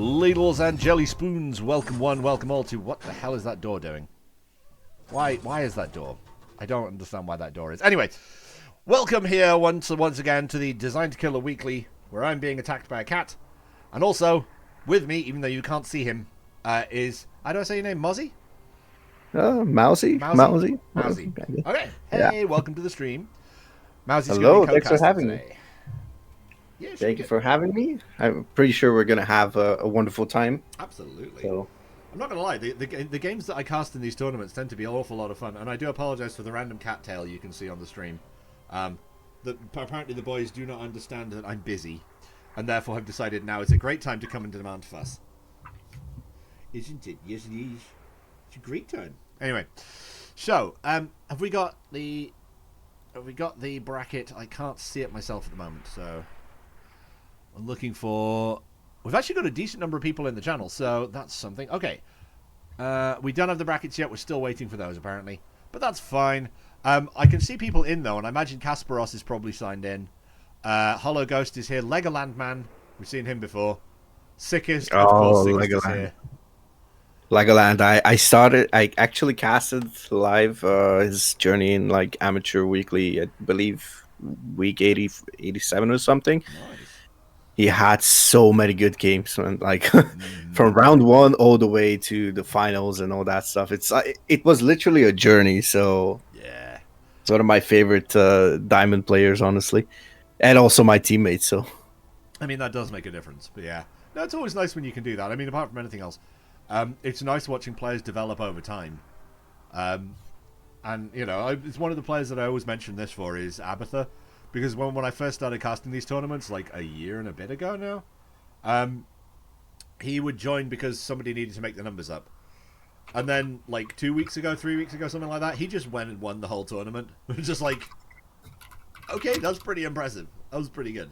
Ladles and jelly spoons, welcome one, welcome all to... What the hell is that door doing? Why is that door? I don't understand why that door is. Anyway, welcome here once again to the Design to Kill a Weekly, where I'm being attacked by a cat. And also, with me, even though you can't see him, is... How do I say your name? Mozzie? Mousy? Mousy. Mousy. Okay. Hey, Yeah. welcome to the stream. Mousie's Hello, going to be thanks for co-casting having me. today. Yeah, Thank you for having me. I'm pretty sure we're going to have a wonderful time. Absolutely. So, I'm not going to lie, the games that I cast in these tournaments tend to be an awful lot of fun, and I do apologise for the random cat tail you can see on the stream. Apparently the boys do not understand that I'm busy, and therefore have decided now is a great time to come and demand fuss. Isn't it? Yes, it is. It's a great time. Anyway, so, have we got the bracket? I can't see it myself at the moment, so... I'm looking for... We've actually got a decent number of people in the channel, so that's something. Okay. We don't have the brackets yet. We're still waiting for those, apparently. But that's fine. I can see people in, though, and I imagine Kasparos is probably signed in. Hollow Ghost is here. Legoland Man. We've seen him before. Sickest, of course, Sickest is here. Legoland. I actually casted live his journey in, like, Amateur Weekly, I believe, week 80, 87 or something. Nice. He had so many good games, and like from round one all the way to the finals and all that stuff. It was literally a journey. So yeah, it's one of my favorite Diamond players, honestly, and also my teammates. So I mean that does make a difference. But yeah, no, it's always nice when you can do that. I mean, apart from anything else, it's nice watching players develop over time. And you know, it's one of the players that I always mention this for is Abatha. Because when I first started casting these tournaments, like a year and a bit ago now, he would join because somebody needed to make the numbers up. And then, like 2 weeks ago, 3 weeks ago, something like that, he just went and won the whole tournament. It was just like, okay, that's pretty impressive. That was pretty good.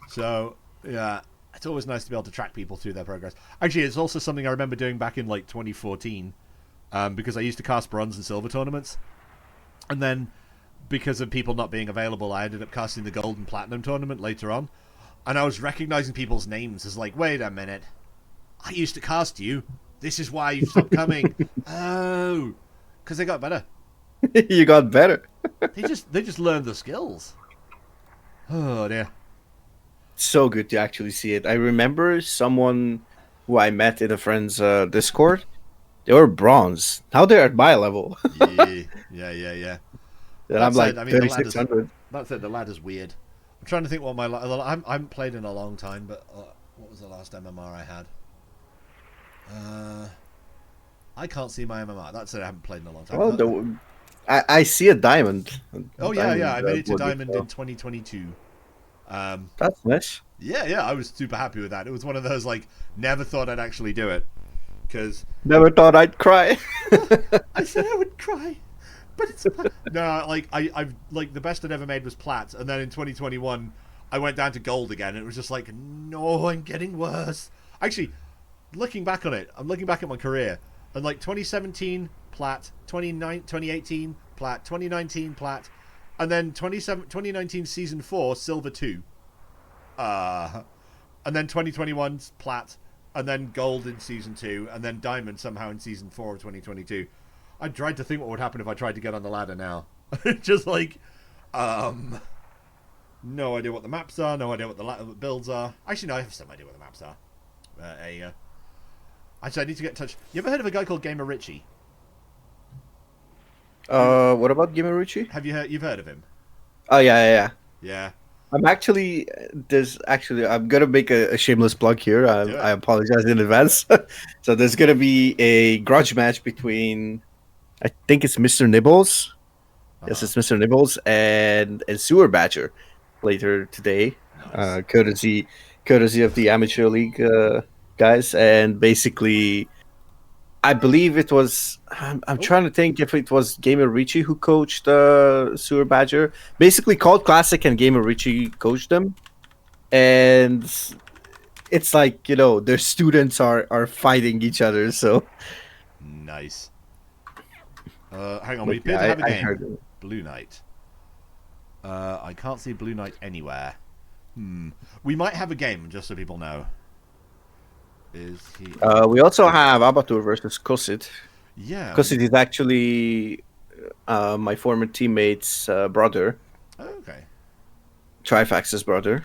So, yeah, it's always nice to be able to track people through their progress. Actually, it's also something I remember doing back in, like, 2014, because I used to cast bronze and silver tournaments. And then... because of people not being available, I ended up casting the gold and platinum tournament later on, and I was recognizing people's names as like, wait a minute, I used to cast you. This is why you stopped coming. Oh, because they got better. You got better. they just learned the skills. Oh dear. So good to actually see it. I remember someone who I met in a friend's Discord. They were bronze. Now they're at my level. Yeah. And I'm like 3,600. That's it. The ladder's weird. I'm trying to think what my... I haven't played in a long time, but what was the last MMR I had? I can't see my MMR. That's it. I haven't played in a long time. Well, I see a diamond. Oh, yeah. I made it to diamond in 2022. That's nice. Yeah. I was super happy with that. It was one of those, like, never thought I'd actually do it. Because... Never thought I'd cry. I said I would cry. But it's no, like I've like the best I'd ever made was plat, and then in 2021 I went down to gold again, and it was just like, no, I'm getting worse. Actually, looking back on it, I'm looking back at my career, and like 2017 plat, 2018 plat, 2019 plat, and then 2019 season 4 silver 2, and then 2021 plat, and then gold in season 2, and then diamond somehow in season 4 of 2022. I tried to think what would happen if I tried to get on the ladder now. Just like, no idea what the maps are, no idea what the builds are. Actually, no, I have some idea what the maps are. Actually, I need to get in touch. You ever heard of a guy called Gamer Richie? What about Gamer Richie? Have you heard? You've heard of him? Oh yeah. Yeah. I'm gonna make a shameless plug here. I apologize in advance. So there's gonna be a grudge match between, I think it's Mr. Nibbles. Yes, it's Mr. Nibbles and Sewer Badger later today. Nice. Courtesy of the Amateur League guys. And basically, I believe it was... I'm trying to think if it was Gamer Richie who coached Sewer Badger. Basically, Called Classic and Gamer Richie coached them. And it's like, you know, their students are fighting each other, so... Nice. Hang on, we appear to have a game. Blue Knight. I can't see Blue Knight anywhere. We might have a game, just so people know. Is he? We also have Abatur versus Kosit. Yeah. Kosit is actually my former teammate's brother. Okay. Trifax's brother.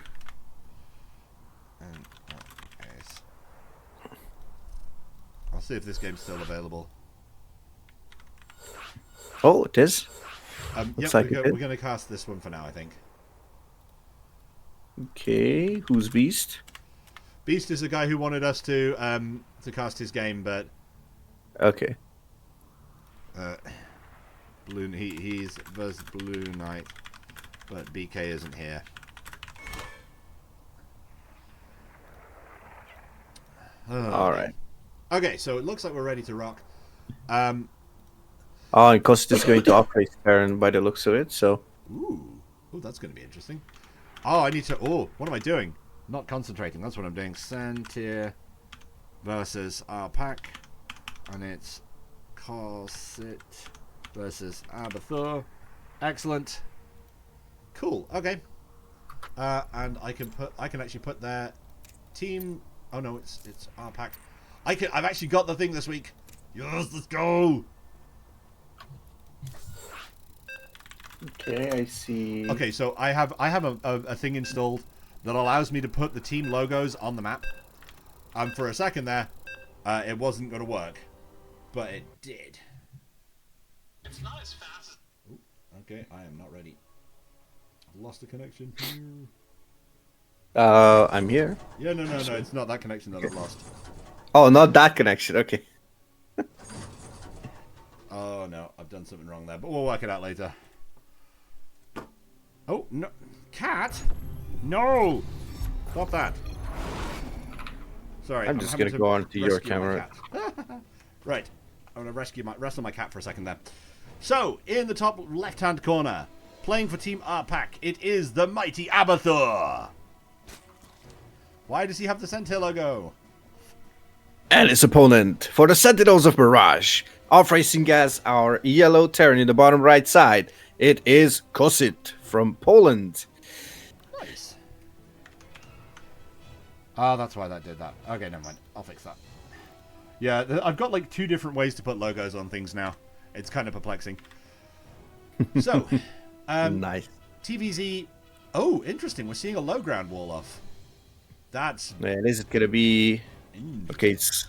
I'll see if this game's still available. Oh, it is. Yep, we're going to cast this one for now, I think. Okay, who's Beast? Beast is a guy who wanted us to cast his game, but okay. He's versus Blue Knight, but BK isn't here. All right. Okay, so it looks like we're ready to rock. And Kosit is going to operate Baron by the looks of it. So. Ooh, that's going to be interesting. Oh, I need to. Oh, what am I doing? Not concentrating. That's what I'm doing. Santir versus Arpak, and it's Corset versus Abathur. Excellent. Cool. Okay. And I can actually put their team. Oh no, it's Arpak. I've actually got the thing this week. Yes, let's go. Okay, I see. Okay, so I have a thing installed that allows me to put the team logos on the map. And for a second there, it wasn't going to work, but it did. It's not as fast. Ooh, okay, I am not ready. I've lost the connection. I'm here. Yeah, no, it's not that connection that I've lost. Oh, not that connection. Okay. Oh no, I've done something wrong there, but we'll work it out later. Oh, no. Cat? No! Stop that. Sorry. I'm just going to go on to your camera. Right. I'm going to wrestle my cat for a second there. So, in the top left-hand corner, playing for Team Arpak, it is the mighty Abathur. Why does he have the Centaur logo? And his opponent, for the Sentinels of Mirage, off racing as our yellow Terran in the bottom right side, it is Kosit from Poland. Nice. Oh, that's why that did that. Okay, never mind. I'll fix that. Yeah, I've got like 2 different ways to put logos on things now. It's kind of perplexing. So, nice. TVZ. Oh, interesting. We're seeing a low ground wall off. That's. Man, is it going to be... Okay, it's...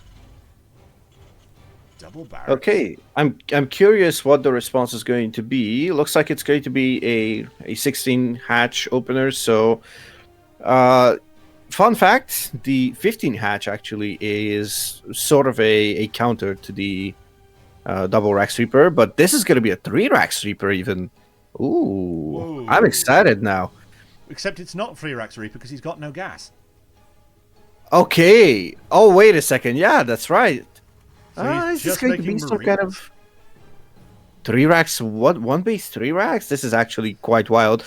Double barracks. Okay, I'm curious what the response is going to be. Looks like it's going to be a 16 hatch opener. So, fun fact: the 15 hatch actually is sort of a counter to the double rack sweeper, but this is going to be a 3 rack sweeper even. Ooh, whoa. I'm excited now. Except it's not 3 rack sweeper because he's got no gas. Okay. Oh, wait a second. Yeah, that's right. So is this going to be some kind of 3 racks? What, 1 base 3 racks? This is actually quite wild.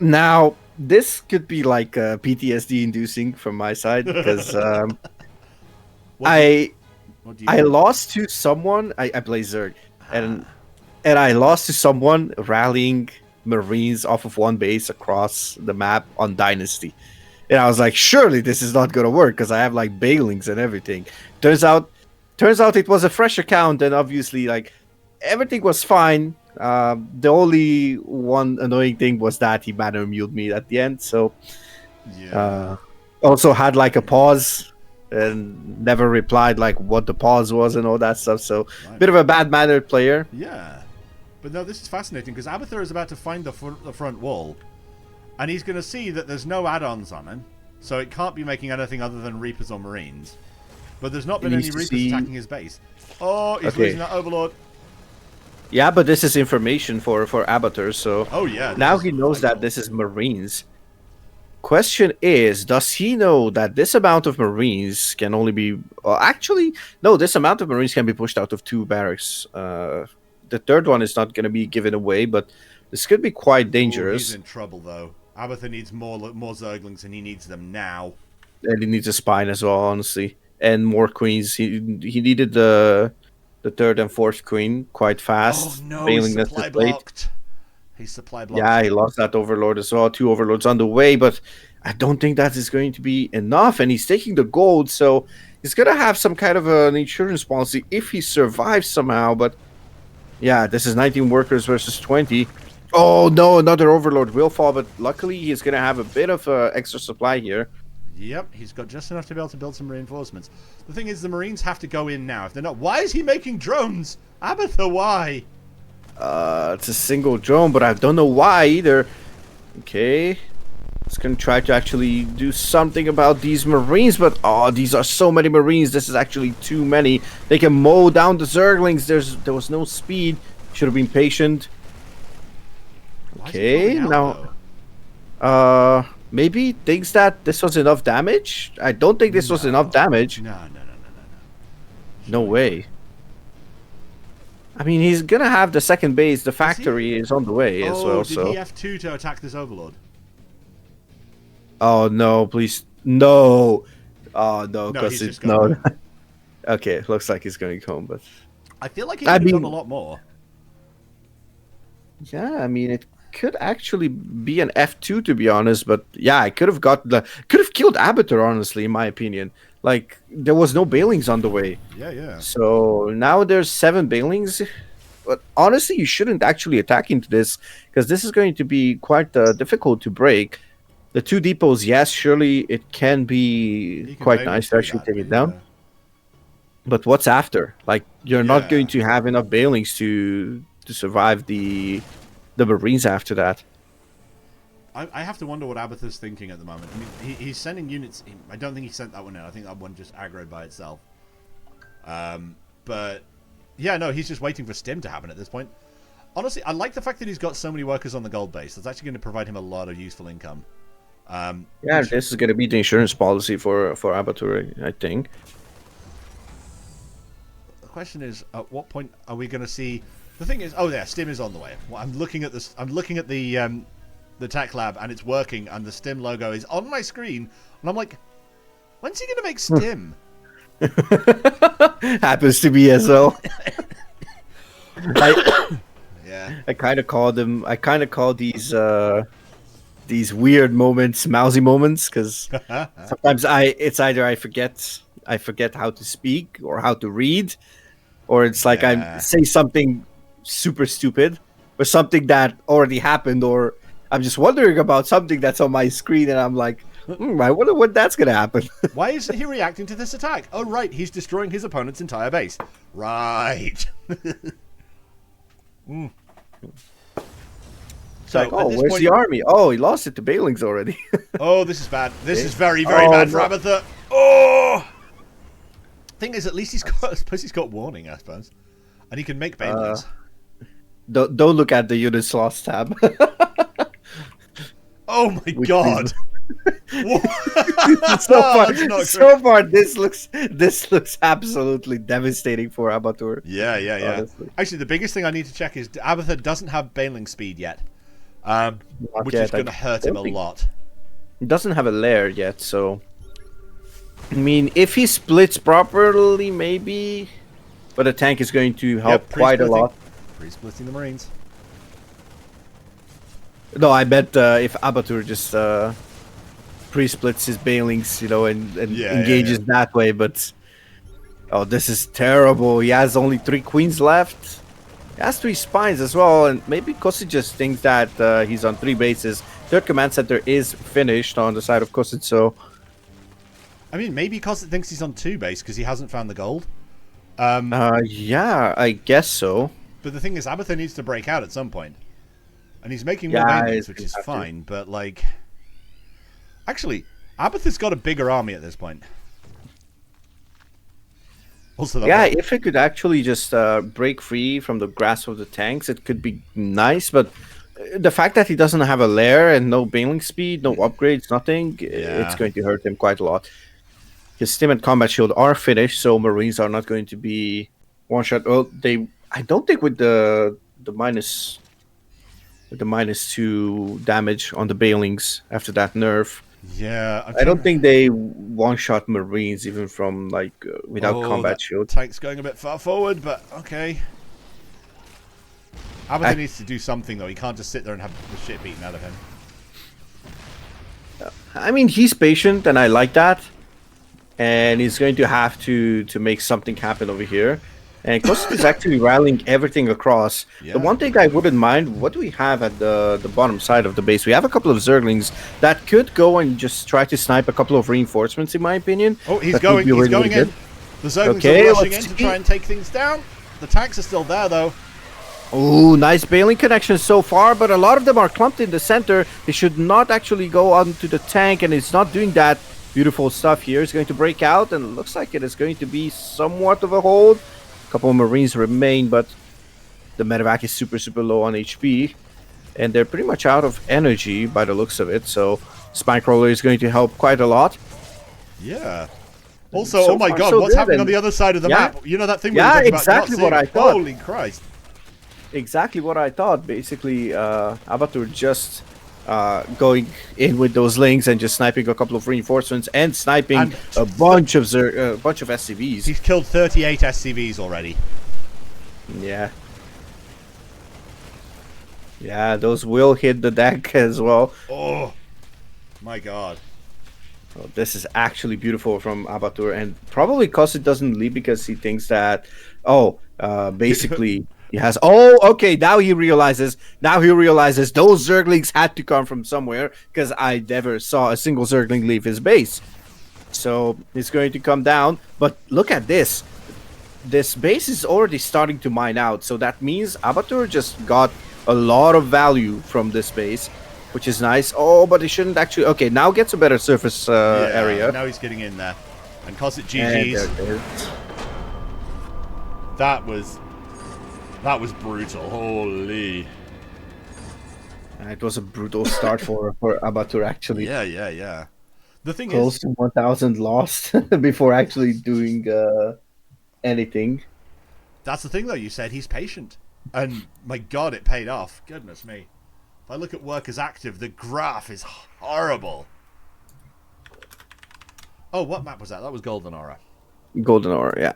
Now, this could be like PTSD inducing from my side because I lost to someone. I play Zerg, and I lost to someone rallying Marines off of 1 base across the map on Dynasty, and I was like, surely this is not gonna work because I have like Bailings and everything. Turns out it was a fresh account, and obviously, like, everything was fine. The only one annoying thing was that he banner muled me at the end, so... Yeah. Also had, like, a pause, and never replied, like, what the pause was and all that stuff, so... Right. Bit of a bad-mannered player. Yeah. But no, this is fascinating, because Abathur is about to find the front wall, and he's going to see that there's no add-ons on him, so it can't be making anything other than Reapers or Marines. But there's not been any Reapers attacking his base. Oh, he's losing that Overlord. Yeah, but this is information for Abathur, so... Oh, yeah. Now he knows that this is Marines. Question is, does he know that this amount of Marines can only be... Well, actually, no, this amount of Marines can be pushed out of 2 barracks. The 3rd one is not going to be given away, but this could be quite dangerous. Ooh, he's in trouble, though. Abathur needs more Zerglings, and he needs them now. And he needs a Spine as well, honestly. And more Queens. He needed the 3rd and 4th Queen quite fast. Oh, no, he's supply blocked. He's supply blocked. Yeah, he lost that Overlord as well. 2 Overlords on the way, but I don't think that is going to be enough, and he's taking the gold, so he's gonna have some kind of an insurance policy if he survives somehow. But yeah, this is 19 workers versus 20. Oh no, another Overlord will fall, but luckily he's gonna have a bit of extra supply here. Yep, he's got just enough to be able to build some reinforcements. The thing is, the Marines have to go in now. If they're not, why is he making drones? Abatha, why? It's a single drone, but I don't know why either. Okay. It's gonna try to actually do something about these Marines, but oh, these are so many Marines. This is actually too many. They can mow down the Zerglings. There was no speed. Should have been patient. Okay, now maybe thinks that this was enough damage. I don't think this was enough damage. No. No way. I mean, he's gonna have the second base. The factory is on the way as well. Did he F2 to attack this Overlord? Oh no! Please no! Oh no! Because it's no. Okay, looks like he's going home, but I feel like he could have done a lot more. Yeah, I mean, it could actually be an F2 to be honest, but yeah, I could have killed Abator, honestly, in my opinion. Like, there was no Bailings on the way. Yeah. So now there's 7 Bailings. But honestly, you shouldn't actually attack into this, because this is going to be quite difficult to break. The 2 depots, yes, surely it can be quite nice to actually take it down. Yeah. But what's after? Like, you're not going to have enough Bailings to survive the Marines after that. I have to wonder what Abatha's thinking at the moment. I mean, he's sending units. I don't think he sent that one in. I think that one just aggroed by itself. But yeah, no, he's just waiting for Stim to happen at this point. Honestly, I like the fact that he's got so many workers on the gold base. That's actually going to provide him a lot of useful income. Yeah, this is going to be the insurance policy for Abatur, I think. The question is, at what point are we going to see? The thing is, oh yeah, Stim is on the way. Well, I'm looking at this. I'm looking at the tech lab, and it's working, and the Stim logo is on my screen, and I'm like, when's he going to make Stim? Happens to be as well. Yeah. I kind of call them. I kind of call these weird moments mousy moments, because sometimes it's either I forget how to speak or how to read, or it's like I say something super stupid or something that already happened, or I'm just wondering about something that's on my screen and I'm like, I wonder when that's gonna happen. Why isn't he reacting to this attack? Oh right, he's destroying his opponent's entire base. Right. So, like, oh, where's the army? Oh, he lost it to Bailings already. Oh, this is bad. This is very, very bad for Abatha. Oh! Thing is, at least he's got warning, I suppose. And he can make Bailings. Don't look at the units lost tab. Oh my god! so far, this looks absolutely devastating for Abatur. Yeah. Honestly. Actually, the biggest thing I need to check is Abatha doesn't have Bailing speed yet, which is going to hurt him a lot. He doesn't have a lair yet, so I mean, if he splits properly, maybe. But the tank is going to help quite a lot. Pre-splitting the Marines. No, I bet if Abatur just pre-splits his Bailings, and engages that way, but oh, this is terrible. He has only 3 queens left. He has 3 spines as well, and maybe Kossit just thinks that he's on 3 bases. 3rd command center is finished on the side of Kossit, so I mean, maybe Kossit thinks he's on 2 base because he hasn't found the gold. Yeah, I guess so. But the thing is, Abatha needs to break out at some point. And he's making more Bailings, which is fine, but like... Actually, Abatha's got a bigger army at this point. Also, if it could actually just break free from the grasp of the tanks, it could be nice, but the fact that he doesn't have a lair and no Bailing speed, no upgrades, nothing, it's going to hurt him quite a lot. His Stim and Combat Shield are finished, so Marines are not going to be one-shot. Well, I don't think with the -2 damage on the Bailings after that nerf. Yeah, I don't think they one-shot Marines even from without Combat Shield. Tank's going a bit far forward, but okay. Abatha needs to do something though. He can't just sit there and have the shit beaten out of him. I mean, he's patient, and I like that. And he's going to have to make something happen over here. And Kostic is actually rallying everything across. Yeah. The one thing I wouldn't mind, what do we have at the bottom side of the base? We have a couple of Zerglings that could go and just try to snipe a couple of reinforcements, in my opinion. Oh, he's That going. would be He's really, going really in. good. The Zerglings Okay, are rushing in let's to see. try and take things down. The tanks are still there, though. Oh, nice bailing connection so far, but a lot of them are clumped in the center. They should not actually go onto the tank, and it's not doing that. Beautiful stuff here. It's going to break out, and it looks like it is going to be somewhat of a hold. A couple of Marines remain, but the medevac is super, super low on HP, and they're pretty much out of energy by the looks of it, so Spikecrawler is going to help quite a lot. Yeah. Also, So oh my far, god, so what's good, happening on and- the other side of the Yeah. map? You know that thing we Yeah, were talking exactly about what not I seeing? thought. Holy Christ. Exactly what I thought. Basically, Abatur just going in with those links and just sniping a couple of reinforcements and sniping And a bunch of SCVs. He's killed 38 SCVs already. Yeah. Yeah, those will hit the deck as well. Oh, my god. Oh, this is actually beautiful from Abatur, and probably Kossit doesn't leave because he thinks that, basically he has. Oh, okay. Now he realizes. Those Zerglings had to come from somewhere because I never saw a single Zergling leave his base. So it's going to come down. But look at this. This base is already starting to mine out, so that means Abatur just got a lot of value from this base, which is nice. Oh, but he shouldn't actually. Okay, now gets a better surface area. Now he's getting in there. And Cosset And GG's. there it is. That was brutal. Holy. It was a brutal start for Abatur, actually. Yeah. The thing Close is, to 1,000 lost before actually doing anything. that's the thing though, you said he's patient. And my god, it paid off. Goodness me. If I look at workers active, the graph is horrible. Oh, what map was that? That was Golden Aura. Golden Ore, yeah.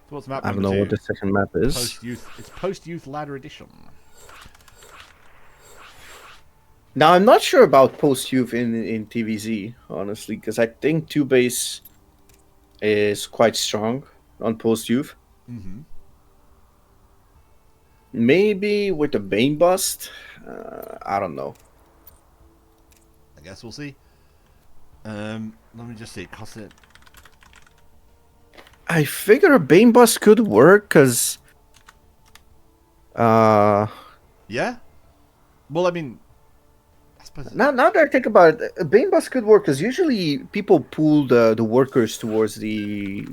So what's map I don't number know what 2? the second map is. Post-youth. It's post-youth ladder edition. Now, I'm not sure about post-youth in TVZ, honestly, because I think 2-base is quite strong on post-youth. Mm-hmm. Maybe with the Bane bust? I don't know. I guess we'll see. Let me just see. Cosset. I figure a Bane bust could work, because... Yeah? Well, I mean... I suppose... Now that I think about it, a Bane bus could work because usually people pull the workers towards the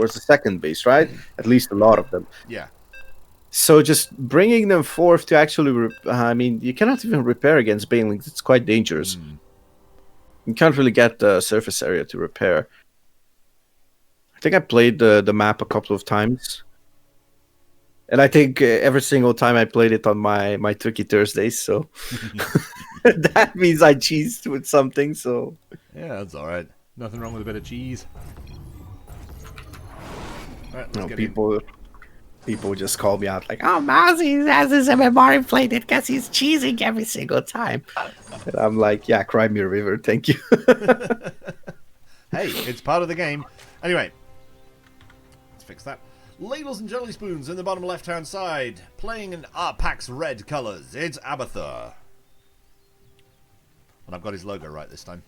second base, right? At least a lot of them. Yeah. So just bringing them forth to actually, I mean, you cannot even repair against Banelings. It's quite dangerous. Mm. You can't really get the surface area to repair. I think I played the map a couple of times. And I think every single time I played it on my Turkey Thursdays, so that means I cheesed with something, so... Yeah, that's alright. Nothing wrong with a bit of cheese. Alright, let's No, get in. people just call me out like, oh, Mousy has his MMR inflated because he's cheesing every single time. And I'm like, yeah, cry me a river, thank you. Hey, it's part of the game. Anyway, let's fix that. Ladles and jelly spoons in the bottom left-hand side. Playing in Pack's red colours. It's Abathur. And I've got his logo right this time.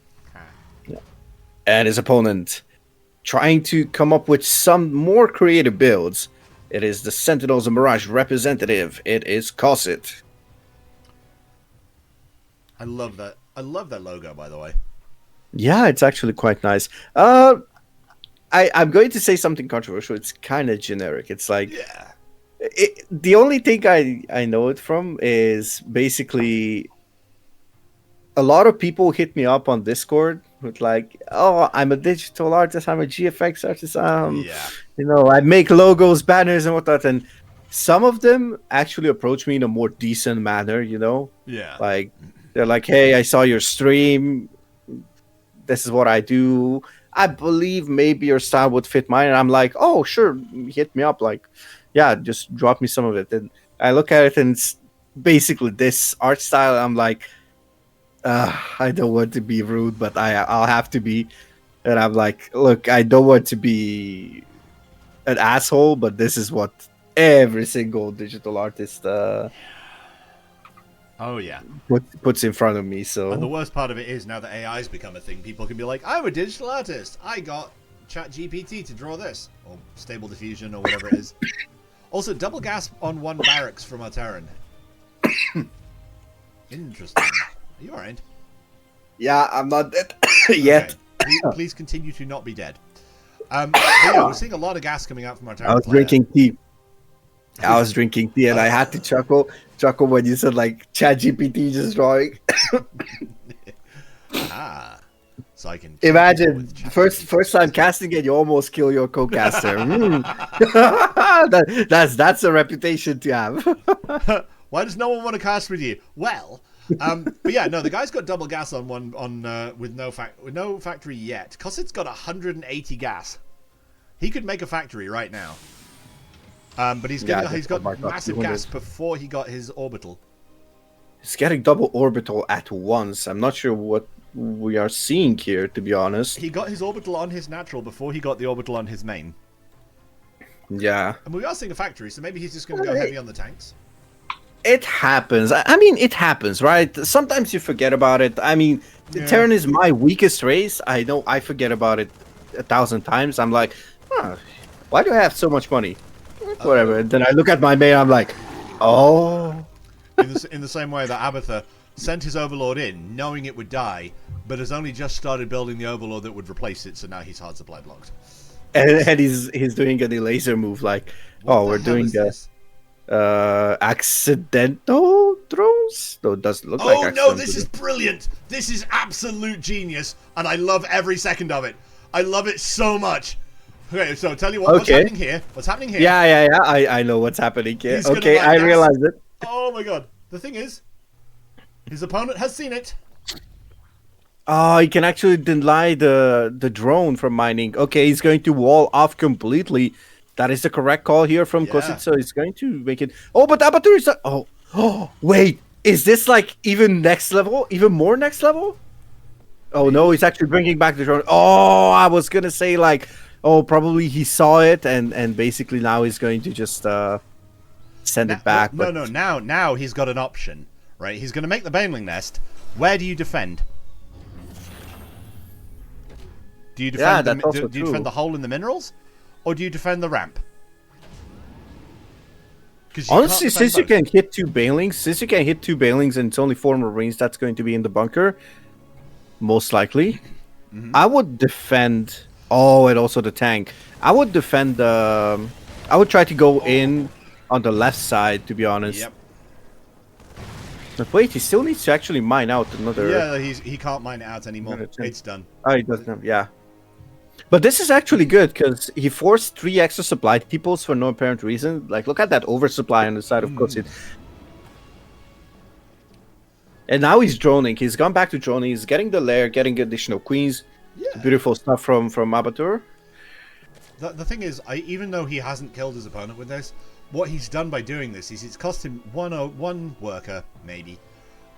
And his opponent trying to come up with some more creative builds. It is the Sentinels and Mirage representative. It is Cosset. I love that. I love that logo, by the way. Yeah, it's actually quite nice. I'm going to say something controversial. It's kind of generic. It's like... Yeah. The only thing I know it from is basically... A lot of people hit me up on Discord with like, oh, I'm a digital artist, I'm a GFX artist, Yeah. you know, I make logos, banners, and whatnot. And some of them actually approach me in a more decent manner, you know? Yeah. Like, they're like, hey, I saw your stream. This is what I do. I believe maybe your style would fit mine. And I'm like, oh, sure, hit me up. Like, yeah, just drop me some of it. And I look at it and it's basically this art style. I'm like, I don't want to be rude, but I'll have to be. And I'm like, look, I don't want to be an asshole, but this is what every single digital artist Oh yeah. puts in front of me. And the So worst part of it is now that AI's become a thing, people can be like, I'm a digital artist. I got ChatGPT to draw this. Or Stable Diffusion or whatever it is. Also, double gas on one barracks from our Terran. Interesting. Are you alright? yeah, I'm not dead yet. Okay. Please continue to not be dead. But yeah, we're seeing a lot of gas coming out from our Terran I was player. drinking tea. And I had to chuckle when you said like ChatGPT just drawing. So I can Imagine first time casting it, you almost kill your co-caster. That's a reputation to have. Why does no one want to cast with you? Well, but yeah, no, the guy's got double gas on one with no factory yet. Cosset's got 180 gas. He could make a factory right now. But he's got massive gas before he got his orbital. He's getting double orbital at once. I'm not sure what we are seeing here, to be honest. He got his orbital on his natural before he got the orbital on his main. Yeah. And we are seeing a factory, so maybe he's just going to go heavy on the tanks. It happens. I mean, it happens, right? Sometimes you forget about it. I mean, Terran is my weakest race. I know I forget about it 1,000 times. I'm like, why do I have so much money? Whatever. And then I look at my main, I'm like, oh. In the same way that Abathur sent his overlord in, knowing it would die, but has only just started building the overlord that would replace it, so now he's hard supply blocked. And he's doing a laser move like, we're doing accidental throws? No, it doesn't look like accidental. Oh no, this is brilliant! This is absolute genius, and I love every second of it. I love it so much. Okay, so tell you what's happening here. What's happening here? Yeah. I know what's happening here. Okay, I realized it. Oh my god. The thing is, his opponent has seen it. Oh, he can actually deny the drone from mining. Okay, he's going to wall off completely. That is the correct call here from Kosit, so he's going to make it. Oh, but Abathur is... Oh, wait. Is this like even next level? Even more next level? Oh, no, he's actually bringing back the drone. Oh, I was going to say like... Oh, probably he saw it and basically now he's going to just send it back. No, now he's got an option, right? He's going to make the Baneling nest. Where do you defend? Do you defend do you defend the hole in the minerals? Or do you defend the ramp? Honestly, since you can hit two Banelings and it's only 4 Marines that's going to be in the bunker, most likely, I would defend... Oh, and also the tank. I would defend I would try to go in on the left side, to be honest. Yep. But wait, he still needs to actually mine out another... Yeah, he can't mine it out anymore. It's done. Oh, he doesn't. Yeah. But this is actually good, because he forced 3 extra supply depots for no apparent reason. Like, look at that oversupply on the side of Kosit. And now he's droning. He's gone back to droning. He's getting the lair, getting additional queens. Yeah. Beautiful stuff from Abathur. The thing is, even though he hasn't killed his opponent with this, what he's done by doing this is it's cost him one worker, maybe.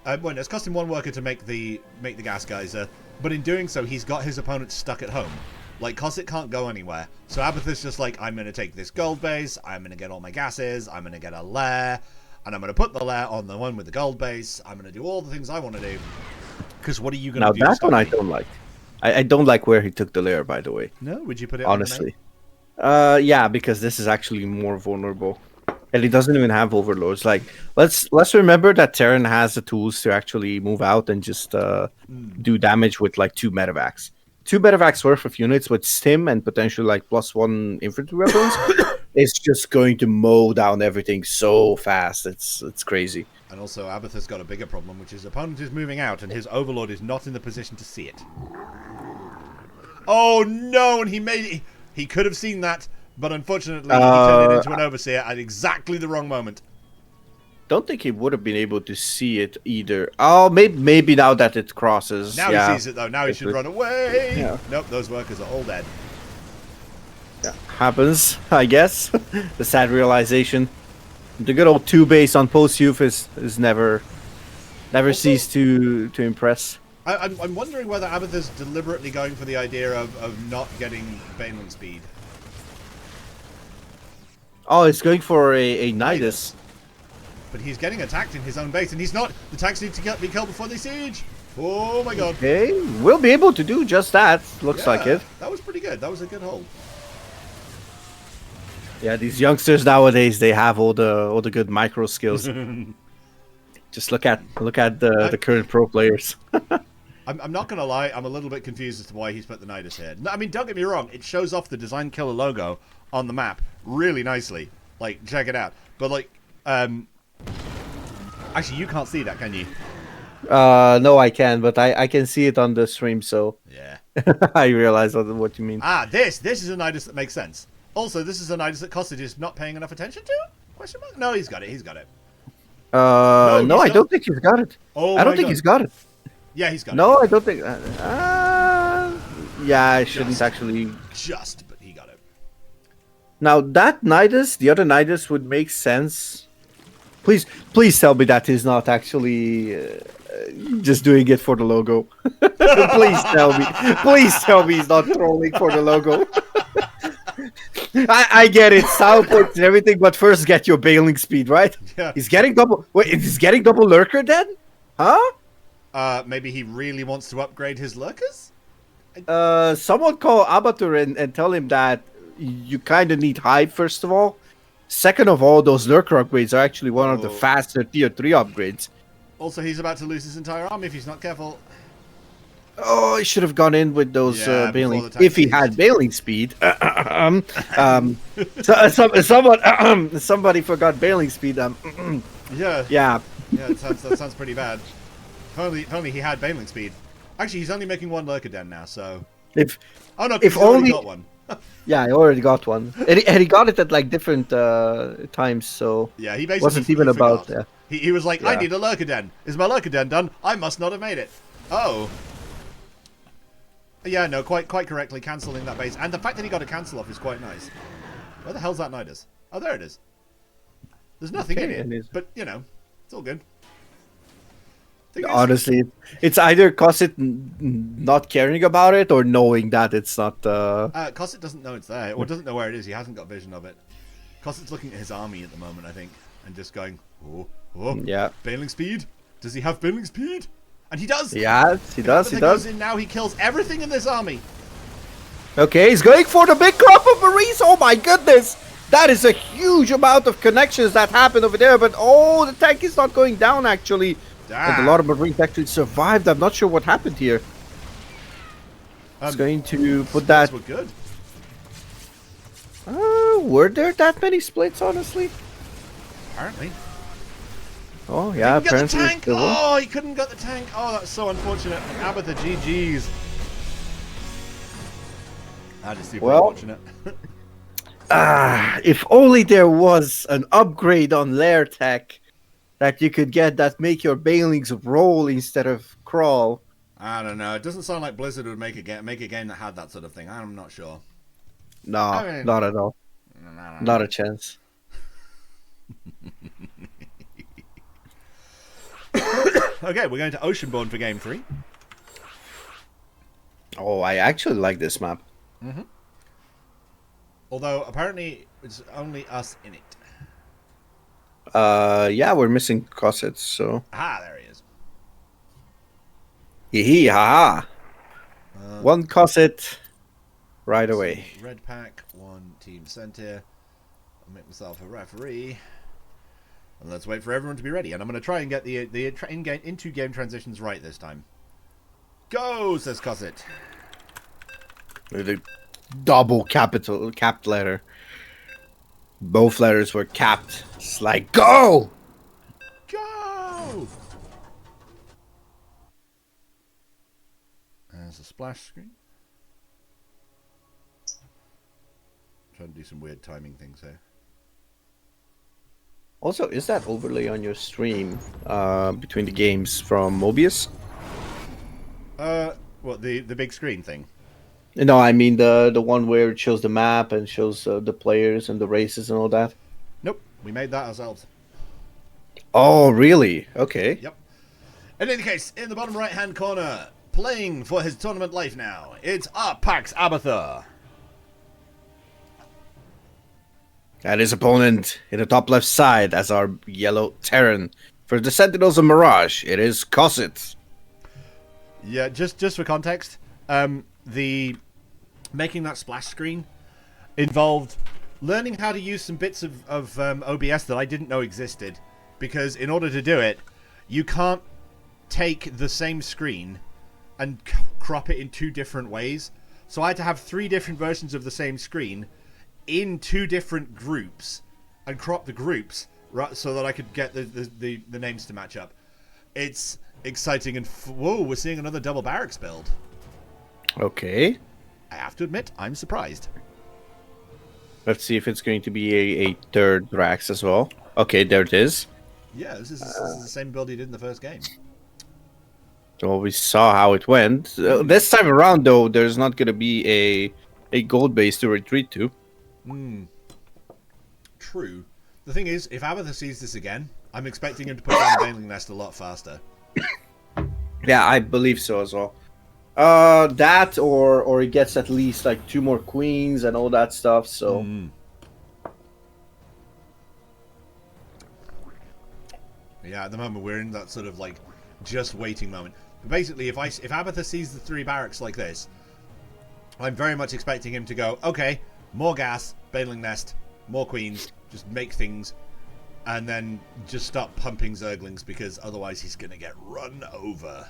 Well, it's cost him 1 worker to make the gas geyser, but in doing so, he's got his opponent stuck at home. Like, Cosset can't go anywhere. So Abathur's just like, I'm going to take this gold base, I'm going to get all my gases, I'm going to get a lair, and I'm going to put the lair on the one with the gold base, I'm going to do all the things I want to do. Because what are you going to do? Now that one I don't like. I don't like where he took the lair, by the way. No? Would you put it honestly? Yeah, because this is actually more vulnerable. And he doesn't even have overlords. Like, let's remember that Terran has the tools to actually move out and just do damage with like 2 medevacs. 2 medevacs worth of units with stim and potentially like +1 infantry weapons. It's just going to mow down everything so fast. It's crazy. And also, Abathur's got a bigger problem, which is his opponent is moving out, and his overlord is not in the position to see it. Oh no! And he could have seen that, but unfortunately, he turned it into an overseer at exactly the wrong moment. Don't think he would have been able to see it either. Oh, maybe now that it crosses. Now he sees it though. Now he should run away. Yeah. Nope, those workers are all dead. Yeah, happens, I guess. The sad realization. The good old 2 base on post youth is never Never Also, cease to impress. I'm wondering whether Abathur's deliberately going for the idea of not getting Baneling speed. Oh, it's going for a Nidus. But he's getting attacked in his own base, and he's not. The tanks need to be killed before they siege. Oh my god. Okay, we'll be able to do just that. Looks like it. That was pretty good. That was a good hold. Yeah, these youngsters nowadays, they have all the good micro skills. Just look at the current pro players. I'm not gonna lie, I'm a little bit confused as to why he's put the Nidus here. I mean, don't get me wrong, it shows off the Design Killer logo on the map really nicely. Like, check it out. But like, actually, you can't see that, can you? No, I can, but I can see it on the stream, so Yeah. I realize what you mean. Ah, this is a Nidus that makes sense. Also, this is a Nidus that Costage is not paying enough attention to? Question mark? No, he's got it. He's got it. No, I don't think he's got it. Oh, I don't think he's got it. Yeah, he's got it. No, I don't think. Yeah, I shouldn't actually. But he got it. Now that Nidus, the other Nidus would make sense. Please tell me that he's not actually just doing it for the logo. Please tell me he's not trolling for the logo. I get it, sound points and everything, but first get your bailing speed, right? Yeah. He's getting double. Wait, he's getting double lurker then? Huh? Maybe he really wants to upgrade his lurkers? Someone call Abatur and tell him that you kind of need hype, first of all. Second of all, those lurker upgrades are actually one of the faster tier 3 upgrades. Also, he's about to lose his entire army if he's not careful. Oh, he should have gone in with those bailing if he had bailing speed. Somebody forgot bailing speed. Yeah. That sounds pretty bad. If only he had bailing speed. Actually, he's only making one lurker den now, so. If he's already got one. Yeah, I already got one, and he got it at like different times. So yeah, he basically wasn't even about. Yeah. He was like, I need a lurker den. Is my lurker den done? I must not have made it. Oh. Yeah, no, quite correctly cancelling that base, and the fact that he got a cancel off is quite nice. Where the hell's that Nidus? Oh, there it is. There's nothing in it, but you know, it's all good. Honestly, it's either Cosset not caring about it or knowing that it's not. Cosset doesn't know it's there, or doesn't know where it is. He hasn't got vision of it. Cosset's looking at his army at the moment, I think, and just going, oh, yeah. Bailing speed? Does he have bailing speed? And he does. Yeah, he does. He does. Goes in now, he kills everything in this army. Okay, he's going for the big crop of Marines. Oh my goodness, that is a huge amount of connections that happen over there. But oh, the tank is not going down actually. And a lot of Marines actually survived. I'm not sure what happened here. It's going to put that. We're good. Were there that many splits, honestly? Apparently. Oh yeah, apparently. Oh, he couldn't get the tank. Oh, that's so unfortunate. Abathur, GG's. That is super unfortunate. If only there was an upgrade on Lair Tech that you could get that make your bailings roll instead of crawl. I don't know. It doesn't sound like Blizzard would make a game that had that sort of thing. I'm not sure. No, not at all. Not a chance. Okay, we're going to Oceanborn for game 3. Oh, I actually like this map. Mm-hmm. Although, apparently, it's only us in it. Yeah, we're missing Cosset, so... Ah, there he is. Hee ha ha. One Cosset right away. Red pack, one team center. I'll make myself a referee. And let's wait for everyone to be ready. And I'm going to try and get the into-game transitions right this time. Go, says Cosset. The double capped letter. Both letters were capped. It's like, go! Go! There's a splash screen. Trying to do some weird timing things here. Also, is that overlay on your stream between the games from Mobius? What, the big screen thing? No, I mean the one where it shows the map and shows the players and the races and all that. Nope, we made that ourselves. Oh, really? Okay. Yep. In any case, in the bottom right-hand corner, playing for his tournament life now, it's Pax Abathur. And his opponent in the top left side as our yellow Terran. For the Sentinels of Mirage, it is Cosset. Yeah, just for context, the making that splash screen involved learning how to use some bits of OBS that I didn't know existed, because in order to do it, you can't take the same screen and crop it in 2 different ways. So I had to have 3 different versions of the same screen in 2 different groups and crop the groups right so that I could get the names to match up. It's exciting and whoa, we're seeing another double barracks build. Okay. I have to admit, I'm surprised. Let's see if it's going to be a third Rax as well. Okay, there it is. Yeah, this is the same build he did in the first game. Well, we saw how it went. This time around, though, there's not going to be a gold base to retreat to. True. The thing is, if Abathur sees this again, I'm expecting him to put down the Baneling Nest a lot faster. Yeah, I believe so as well. That or he gets at least like 2 more queens and all that stuff. So. Yeah, at the moment we're in that sort of like just waiting moment. But basically, if Abathur sees the 3 barracks like this, I'm very much expecting him to go, okay, more gas, Baneling Nest, more queens, just make things, and then just start pumping Zerglings, because otherwise he's gonna get run over.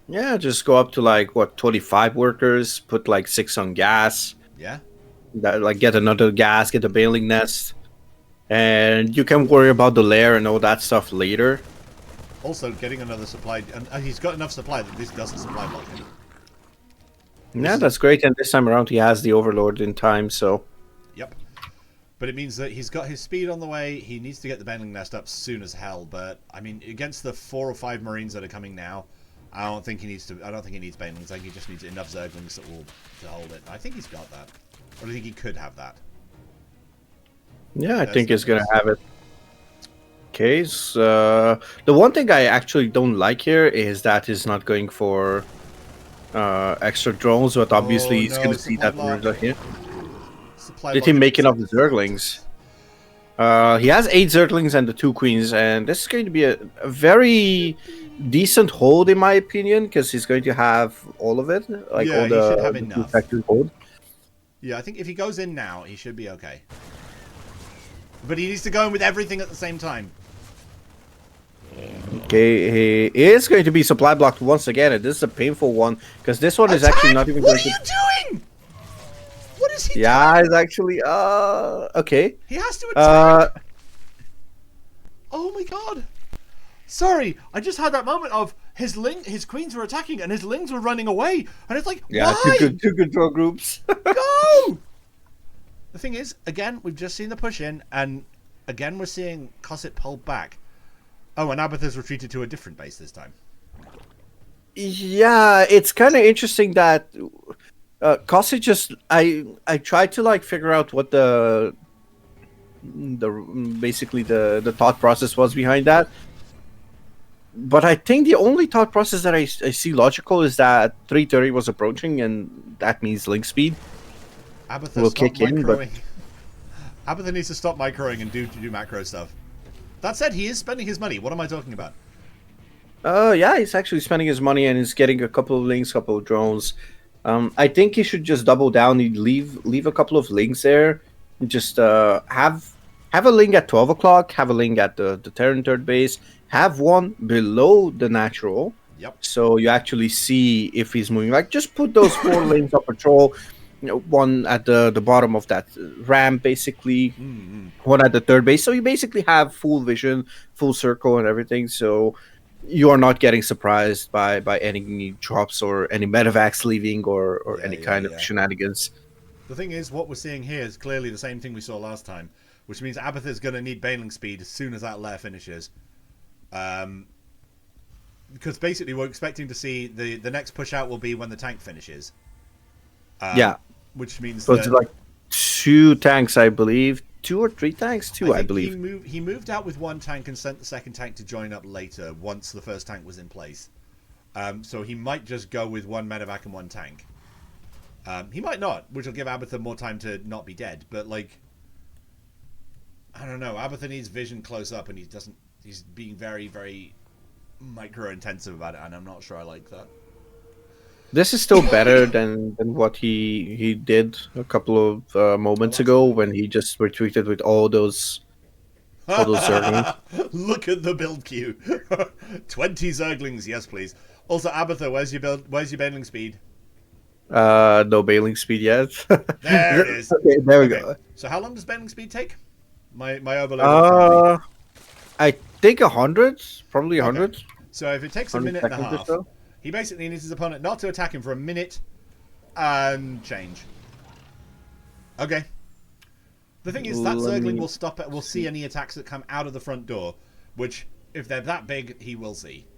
Yeah, just go up to like 25 workers, put like 6 on gas. Yeah. That, like, get another gas, get a Baneling Nest, and you can worry about the lair and all that stuff later. Also, getting another supply, and he's got enough supply that this doesn't supply block him. Yeah, that's great. And this time around, he has the Overlord in time, so. Yep. But it means that he's got his speed on the way. He needs to get the Baneling Nest up soon as hell. But I mean, against the 4 or 5 Marines that are coming now, I don't think he needs Banelings. I think he just needs enough Zerglings that will to hold it. I think he's got that. Or do you think he could have that? Yeah, I think he's gonna have it. Okay, so the one thing I actually don't like here is that he's not going for extra drones, but obviously he's gonna see that we're here. Did he make enough Zerglings? He has 8 Zerglings and the 2 queens, and this is going to be a very decent hold in my opinion, because he's going to have all of it, like yeah, all he should have enough. Hold. Yeah, I think if he goes in now, he should be okay. But he needs to go in with everything at the same time. Okay, he is going to be supply blocked once again, and this is a painful one, because this one is actually not even going to... What are you doing? What is he doing? Yeah, it's actually... okay. He has to attack! Oh my god! Sorry, I just had that moment of his queens were attacking and his lings were running away, and it's like, yeah, why? two control groups. Go! The thing is, again, we've just seen the push in, and again we're seeing Cosset pulled back. Oh, and Abathur's retreated to a different base this time. Yeah, it's kind of interesting that Cosset just... I tried to like figure out what basically the thought process was behind that. But I think the only thought process that I see logical is that 330 was approaching, and that means link speed will kick in. But Abathur needs to stop microing and do macro stuff. That said, he is spending his money. What am I talking about? Yeah, he's actually spending his money, and he's getting a couple of links, couple of drones. I think he should just double down. He'd leave a couple of links there. And just have a link at 12 o'clock. Have a link at the Terran third base. Have one below the natural. Yep. So you actually see if he's moving. Like, just put those 4 lanes of patrol. You know, one at the bottom of that ramp, basically. One at the third base. So you basically have full vision, full circle, and everything. So you are not getting surprised by any drops or any medevacs leaving or any kind of shenanigans. The thing is, what we're seeing here is clearly the same thing we saw last time, which means Abathur's going to need Baneling speed as soon as that lair finishes. Because basically we're expecting to see the next push out will be when the tank finishes. Yeah. Which means so it's like 2 tanks, I believe. 2 or 3 tanks? 2, I believe. He moved out with 1 tank and sent the second tank to join up later once the first tank was in place. So he might just go with 1 medevac and 1 tank. He might not, which will give Abatha more time to not be dead. But, like, I don't know. Abatha needs vision close up, and he's being very, very micro-intensive about it, and I'm not sure I like that. This is still better than what he did a couple of moments ago when he just retweeted with all those Zerglings. Look at the build queue. 20 Zerglings, yes please. Also, Abatha, where's your bailing speed? No bailing speed yet. There it is. Okay, there we go. So how long does bailing speed take? My overload. I think 100, probably 100. Okay. So if it takes a minute and a half, so? He basically needs his opponent not to attack him for a minute and change. Okay. The thing is, that Zergling will stop it. Will see any attacks that come out of the front door, which, if they're that big, he will see.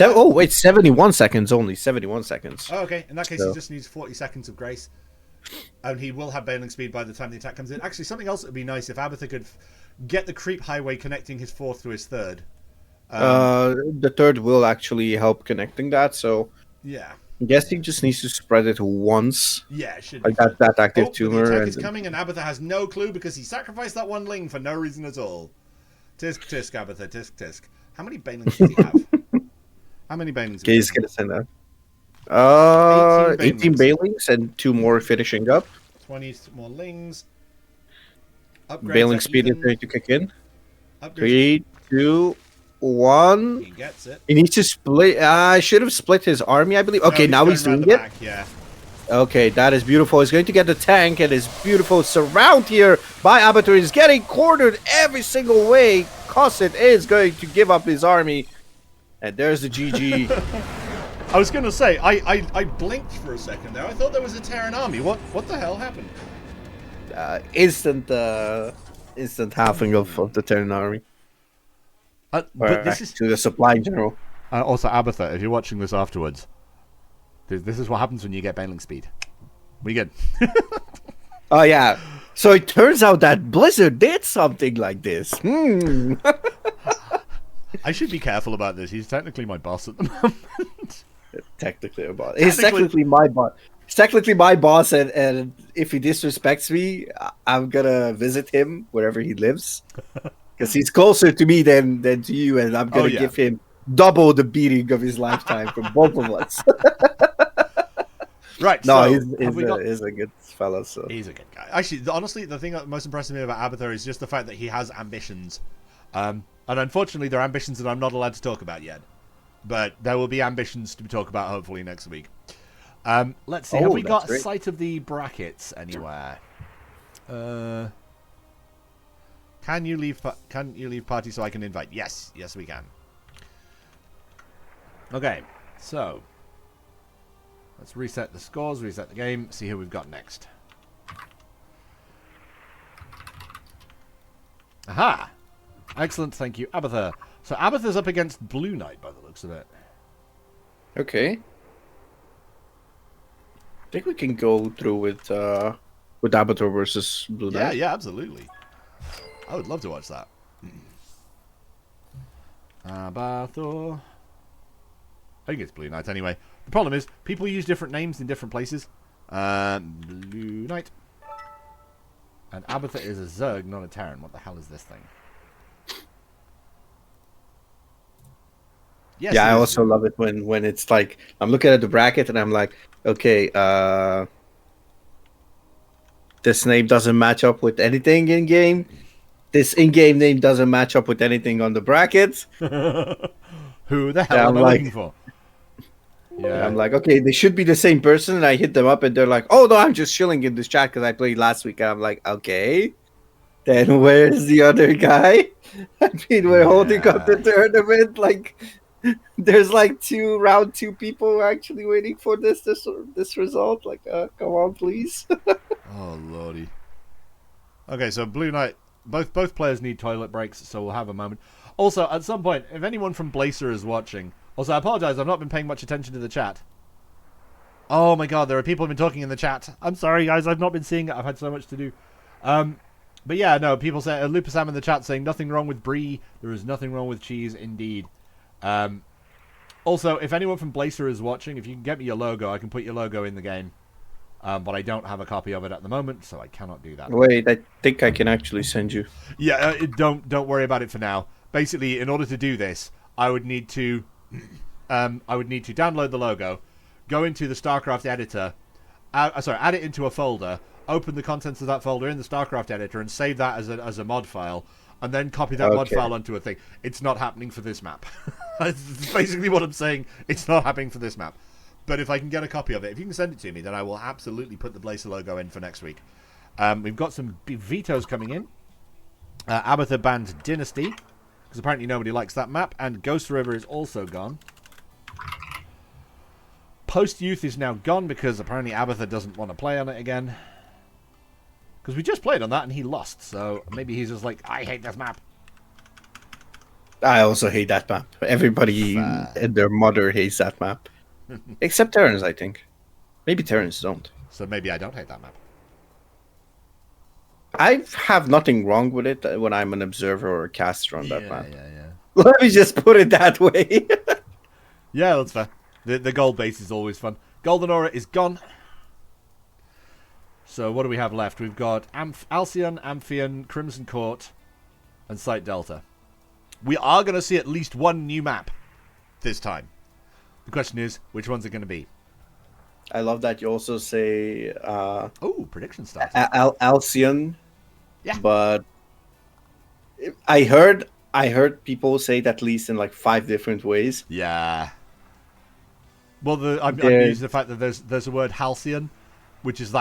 Oh wait, 71 seconds only. 71 seconds. Oh, okay. In that case, he just needs 40 seconds of grace, and he will have bailing speed by the time the attack comes in. Actually, something else that would be nice if Abatha could get the creep highway connecting his 4th to his 3rd. The 3rd will actually help connecting that. So yeah. I guess he just needs to spread it once. Yeah, it should be. Like that active tumor. The attack is coming, and Abatha has no clue because he sacrificed that 1 ling for no reason at all. Tisk, tisk, Abatha, tisk, tisk. How many bailings does he have? How many bailings? Okay, he's gonna send that. 18 bailings and 2 more finishing up. 20 more lings. Bailing speed is going to kick in. 3, 2, 1. He gets it. He needs to split. I should have split his army, I believe. Okay, now he's doing it. Yeah. Okay, that is beautiful. He's going to get the tank, and his beautiful surround here by Abattoir is getting cornered every single way. Cosset is going to give up his army. And there's the GG. I was going to say, I blinked for a second there. I thought there was a Terran army. What the hell happened? Instant halving of the Terran army. But this is to the supply general. Also, Abatha, if you're watching this afterwards, this is what happens when you get bailing speed. We good. Oh yeah. So it turns out that Blizzard did something like this. I should be careful about this. He's technically my boss at the moment. Technically a boss. He's technically my boss. He's technically my boss, and if he disrespects me, I'm gonna visit him wherever he lives. Because he's closer to me than to you, and I'm gonna give him double the beating of his lifetime from both of us. Right. No, so he's a good fella. So he's a good guy. Actually, honestly, the thing that most impresses me about Abattoir is just the fact that he has ambitions. And unfortunately, they're ambitions that I'm not allowed to talk about yet. But there will be ambitions to talk about hopefully next week. Let's see. Have we got sight of the brackets anywhere? Can you leave party so I can invite? Yes, we can. Okay, so let's reset the scores, reset the game, see who we've got next. Aha! Excellent, thank you, Abatha. So Abatha's up against Blue Knight by the looks of it. Okay. I think we can go through with Abattoir versus Blue Knight. Yeah, absolutely. I would love to watch that. Abattoir. I think it's Blue Knight anyway. The problem is, people use different names in different places. Blue Knight. And Abattoir is a Zerg, not a Terran. What the hell is this thing? Yes, yeah, I also love it when it's like, I'm looking at the bracket and I'm like, okay, this name doesn't match up with anything in-game. This in-game name doesn't match up with anything on the bracket. Who the hell am I looking for? Yeah. I'm like, okay, they should be the same person. And I hit them up and they're like, oh, no, I'm just chilling in this chat because I played last week. And I'm like, okay, then where's the other guy? I mean, we're holding up the tournament. Like, there's like round two people actually waiting for this result. Like, come on, please. Oh, lordy. Okay, so Blue Knight, both players need toilet breaks, so we'll have a moment. Also, at some point, if anyone from Blazer is watching, also I apologize, I've not been paying much attention to the chat. Oh my god, there are people who've been talking in the chat. I'm sorry, guys, I've not been seeing it. I've had so much to do. But yeah, no, people say, Lupus Sam in the chat saying, nothing wrong with brie. There is nothing wrong with cheese, indeed. Also, if anyone from Blazer is watching, if you can get me your logo, I can put your logo in the game. But I don't have a copy of it at the moment, so I cannot do that. Wait, I think I can actually send you. Yeah, don't worry about it for now. Basically, in order to do this, I would need to download the logo, go into the StarCraft editor, add it into a folder, open the contents of that folder in the StarCraft editor, and save that as a mod file, and then copy that mod file onto a thing. It's not happening for this map. That's basically what I'm saying. It's not happening for this map. But if I can get a copy of it, if you can send it to me, then I will absolutely put the Blazer logo in for next week. We've got some vetoes coming in. Abatha banned Dynasty, because apparently nobody likes that map, and Ghost River is also gone. Post Youth is now gone, because apparently Abatha doesn't want to play on it again. Because we just played on that and he lost, so maybe he's just like, I hate this map. I also hate that map. Everybody and their mother hates that map. Except Terrence, I think. Maybe Terrence don't. So maybe I don't hate that map. I have nothing wrong with it when I'm an observer or a caster on that map. Yeah. Let me just put it that way. Yeah, that's fair. The gold base is always fun. Golden Aura is gone. So what do we have left? We've got Alcyon, Amphion, Crimson Court, and Site Delta. We are going to see at least one new map this time. The question is, which one's it going to be? I love that you also say... prediction starts. Alcyon. Yeah. But I heard people say it at least in like 5 different ways. Yeah. Well, I'm using the fact that there's a word Halcyon, which is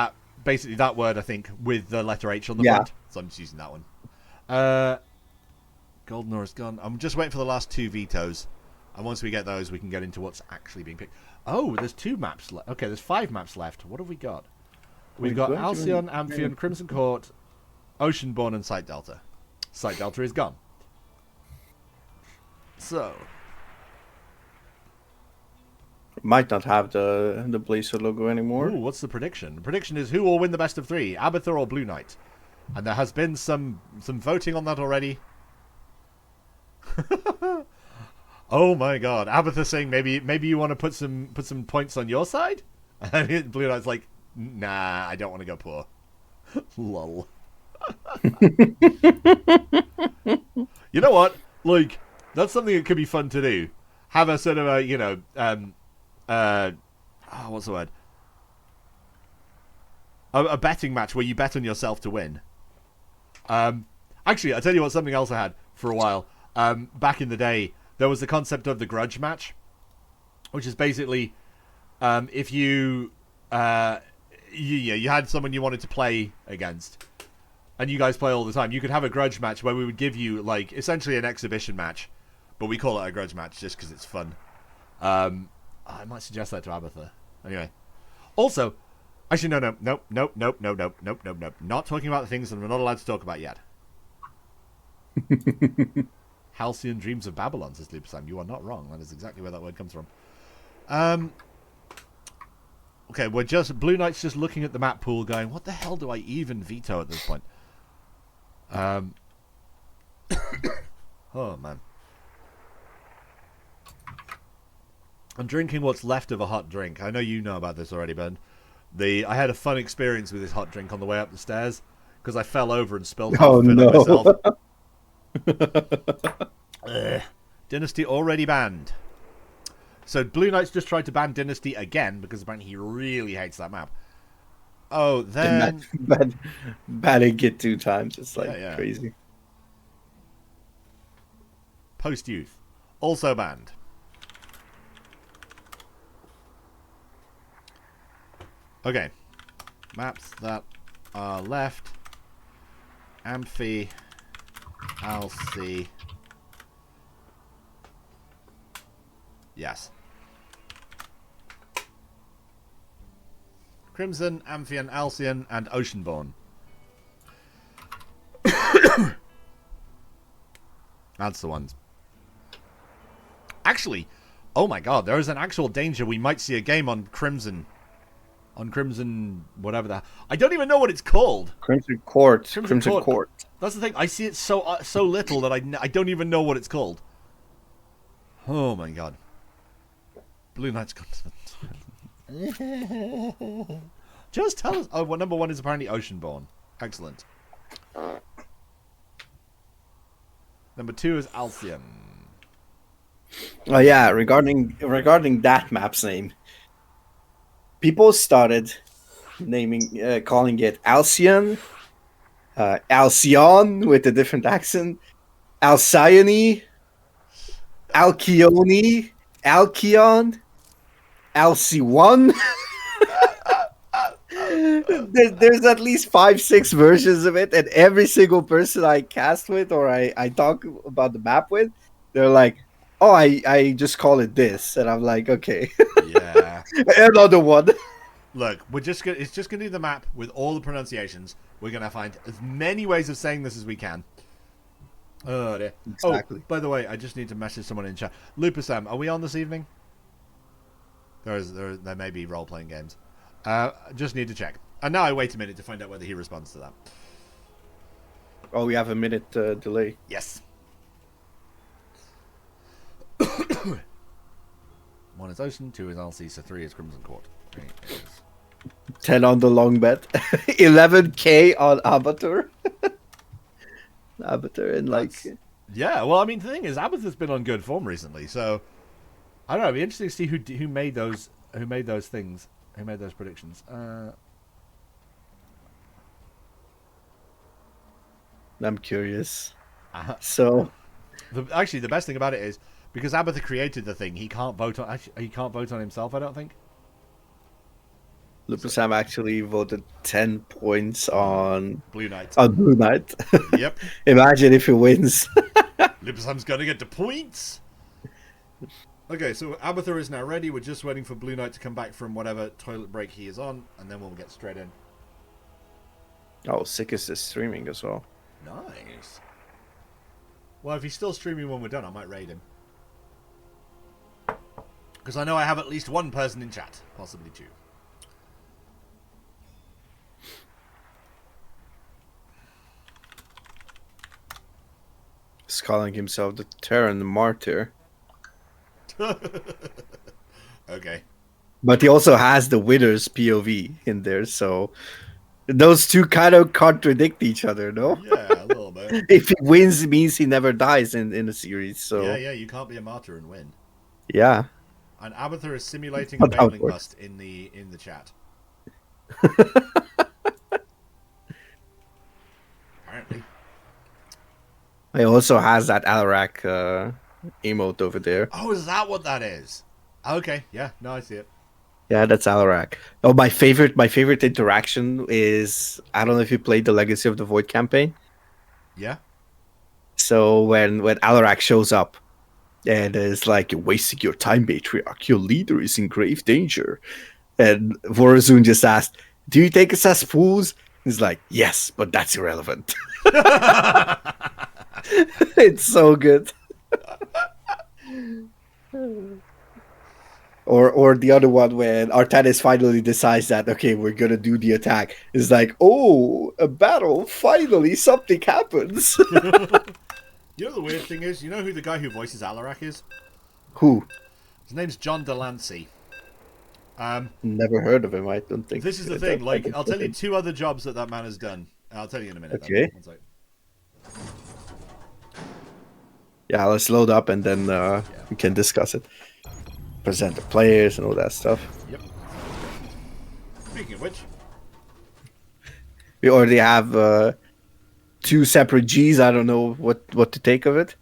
basically that word, I think, with the letter H on the front. So I'm just using that one. Golden Aura's gone. I'm just waiting for the last 2 vetoes. And once we get those, we can get into what's actually being picked. Oh, there's 2 maps left. Okay, there's 5 maps left. What have we got? We've got Alcyon, Amphion, Crimson Court, Oceanborn, and Site Delta. Site Delta is gone. So... might not have the Blazer logo anymore. Ooh, what's the prediction? The prediction is who will win the best of 3, Abatha or Blue Knight? And there has been some voting on that already. Oh my god, Abatha saying maybe you want to put some points on your side? And Blue Knight's like, nah, I don't want to go poor. Lol. You know what? Like, that's something that could be fun to do. Have a sort of a, what's the word? A betting match where you bet on yourself to win. Actually, I'll tell you what, something else I had for a while. Back in the day, there was the concept of the grudge match, which is basically if you had someone you wanted to play against, and you guys play all the time, you could have a grudge match where we would give you, like, essentially an exhibition match, but we call it a grudge match just because it's fun. I might suggest that to Abatha. Anyway. Also, actually, nope. Not talking about the things that we're not allowed to talk about yet. Halcyon Dreams of Babylon, says Lupusam. You are not wrong. That is exactly where that word comes from. Okay, Blue Knight's just looking at the map pool going, what the hell do I even veto at this point? Oh, man. I'm drinking what's left of a hot drink. I know you know about this already, Ben. I had a fun experience with this hot drink on the way up the stairs because I fell over and spilled half of it on myself. Dynasty already banned. So Blue Knight's just tried to ban Dynasty again because apparently he really hates that map. Oh, then... banning it 2 times. It's like crazy. Post Youth. Also banned. Okay. Maps that are left. Amphi. Alc. Yes. Crimson, Amphion, Alcyon, and Oceanborn. That's the ones. Actually, oh my god, there is an actual danger we might see a game on Crimson on Crimson, whatever that. I don't even know what it's called. Crimson Court. Crimson Court. That's the thing. I see it so little that I don't even know what it's called. Oh my god. Blue Knight's Continent. Just tell us. Oh, well, number 1 is apparently Oceanborn. Excellent. Number 2 is Alcyon. Oh yeah, regarding that map's name, people started calling it Alcyon, Alcyon with a different accent, Alcyone, Alcyone, Alcyon, Alcy1. There's at least 5-6 versions of it, and every single person I cast with or I talk about the map with, they're like, oh, I just call it this, and I'm like, okay. Yeah. Another one. Look, it's just gonna be the map with all the pronunciations. We're gonna find as many ways of saying this as we can. Oh dear. Exactly. Oh, by the way, I just need to message someone in chat. Lupus Sam, are we on this evening? There may be role playing games. Just need to check. And now I wait a minute to find out whether he responds to that. Oh, we have a minute delay. Yes. 1 is Ocean, 2 is LC, so 3 is Crimson Court. 3 is... 10 on the long bet. 11k on Abatur. Abatur and like... Yeah, well, I mean, the thing is, Abathur's been on good form recently, so... I don't know, it'd be interesting to see who made those things, who made those predictions. I'm curious. So... Actually, the best thing about it is, because Abathur created the thing, he can't vote on himself, I don't think. Lupus Sam actually voted 10 points on Blue Knight. On Blue Knight. Yep. Imagine if he wins. Lupus Sam's gonna get the points. Okay, so Abathur is now ready. We're just waiting for Blue Knight to come back from whatever toilet break he is on, and then we'll get straight in. Oh, Sickest is streaming as well. Nice. Well, if he's still streaming when we're done, I might raid him. Because I know I have at least one person in chat. Possibly 2. He's calling himself the Terran Martyr. Okay. But he also has the winner's POV in there, so those two kind of contradict each other, no? Yeah, a little bit. If he wins, it means he never dies in a series. So yeah, you can't be a martyr and win. Yeah. And Abathur is simulating a bailing bust in the chat. Apparently. He also has that Alarak emote over there. Oh, is that what that is? Okay, yeah, no, I see it. Yeah, that's Alarak. Oh, my favorite interaction is, I don't know if you played the Legacy of the Void campaign. Yeah. So when Alarak shows up, and it's like, you're wasting your time, Matriarch. Your leader is in grave danger. And Vorazun just asked, do you take us as fools? He's like, yes, but that's irrelevant. It's so good. Or the other one when Artanis finally decides that, okay, we're gonna do the attack. It's like, oh, a battle, finally something happens. You know the weird thing is, you know who the guy who voices Alarak is? Who? His name's John Delancey. Never heard of him, I don't think. This is the thing, like, I'll tell you 2 other jobs that man has done. I'll tell you in a minute. Okay. One second. Yeah, let's load up and then we can discuss it. Present the players and all that stuff. Yep. Speaking of which, we already have 2 separate Gs. I don't know what to take of it.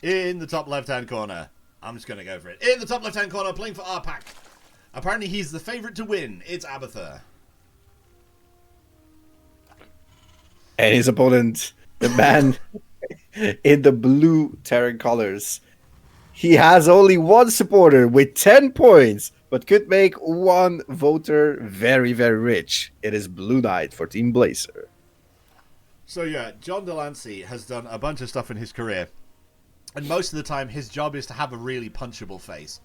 in the top left-hand corner, I'm just going to go for it. In the top left-hand corner, playing for our pack. Apparently, he's the favourite to win. It's Abathur. And his opponent, the man in the blue Terran colors. He has only 1 supporter with 10 points, but could make 1 voter very, very rich. It is Blue Knight for Team Blazer. So yeah, John Delancey has done a bunch of stuff in his career. And most of the time, his job is to have a really punchable face.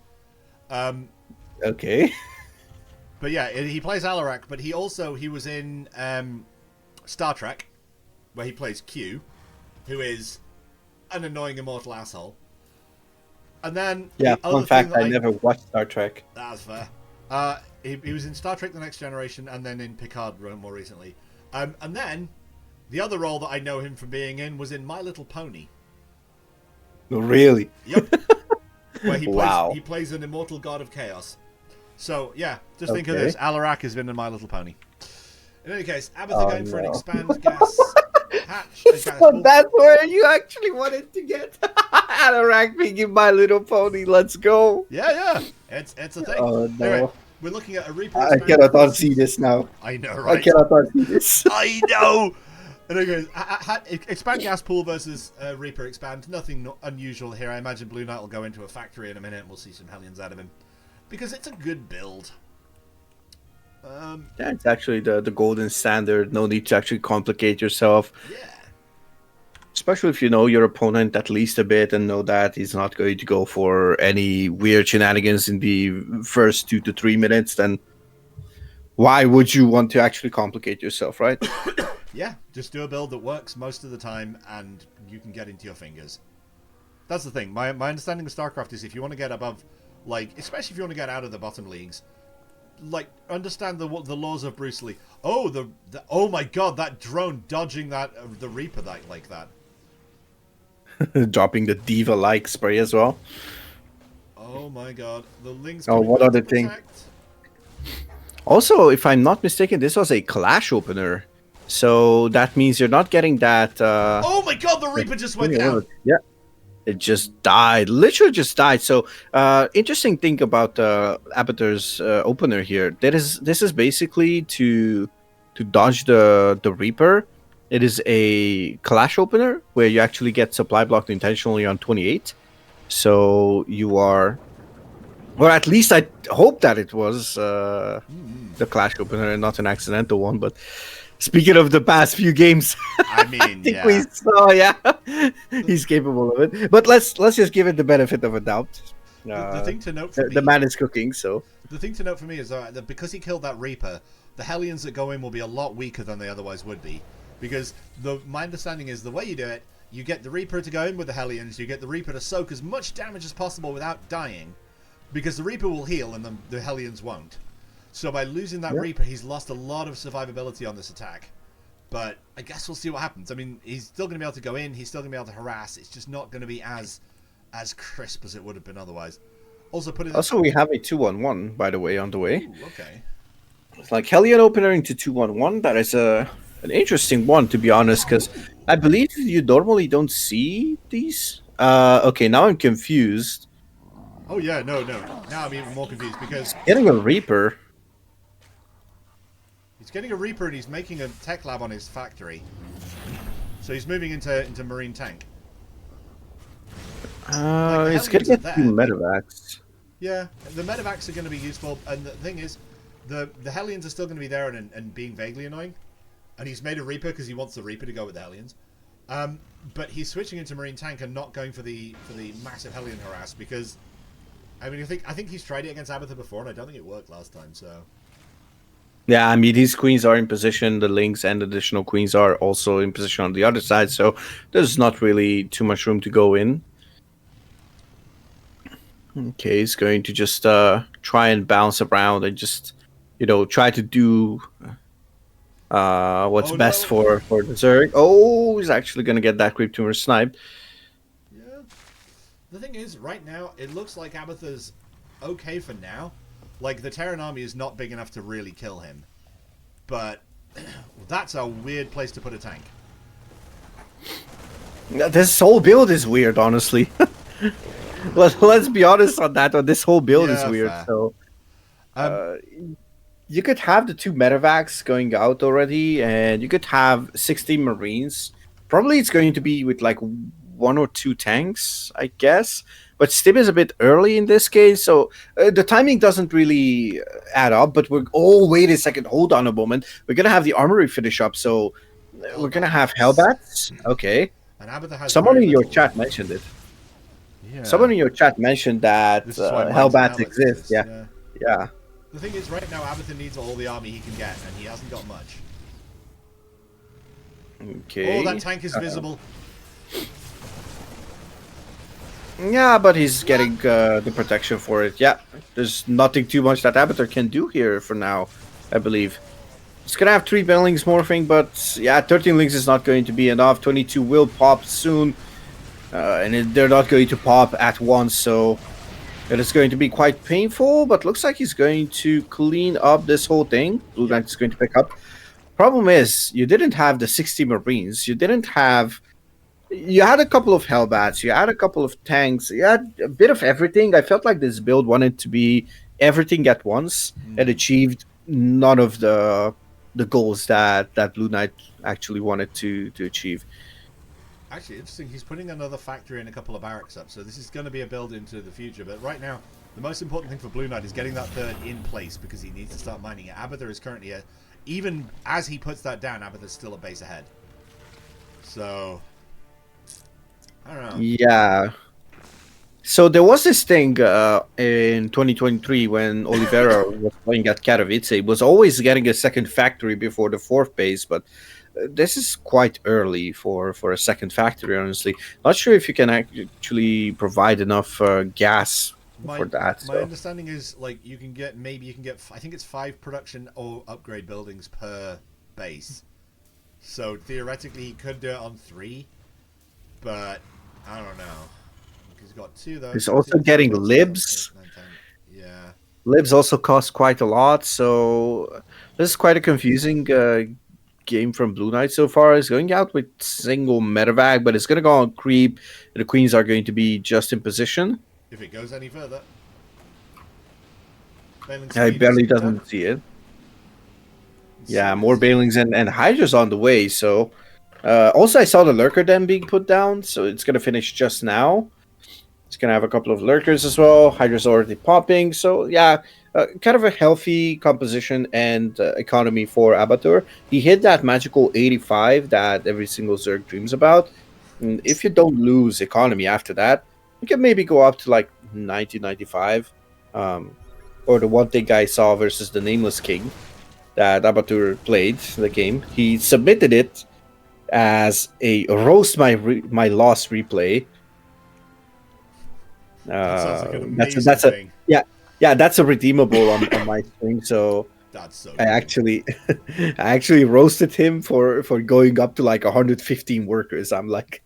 Okay. But yeah, he plays Alarak, but he was in Star Trek, where he plays Q, who is an annoying immortal asshole. And then yeah, fun fact, I never watched Star Trek. That's fair. He was in Star Trek: The Next Generation, and then in Picard more recently. And then the other role that I know him from being in was in My Little Pony. Really? Yep. Where he plays an immortal god of chaos. So yeah, just think of this: Alarak has been in My Little Pony. In any case, Abathur going for an expand gas hatch. So that's where you actually wanted to get Alarak being in My Little Pony. Let's go. Yeah. It's a thing. Oh no. Anyway, we're looking at a Reaper. I cannot unsee this now. I know, right? I cannot unsee this. I know. And it goes expand gas pool versus Reaper expand. Nothing unusual here. I imagine Blue Knight will go into a factory in a minute, and we'll see some Hellions out of him because it's a good build. That's actually the golden standard. No need to actually complicate yourself. Yeah. Especially if you know your opponent at least a bit and know that he's not going to go for any weird shenanigans in the first 2 to 3 minutes, then why would you want to actually complicate yourself, right? Yeah, just do a build that works most of the time and you can get into your fingers. That's the thing. My understanding of StarCraft is if you want to get above, like, especially if you want to get out of the bottom leagues, like, understand the laws of Bruce Lee. Oh, oh my god, that drone dodging the Reaper like that. Dropping the diva-like spray as well. Oh my god, the Lings. Oh, what other thing? Also, if I'm not mistaken, this was a clash opener, so that means you're not getting that. Oh my god, the Reaper just went down. Yeah. It just died. Literally just died. So, interesting thing about Abathur's opener here. This is basically to dodge the Reaper. It is a clash opener where you actually get supply blocked intentionally on 28. So you are, or at least I hope that it was the clash opener and not an accidental one. But speaking of the past few games, I mean, I think we saw, he's capable of it. But let's just give it the benefit of a doubt. The thing to note for me, the man is cooking, so. The thing to note for me is that because he killed that Reaper, the Hellions that go in will be a lot weaker than they otherwise would be. Because my understanding is the way you do it, you get the Reaper to go in with the Hellions, you get the Reaper to soak as much damage as possible without dying, because the Reaper will heal and the Hellions won't. So by losing that Reaper, he's lost a lot of survivability on this attack. But I guess we'll see what happens. I mean, he's still going to be able to go in, he's still going to be able to harass, it's just not going to be as crisp as it would have been otherwise. Also, we have a 2-1-1, by the way, on the way. Ooh, okay. It's like Hellion opener into 2-1-1. That is an interesting one, to be honest, because I believe you normally don't see these. Okay, now I'm confused. Oh yeah, no. Now I'm even more confused because getting a Reaper. He's getting a Reaper and he's making a tech lab on his factory. So he's moving into marine tank. It's gonna get 2 medevacs. Yeah, the medevacs are going to be useful, and the thing is, the Hellions are still going to be there and being vaguely annoying. And he's made a Reaper because he wants the Reaper to go with the Hellions. But he's switching into marine tank and not going for the massive Hellion harass because, I mean, I think he's tried it against Abathur before, and I don't think it worked last time. So. Yeah, I mean, these queens are in position. The Lynx and additional queens are also in position on the other side, so there's not really too much room to go in. Okay, he's going to just try and bounce around and just, try to do what's best for the Zerg. Oh, he's actually going to get that creep tumor sniped. Yeah. The thing is, right now, it looks like Abathur's okay for now. Like, the Terran army is not big enough to really kill him. But that's a weird place to put a tank. This whole build is weird, honestly. Let's be honest on that one. This whole build is weird. Fair. So, you could have the 2 medevacs going out already, and you could have 16 Marines. Probably it's going to be with like 1 or 2 tanks, I guess. But Stim is a bit early in this case, so the timing doesn't really add up. But wait a second, hold on a moment. We're gonna have the armory finish up, so we're gonna have Hellbats. Okay. And Abathur has someone in your chat mentioned it. Yeah. Someone in your chat mentioned that Hellbats exist. Yeah. The thing is, right now, Abathur needs all the army he can get, and he hasn't got much. Okay. Oh, that tank is visible. Yeah, but he's getting the protection for it. Yeah, there's nothing too much that Abathur can do here for now, I believe. He's gonna have 3 buildings morphing, but yeah, 13 links is not going to be enough. 22 will pop soon, and they're not going to pop at once, so it is going to be quite painful. But looks like he's going to clean up this whole thing. Blue Knight is going to pick up. Problem is, you didn't have the 60 Marines. You didn't have. You had a couple of Hellbats. You had a couple of tanks. You had a bit of everything. I felt like this build wanted to be everything at once and achieved none of the goals that Blue Knight actually wanted to achieve. Actually, interesting. He's putting another factory and a couple of barracks up, so this is going to be a build into the future. But right now, the most important thing for Blue Knight is getting that third in place because he needs to start mining it. Abathur is currently even as he puts that down, Abathur's still a base ahead. So I don't know. Yeah. So there was this thing in 2023 when Oliveira was playing at Katowice. He was always getting a second factory before the 4th base, but this is quite early for a second factory, honestly. Not sure if you can actually provide enough gas for that. My understanding is, like, you can get, I think it's 5 production or upgrade buildings per base. So theoretically he could do it on 3, but I don't know. He's got 2 though. He's also getting libs. 8, 9, 10. Yeah. Libs also cost quite a lot, so this is quite a confusing game from Blue Knight so far. Is going out with single medevac, but it's going to go on creep. And the queens are going to be just in position. If it goes any further. I barely doesn't see it. Yeah, more Bailings and Hydra's on the way, so... also, I saw the Lurker Dam being put down, so it's going to finish just now. It's going to have a couple of Lurkers as well. Hydra's already popping, so yeah, kind of a healthy composition and economy for Abathur. He hit that magical 85 that every single Zerg dreams about. And if you don't lose economy after that, you can maybe go up to like 90, 95. Or the one thing I saw versus the Nameless King that Abathur played the game. He submitted it as a roast my loss replay. That sounds like an amazing thing. That's a redeemable on my stream. So that's so I actually roasted him for going up to like 115 workers. I'm like,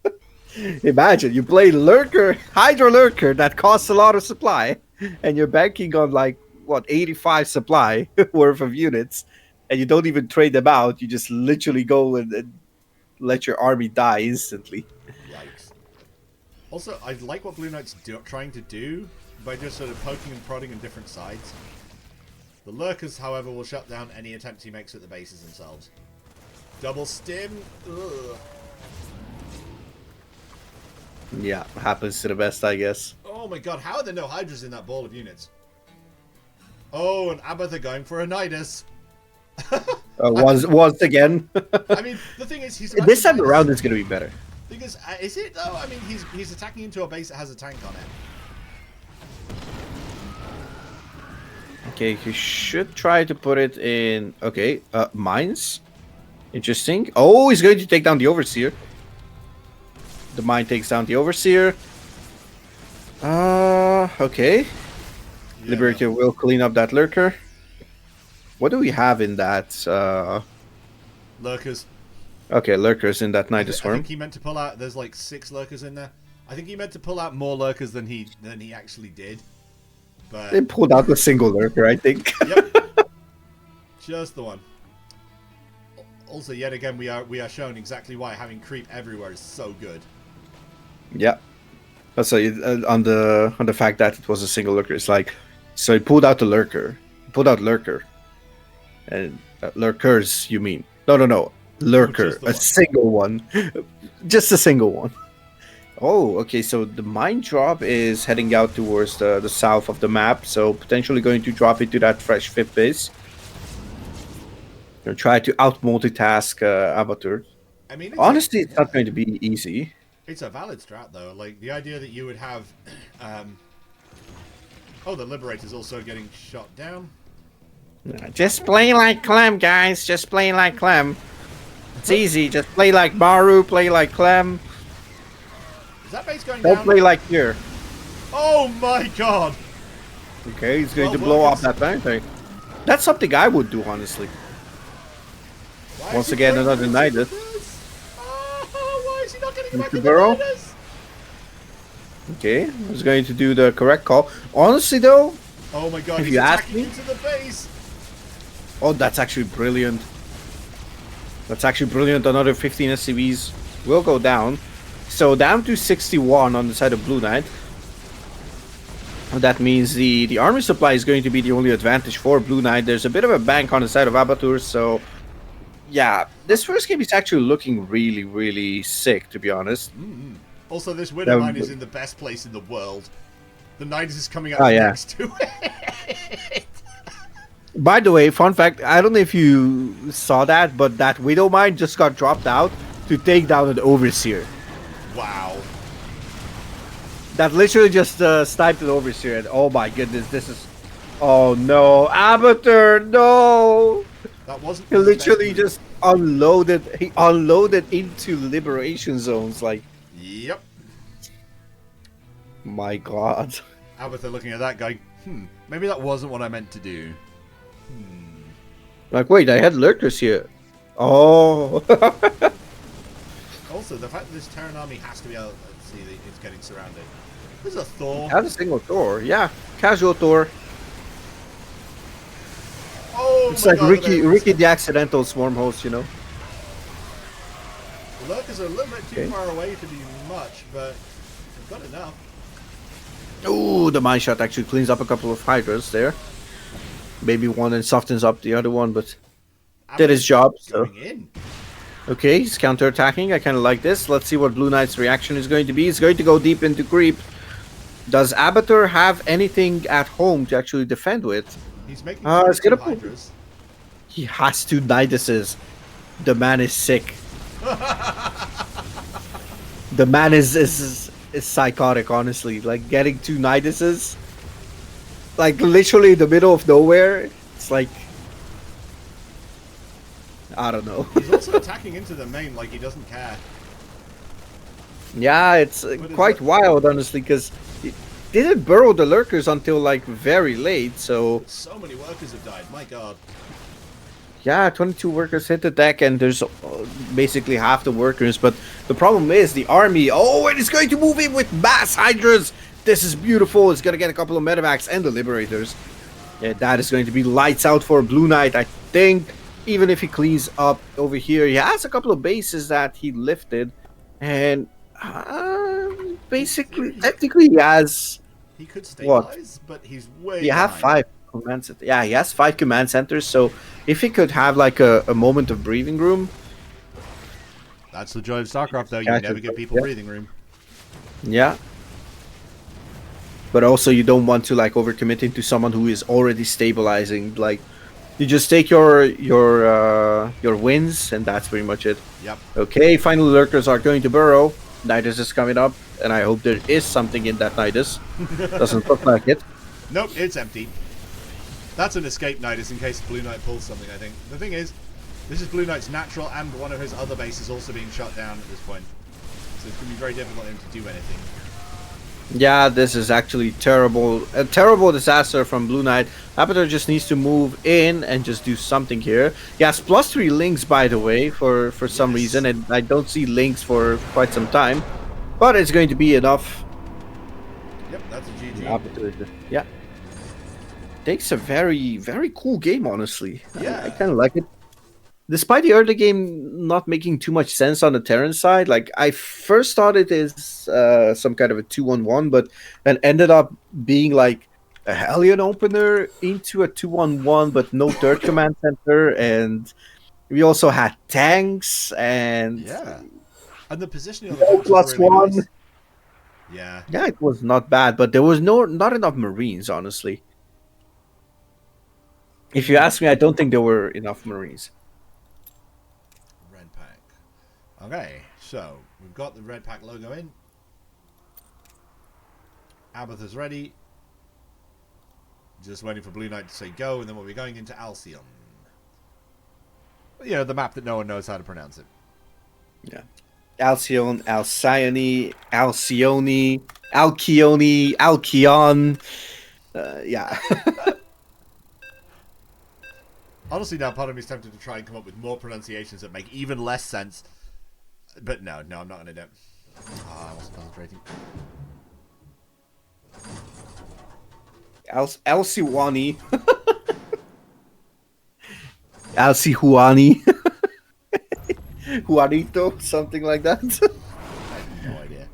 imagine you play Lurker, Hydra Lurker that costs a lot of supply, and you're banking on like what 85 supply worth of units, and you don't even trade them out. You just literally go and let your army die instantly. Yikes. Also, I like what Blue Knight's trying to do by just sort of poking and prodding on different sides. The Lurkers, however, will shut down any attempts he makes at the bases themselves. Double stim. Ugh. Yeah, happens to the best, I guess. Oh my god, how are there no Hydras in that ball of units? Oh, and Abathur going for a Nidus. Once again. I mean, the thing is, he's this time around it's going to be better. Thing is it though? I mean, he's attacking into a base that has a tank on it. Okay, he should try to put it in. Okay, mines. Interesting. Oh, he's going to take down the Overseer. The mine takes down the Overseer. Okay. Yeah, Liberator will clean up that Lurker. What do we have in that? Lurkers. Okay, Lurkers in that Nidus I Swarm. think he meant to pull out. There's like 6 Lurkers in there. I think he meant to pull out more Lurkers than he actually did. But they pulled out a single Lurker, I think. Yep. Just the one. Also, yet again, we are shown exactly why having creep everywhere is so good. Yeah. Also, on the fact that it was a single Lurker, it's like, so he pulled out the Lurker, pulled out Lurker, and Lurkers, you mean? No, Lurker, a single one, just a single one. Oh, okay. So the mine drop is heading out towards the south of the map, so potentially going to drop into that fresh fit base. Gonna try to out multitask Abathur. I mean, honestly, it's not going to be easy. It's a valid strat though. Like the idea that you would have, oh, the Liberator's also getting shot down. Just play like Clem, guys. Just play like Clem. It's easy. Just play like Maru. Play like Clem. Is that base going Don't down? play like here. Oh my god! Okay, he's going to blow up that thing. That's something I would do, honestly. Once again, another Nidus. Why is he not getting back Mr. in the Burrow? Nidus? Okay, he's going to do the correct call. Honestly, though, Oh my god, if he's you ask attacking me, into the base! oh, that's actually brilliant. That's actually brilliant. Another 15 SCVs will go down. So down to 61 on the side of Blue Knight. That means the army supply is going to be the only advantage for Blue Knight. There's a bit of a bank on the side of Abatur, so yeah, this first game is actually looking really, really sick, to be honest. Also, this winner mine is in the best place in the world. The Nidus is coming up next to it. By the way, fun fact, I don't know if you saw that, but that Widow Mine just got dropped out to take down an Overseer. Wow. That literally just sniped an Overseer, and oh my goodness, this is... Oh no, Abatur, no! That wasn't... He literally just unloaded, he unloaded into liberation zones, like... Yep. My god. Abathur looking at that guy, maybe that wasn't what I meant to do. Like, wait, I had lurkers here. Oh. Also, the fact that this Terran army has to be able to see that it's getting surrounded. There's a Thor. That's a single Thor, yeah. Casual Thor. Oh, it's my like God, Ricky the accidental swarm host, you know. The lurkers are a little bit too far away to be much, but they've got enough. Ooh, the mine shot actually cleans up a couple of hydras there. Maybe one and softens up the other one, but did his job. So. Okay, he's counter-attacking. I kind of like this. Let's see what Blue Knight's reaction is going to be. He's going to go deep into creep. Does Abathur have anything at home to actually defend with? He's making hydras. He has 2 Niduses. The man is sick. The man is psychotic, honestly. Like, getting 2 Niduses, like, literally in the middle of nowhere. It's like... I don't know. He's also attacking into the main like he doesn't care. Yeah, it's quite wild, honestly, because he didn't burrow the lurkers until, like, very late, so... So many workers have died, my god. Yeah, 22 workers hit the deck, and there's basically half the workers, but the problem is the army... Oh, and it's going to move in with mass hydras! This is beautiful. It's going to get a couple of medevacs and the liberators. Yeah, that is going to be lights out for Blue Knight, I think. Even if he cleans up over here, he has a couple of bases that he lifted, and basically, technically, he has. He could stabilize, but he's way. He has 5 command centers. Yeah, he has 5 command centers. So if he could have like a moment of breathing room. That's the joy of StarCraft, though. You never give people breathing room. Yeah. But also, you don't want to like overcommit into someone who is already stabilizing, like. You just take your wins, and that's pretty much it. Yep. Okay, final lurkers are going to burrow. Nidus is coming up, and I hope there is something in that Nidus. Doesn't look like it. Nope, it's empty. That's an escape Nidus in case Blue Knight pulls something, I think. The thing is, this is Blue Knight's natural, and one of his other bases also being shut down at this point. So it's going to be very difficult for him to do anything. Yeah, this is actually terrible. A terrible disaster from Blue Knight. Abathur just needs to move in and just do something here. He has +3 links, by the way, for some reason, and I don't see links for quite some time. But it's going to be enough. Yep, that's a GG. Abathur, yeah. Takes a very, very cool game, honestly. Yeah. I kind of like it. Despite the early game not making too much sense on the Terran side, like I first thought it is some kind of a 2-1-1, but then ended up being like a Hellion opener into a 2-1-1, but no third command center, and we also had tanks and and the positioning of the tanks plus was really one. Nice. Yeah, it was not bad, but there was not enough Marines, honestly. If you ask me, I don't think there were enough Marines. Red pack. Okay, so we've got the red pack logo in. Abathur's ready. Just waiting for Blue Knight to say go, and then we'll be going into Alcyon. You know, the map that no one knows how to pronounce it. Yeah. Alcyon, Alcyone, Alcyone, Alcyone, Alcyon. Yeah. Honestly, now part of me is tempted to try and come up with more pronunciations that make even less sense. But no, I'm not going to do it. I wasn't concentrating. Alcyone. Alcyhuani. Juanito, something like that. I have no idea.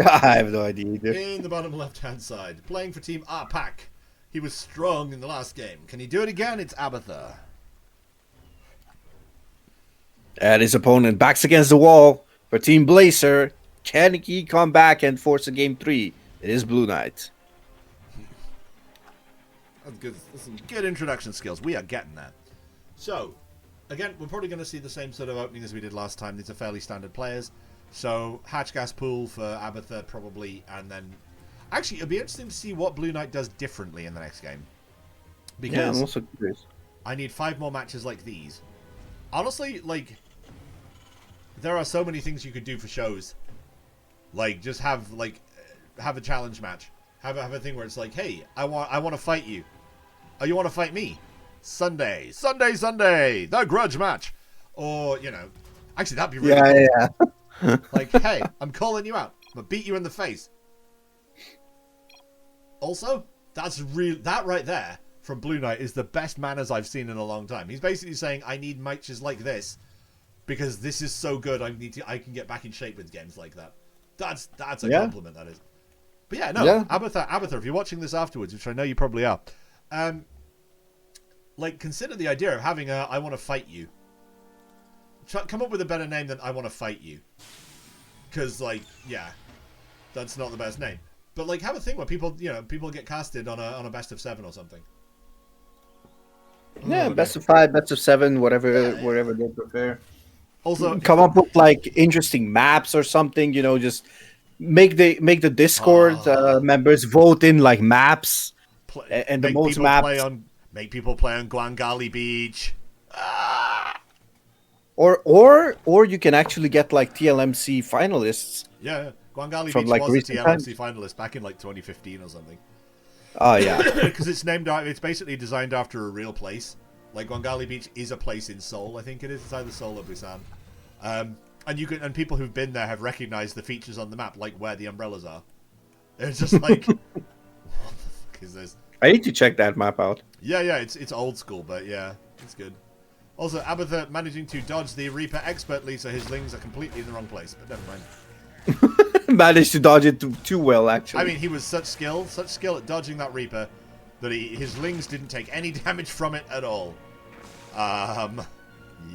I have no idea either. In the bottom left-hand side, playing for Team Arpak. He was strong in the last game. Can he do it again? It's Abathur. And his opponent backs against the wall for Team Blazer. Can he come back and force a game 3? It is Blue Knight. That's good. That's some good introduction skills. We are getting that. So, again, we're probably going to see the same sort of opening as we did last time. These are fairly standard players. So, Hatch Gas Pool for Abathur probably, and then... Actually, it'll be interesting to see what Blue Knight does differently in the next game. Because yeah, I'm also curious. I need 5 more matches like these. Honestly, like, there are so many things you could do for shows. Like, just have a challenge match. Have a thing where it's like, hey, I want to fight you. Oh, you want to fight me? Sunday, the grudge match. Or, you know, actually, that'd be really cool. Yeah. Like, hey, I'm calling you out. I'm gonna beat you in the face. Also, that right there from Blue Knight is the best manners I've seen in a long time. He's basically saying, I need matches like this because this is so good. I can get back in shape with games like that. That's a compliment, that is. But yeah, no, yeah. Abathur, if you're watching this afterwards, which I know you probably are, like, consider the idea of having I want to fight you. Come up with a better name than I want to fight you. Because, like, yeah, that's not the best name. But, like, have a thing where people get casted on a best of 7 or something. Yeah, best of 5, best of 7, whatever they prefer. Also, come up with like interesting maps or something. You know, just make the Discord members vote in like maps, and the most maps. Make people play on Guangali Beach. Or you can actually get like TLMC finalists. Yeah. Guangali Beach was a TLMC finalist back in like 2015 or something. Oh yeah, because it's basically designed after a real place. Like Guangali Beach is a place in Seoul, I think it is. It's either Seoul or Busan. And people who've been there have recognized the features on the map, like where the umbrellas are. It's just like, what the fuck is this? I need to check that map out. Yeah, it's old school, but yeah, it's good. Also, Abathur managing to dodge the Reaper expertly, so his lings are completely in the wrong place. But never mind. Managed to dodge it too well, actually. I mean, he was such skill at dodging that Reaper that his lings didn't take any damage from it at all.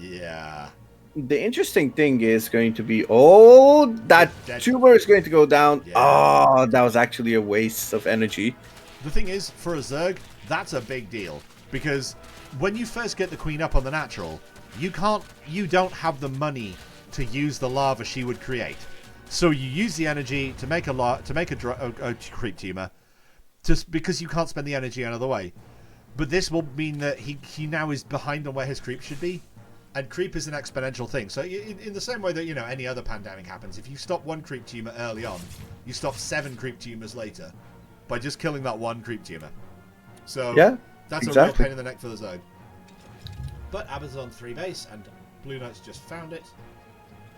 Yeah. The interesting thing is going to be, that tuber is going to go down. Yeah. Oh, that was actually a waste of energy. The thing is, for a Zerg, that's a big deal. Because when you first get the Queen up on the natural, you don't have the money to use the lava she would create. So you use the energy to make a creep tumor, just because you can't spend the energy another way. But this will mean that he now is behind on where his creep should be, and creep is an exponential thing. So in the same way that any other pandemic happens, if you stop one creep tumor early on, you stop 7 creep tumors later by just killing that one creep tumor. So yeah, that's a real pain in the neck for the Zerg. But Abathur's on 3 base, and Blue Knight's just found it.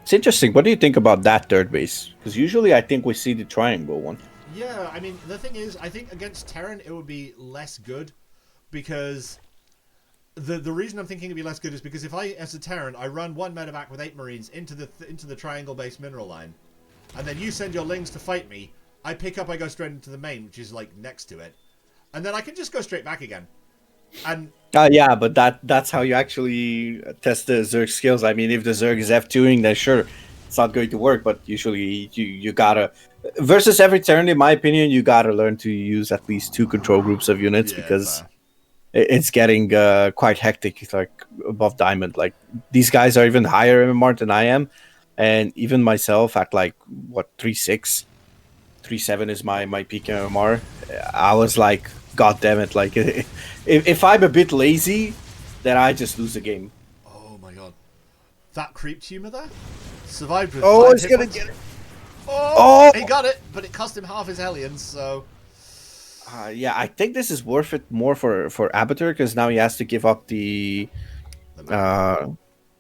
It's interesting. What do you think about that third base? Because usually I think we see the triangle one. Yeah, I mean, the thing is, I think against Terran it would be less good, because the reason I'm thinking it'd be less good is because if I, as a Terran, I run 1 medevac with 8 Marines into the triangle-based mineral line, and then you send your lings to fight me, I go straight into the main, which is like next to it, and then I can just go straight back again. And yeah, but that's how you actually test the Zerg skills. I mean, if the Zerg is F2ing, then sure, it's not going to work. But usually, you gotta, versus every turn, in my opinion, you gotta learn to use at least 2 control groups of units, because it's getting quite hectic. It's like above diamond. Like, these guys are even higher MMR than I am, and even myself at like 3.6, 3.7 is my peak MMR. I was like God damn it! Like, if I'm a bit lazy, then I just lose the game. Oh my god. That creep tumor there? Survived with Oh, 5 it's hit gonna points. get it. Oh! He got it, but it cost him half his Hellions, so... Yeah, I think this is worth it more for Abatur, because now he has to give up the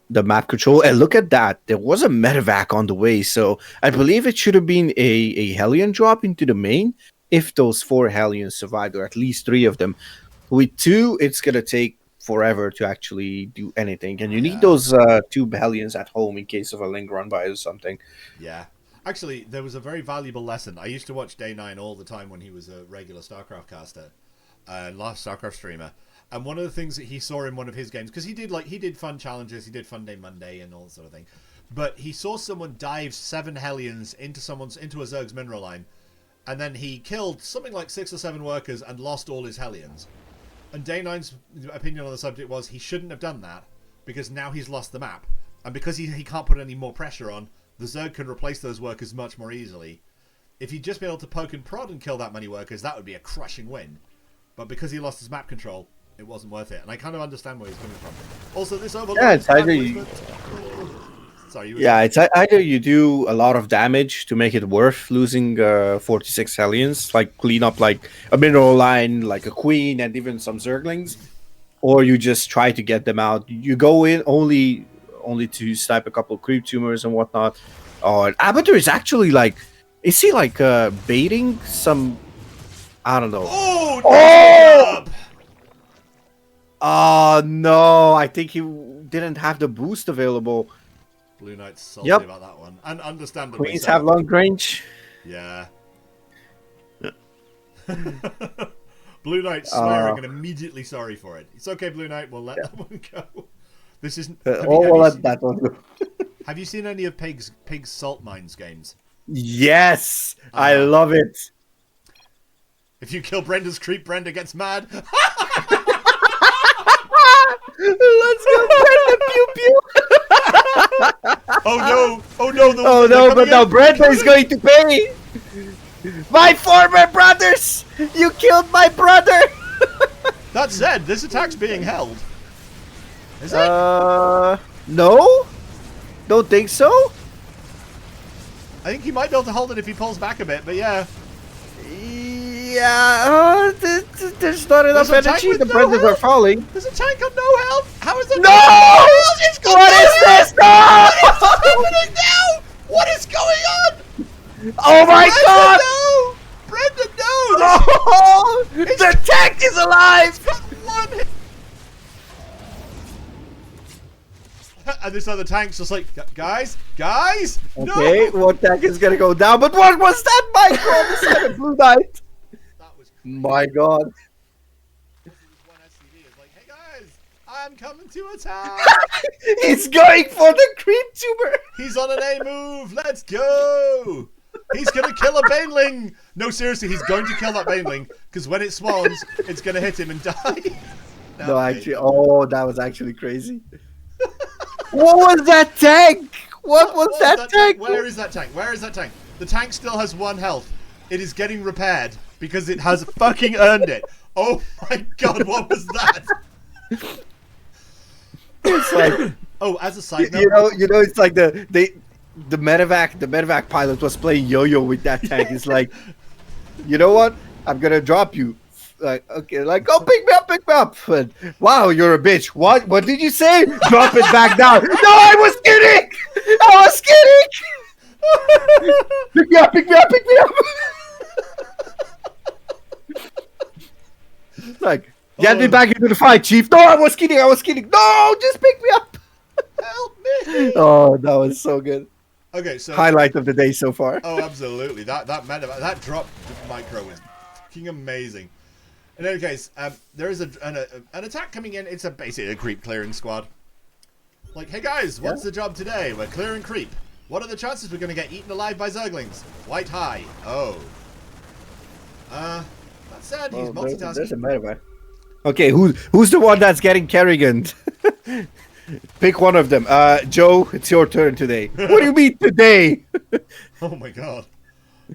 map control. And look at that. There was a medevac on the way, so I believe it should have been a Hellion drop into the main if those 4 Hellions survived, or at least 3 of them. With 2, it's going to take forever to actually do anything. And you need those 2 Hellions at home in case of a link run by or something. Yeah. Actually, there was a very valuable lesson. I used to watch Day 9 all the time when he was a regular StarCraft caster, last StarCraft streamer. And one of the things that he saw in one of his games, because he did fun challenges, he did Fun Day Monday and all that sort of thing, but he saw someone dive 7 Hellions into a Zerg's mineral line, and then he killed something like 6 or 7 workers and lost all his Hellions. And Day 9's opinion on the subject was he shouldn't have done that, because now he's lost the map. And because he can't put any more pressure on, the Zerg can replace those workers much more easily. If he'd just been able to poke and prod and kill that many workers, that would be a crushing win. But because he lost his map control, it wasn't worth it. And I kind of understand where he's coming from. Also, this overlord... Yeah, it's either it's either you do a lot of damage to make it worth losing 46 Hellions, like clean up like a mineral line, like a queen, and even some Zerglings, or you just try to get them out. You go in only to snipe a couple of creep tumors and whatnot. Oh, and Abatur is actually like, is he like baiting some? I don't know. Oh no! I think he didn't have the boost available. Blue Knight's salty about that one, and understandably. Queens have long range. Yeah. Blue Knight swearing and immediately sorry for it. It's okay, Blue Knight. We'll let that one go. This isn't. Let that one go. Have you seen any of Pig's Salt Mines games? Yes, I love it. If you kill Brenda's creep, Brenda gets mad. Let's go, Brenda! Pew pew. Oh no! But now Brenda is going to pay. My former brothers! You killed my brother! That said, this attack's being held. Is it? No? Don't think so? I think he might be able to hold it if he pulls back a bit, but yeah. Yeah, there's not enough energy. The brothers are falling. There's a tank on no health. How is it? No! What is this? No! What is happening now? What is going on? Oh my god! No! Brenda, no! Oh! The tank is alive! One hit. And this other tank's just like, guys, okay, no! one tank is gonna go down, but what was that micro on the side of Blue Knight? That was crazy. My god. One SCD is like, hey guys, I'm coming to attack! He's going for the creep tumor! He's on an A move, let's go! He's gonna kill a Baneling! No, seriously, he's going to kill that Baneling, because when it spawns, it's gonna hit him and die. No, actually, that was actually crazy. What was that tank? What was that tank? Where is that tank? Where is that tank? The tank still has 1 health. It is getting repaired because it has fucking earned it. Oh my god, what was that? It's like, as a side note, you know, it's like the medevac pilot was playing yo-yo with that tank. It's like, you know what? I'm gonna drop you. Like, okay, like, go pick me up. And, wow, you're a bitch. What did you say? Drop it back down. No, I was kidding. Pick me up. Like, get me back into the fight, Chief. No, I was kidding. No, just pick me up. Help me. Oh, that was so good. Okay, so highlight of the day so far. Oh, absolutely. That drop micro was fucking amazing. In any case, there is an attack coming in. It's basically a creep clearing squad. Like, hey guys, what's the job today? We're clearing creep. What are the chances we're going to get eaten alive by Zerglings? Quite high. Oh. That said, he's multitasking. There's a medevac. Okay, who's the one that's getting Kerrigan? Pick one of them. Joe, it's your turn today. What do you mean today? Oh my god.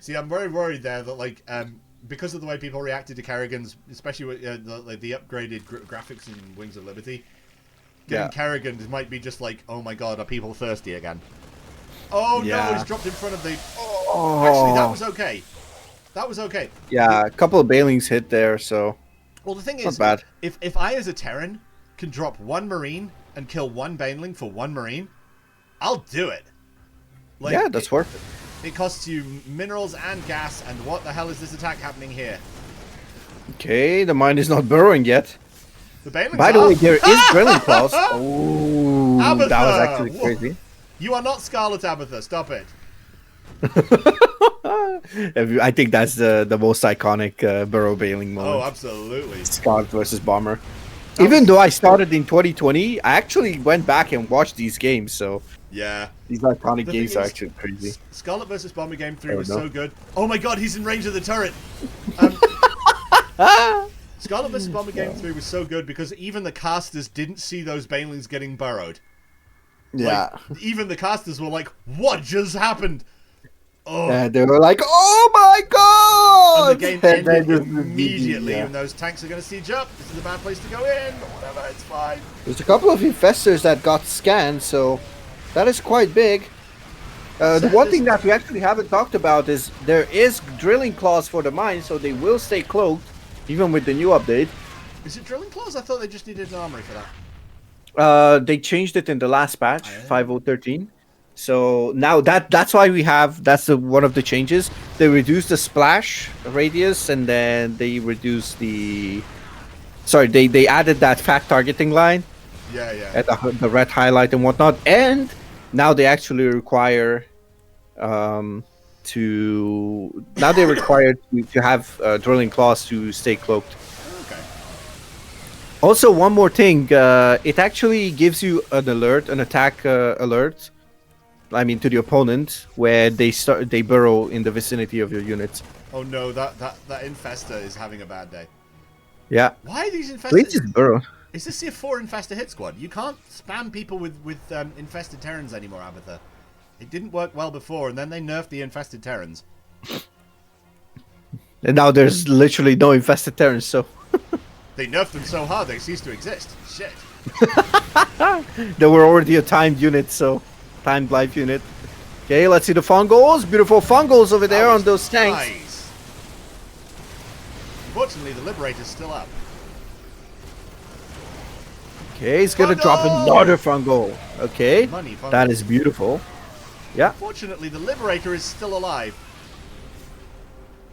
See, I'm very worried there that, like, because of the way people reacted to Kerrigan's, especially with the upgraded graphics in Wings of Liberty, getting Kerrigan might be just like, oh my god, are people thirsty again? Oh no, he's dropped in front of the... Oh. Actually, that was okay. That was okay. Yeah, a couple of Bailings hit there, so... Well, the thing is, not bad. If I, as a Terran, can drop one Marine and kill one Baneling for one Marine, I'll do it. Like, yeah, that's worth it. It costs you minerals and gas, and what the hell is this attack happening here? Okay, the mine is not burrowing yet. The Banelings By the way, there is drilling claws. Oh, Abatha! that was actually crazy. You are not Scarlet Abatha, stop it. I think that's the most iconic burrow bailing moment. Oh, absolutely. Scarlet versus Bomber. Even though I started in 2020, I actually went back and watched these games, so... Yeah. These iconic games are actually crazy. Scarlet versus Bomber Game 3 was so good. Oh my god, he's in range of the turret! Scarlet vs. Bomber Game 3 was so good because even the casters didn't see those Banelings getting burrowed. Yeah. Like, even the casters were like, what just happened? Oh. Yeah, they were like, oh my god! And the game ended immediately, and those tanks are going to siege up. This is a bad place to go in, but whatever, it's fine. There's a couple of infestors that got scanned, so that is quite big. The one thing that we actually haven't talked about is there is drilling claws for the mine, so they will stay cloaked, even with the new update. Is it drilling claws? I thought they just needed an armory for that. They changed it in the last patch, 5013. So now that's why we have, that's one of the changes. They reduced the splash radius, and then they reduced the... Sorry, they added that fat targeting line. Yeah, yeah. At the red highlight and whatnot. And now they actually require... Now they require to have drilling claws to stay cloaked. Okay. Also, one more thing, it actually gives you an alert, an attack alert. I mean, to the opponent, where they burrow in the vicinity of your units. Oh no, that infester is having a bad day. Yeah. Why are these infestors? Please just burrow. Is this your 4 infester hit squad? You can't spam people with infested Terrans anymore, Abatha. It didn't work well before, and then they nerfed the infested Terrans. And now there's literally no infested Terrans, so... They nerfed them so hard they ceased to exist. Shit. They were already a timed unit, so... Timed life unit. Okay, let's see the fungals. Beautiful fungals over there on those tanks. Nice. Unfortunately, the Liberator's still up. Okay, he's gonna drop another fungal. Okay, that is beautiful. Yeah. Unfortunately, the Liberator is still alive.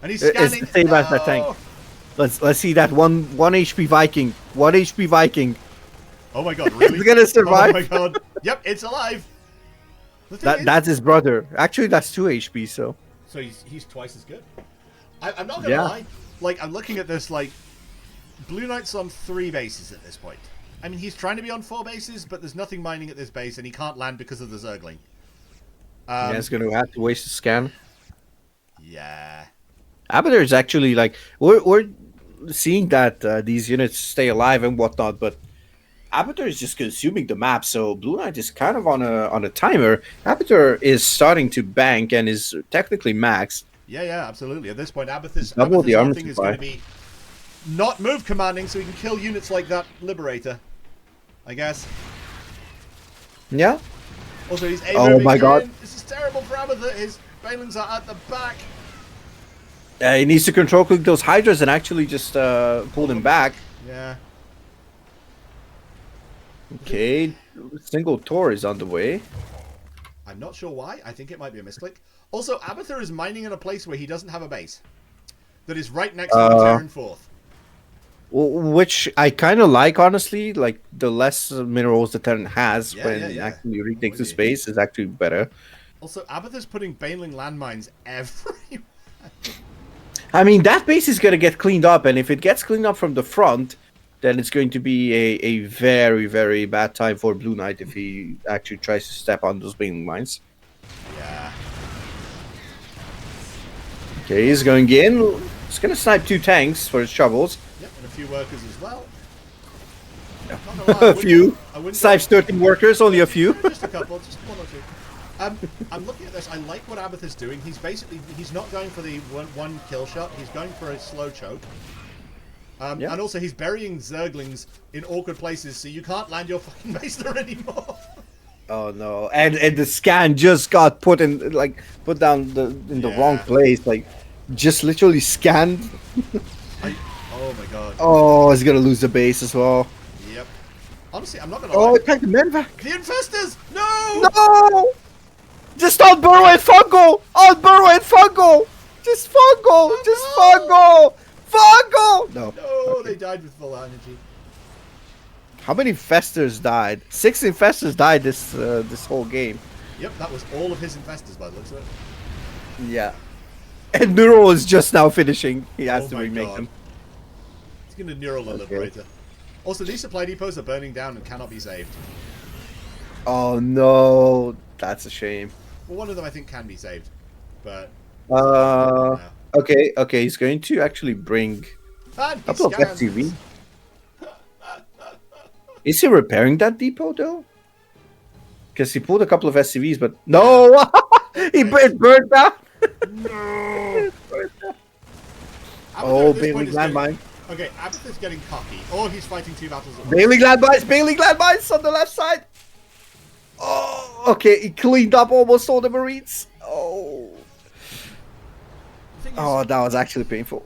And he's scanning. It's the same as that tank. Let's see that one HP Viking. 1 HP Viking. Oh my god, really? It's gonna survive. Oh my god. Yep, it's alive. That's his brother. Actually, that's 2 HP, so... So he's twice as good. I'm not gonna lie. Like, I'm looking at this, like... Blue Knight's on 3 bases at this point. I mean, he's trying to be on 4 bases, but there's nothing mining at this base, and he can't land because of the Zergling. Yeah, he's gonna have to waste a scan. Yeah. Abathur is actually, like... We're seeing that these units stay alive and whatnot, but... Abathur is just consuming the map, so Blue Knight is kind of on a timer. Abathur is starting to bank and is technically maxed. Yeah, absolutely. At this point, Abathur's thing is going to be not move commanding, so he can kill units like that Liberator, I guess. Yeah. Also, he's oh my god, this is terrible for Abathur. His Balins are at the back. He needs to control click those Hydras and actually just pull them back. Yeah. Okay, single Tor is on the way. I'm not sure why. I think it might be a misclick. Also, Abathur is mining in a place where he doesn't have a base. That is right next to the Terran 4th. Which I kind of like, honestly. Like, the less minerals the Terran has when actually retakes the space is actually better. Also, Abathur's putting Baneling landmines everywhere. I mean, that base is going to get cleaned up, and if it gets cleaned up from the front... then it's going to be a very, very bad time for Blue Knight if he actually tries to step on those Baneling mines. Yeah. Okay, he's going in. He's going to snipe 2 tanks for his shovels. Yep, and a few workers as well. A few. Snipes 13 workers, only a few. Just a couple, just 1 or 2. I'm looking at this. I like what Abathur's doing. He's not going for the one kill shot. He's going for a slow choke. And also he's burying Zerglings in awkward places, so you can't land your fucking Maester anymore. Oh no! And the scan just got put down in the wrong place. Like, just literally scanned. Oh my god. Oh, he's gonna lose the base as well. Yep. Honestly, I'm not gonna lie. Oh, attack the medevac. The Infestors! No! No! Just on Burrow and Fungal! On Burrow and Fungal! Just Fungal! Just Fungal! Fungal! No. No, they died with full energy. How many Infestors died? 6 Infestors died this whole game. Yep, that was all of his Infestors by the looks of it. Yeah. And Neural is just now finishing. He has to remake them. He's gonna Neural the Liberator. Also, these supply depots are burning down and cannot be saved. Oh no, that's a shame. Well, one of them I think can be saved, but... Okay, he's going to actually bring a couple of FTV. Is he repairing that depot though? Because he pulled a couple of SCVs, but no, it burned down. No. Oh, bailing landmine. Okay, Abathur's getting cocky. Oh, he's fighting 2 battles at once. Bailing landmines on the left side. Oh, okay, he cleaned up almost all the Marines. Oh, that was actually painful.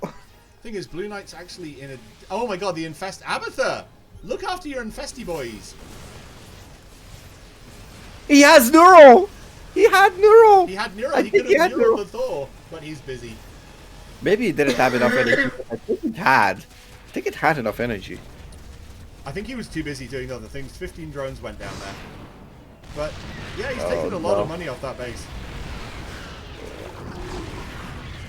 Thing is, Blue Knight's actually in a... Oh my god, the Infest... Abathur! Look after your Infesty boys! He has Neuro! He had Neuro! He had Neuro, he could have Neuro the Thor, but he's busy. Maybe it didn't have enough energy. I think it had enough energy. I think he was too busy doing other things. 15 drones went down there. But, yeah, he's taking a lot of money off that base.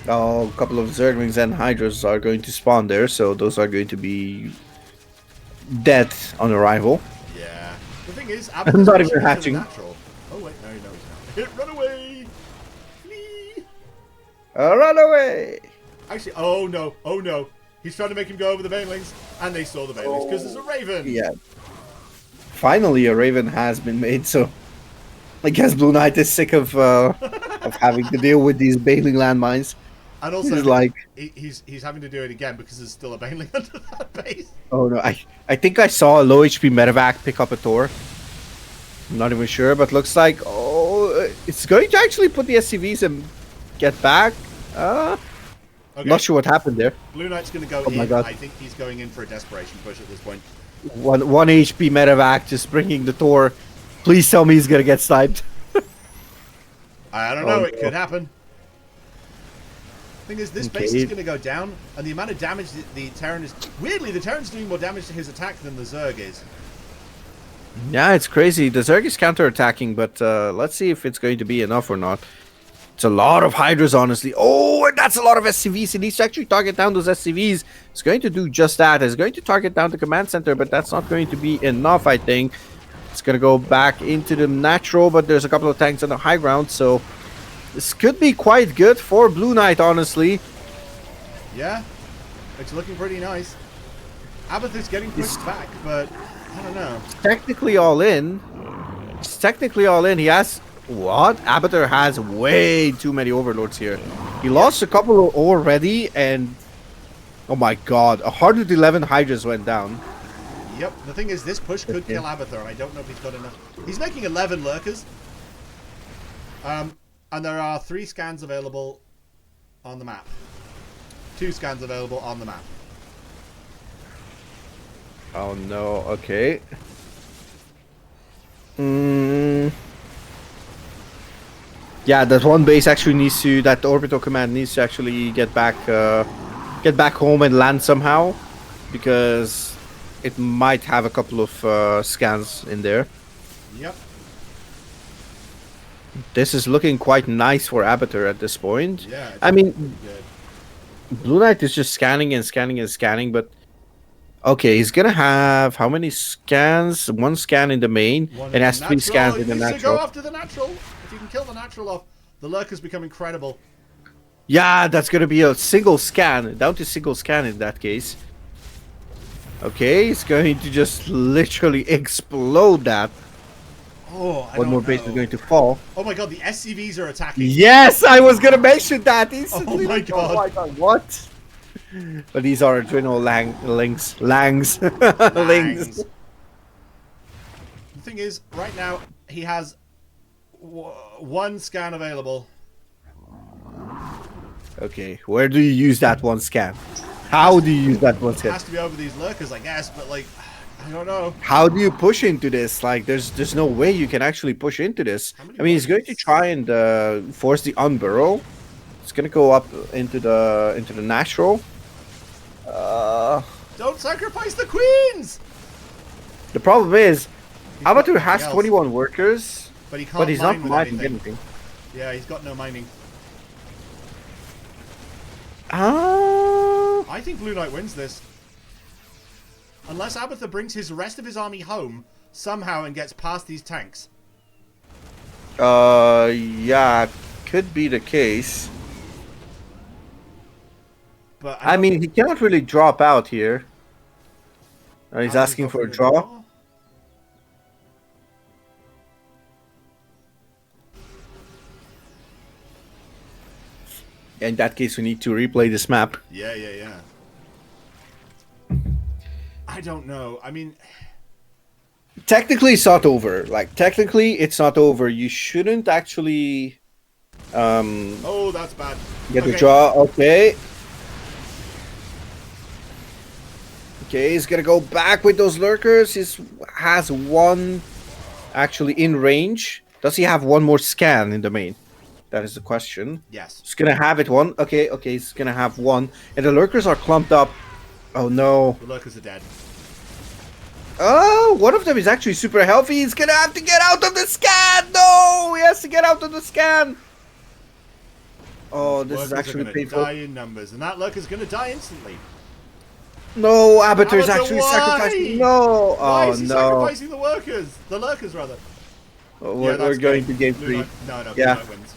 Oh, a couple of Zerglings and Hydras are going to spawn there, so those are going to be dead on arrival. Yeah. The thing is, I'm not even hatching. Oh wait, no, he's not. Run away! Flee! Run away! Actually, oh no. He's trying to make him go over the Banelings, and they saw the Banelings because there's a Raven! Yeah. Finally, a Raven has been made, so I guess Blue Knight is sick of having to deal with these Baneling landmines. And also, he's having to do it again because there's still a Baneling under that base. Oh no, I think I saw a low HP medevac pick up a Thor. I'm not even sure, but looks like it's going to actually put the SCVs and get back. Okay. Not sure what happened there. Blue Knight's going to go in. I think he's going in for a desperation push at this point. One HP medevac just bringing the Thor. Please tell me he's going to get sniped. I don't know. It could happen. Thing is, this base is going to go down, and the amount of damage the Terran is... Weirdly, the Terran's doing more damage to his attack than the Zerg is. Yeah, it's crazy. The Zerg is counter-attacking, but let's see if it's going to be enough or not. It's a lot of Hydras, honestly. Oh, and that's a lot of SCVs. He needs to actually target down those SCVs. It's going to do just that. It's going to target down the command center, but that's not going to be enough, I think. It's going to go back into the natural, but there's a couple of tanks on the high ground, so this could be quite good for Blue Knight, honestly. Yeah, it's looking pretty nice. Abathur's getting pushed back, but I don't know. It's technically all in. It's technically all in. He has... What? Abathur has way too many Overlords here. He lost a couple already, and... Oh my god, 111 Hydras went down. Yep, the thing is, this push could kill Abathur, and I don't know if he's got enough. He's making 11 Lurkers. And there are 3 scans available on the map. 2 scans available on the map. Oh no, okay. Yeah, that one base actually needs to, that orbital command needs to actually get back home and land somehow, because it might have a couple of scans in there. Yep. This is looking quite nice for Abathur at this point. Yeah. I mean, Blue Knight is just scanning and scanning and scanning, but okay, he's gonna have how many scans? 1 scan in the main, and has 3 scans in the natural. Go after the natural. If you can kill the natural off, the Lurkers become incredible. Yeah, that's gonna be a single scan, down to single scan in that case. Okay, it's going to just literally explode that. Oh, I One don't more base know. is going to fall. Oh my god, the SCVs are attacking. Yes, I was gonna mention that instantly. Oh my god. Oh my god, what? But these are adrenal langs. Langs. Langs. The thing is, right now, he has one scan available. Okay, where do you use that one scan? How do you use that one It scan? has to be over these lurkers, I guess, but like, I don't know. How do you push into this? Like, there's no way you can actually push into this. I mean, he's going to try and force the unburrow. It's gonna go up into the natural. Don't sacrifice the queens! The problem is, got Abatur has nothing else. 21 workers, But he can't but he's not mine with mining anything. anything. Yeah, he's got no mining. I think Blue Knight wins this. Unless Abatha brings his rest of his army home somehow and gets past these tanks. Yeah, could be the case. But I mean, he cannot really drop out here. He's asking for a draw. In that case, we need to replay this map. Yeah. I don't know. I mean, Technically, it's not over. Like, technically, it's not over. You shouldn't actually oh, that's bad. get the draw. Okay. Okay, he's gonna go back with those lurkers. He has one actually in range. Does he have one more scan in the main? That is the question. Yes. He's gonna have it one. Okay, he's gonna have one. And the lurkers are clumped up. Oh no. The lurkers are dead. Oh, one of them is actually super healthy. He's gonna have to get out of the scan. No, he has to get out of the scan. Oh, this is actually painful. Die in numbers, and that lurker's gonna die instantly. No, Abatur is Abatur, actually why? sacrificing. No. Why Oh is he no. sacrificing the workers? The lurkers, rather. We're going to game Blue 3. Knight, no, Blue Yeah. Knight wins.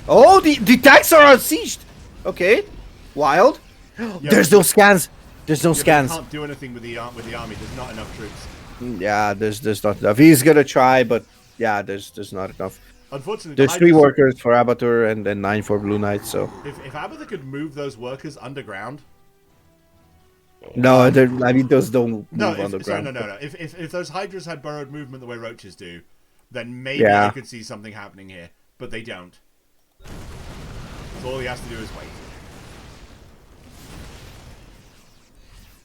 Oh, the tanks are unsieged. Okay, wild. There's no scans. There's no Yeah, but scans. you can't do anything with the army. There's not enough troops. Yeah, there's not enough. He's gonna try, but yeah, there's not enough. Unfortunately, There's 3 workers for Abatur and then 9 for Blue Knight. So If Abatha could move those workers underground. no, I mean those don't move No, underground. no. If those Hydras had burrowed movement the way roaches do, then maybe Yeah. I could see something happening here. But they don't. So all he has to do is wait.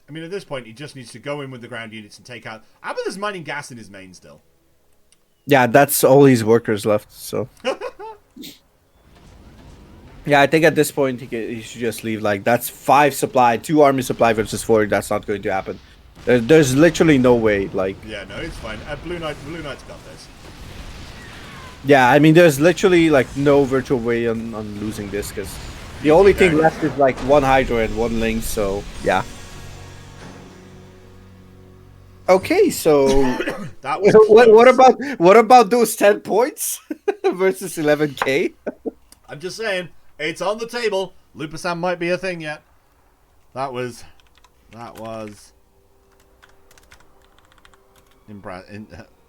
I mean, at this point, he just needs to go in with the ground units and take out... Abatha's mining gas in his main still. Yeah, that's all his workers left. So yeah, I think at this point he should just leave. Like, that's 5 supply, 2 army supply versus 4. That's not going to happen. There's literally no way. Like, Yeah, no, it's fine. Blue Knight's got this. yeah, I mean, there's literally like no virtual way on losing this because the only thing left is like 1 Hydra and 1 Lynx. So yeah. Okay, so That was what about those 10 points versus 11k? I'm just saying, it's on the table. Lupusam might be a thing yet. That was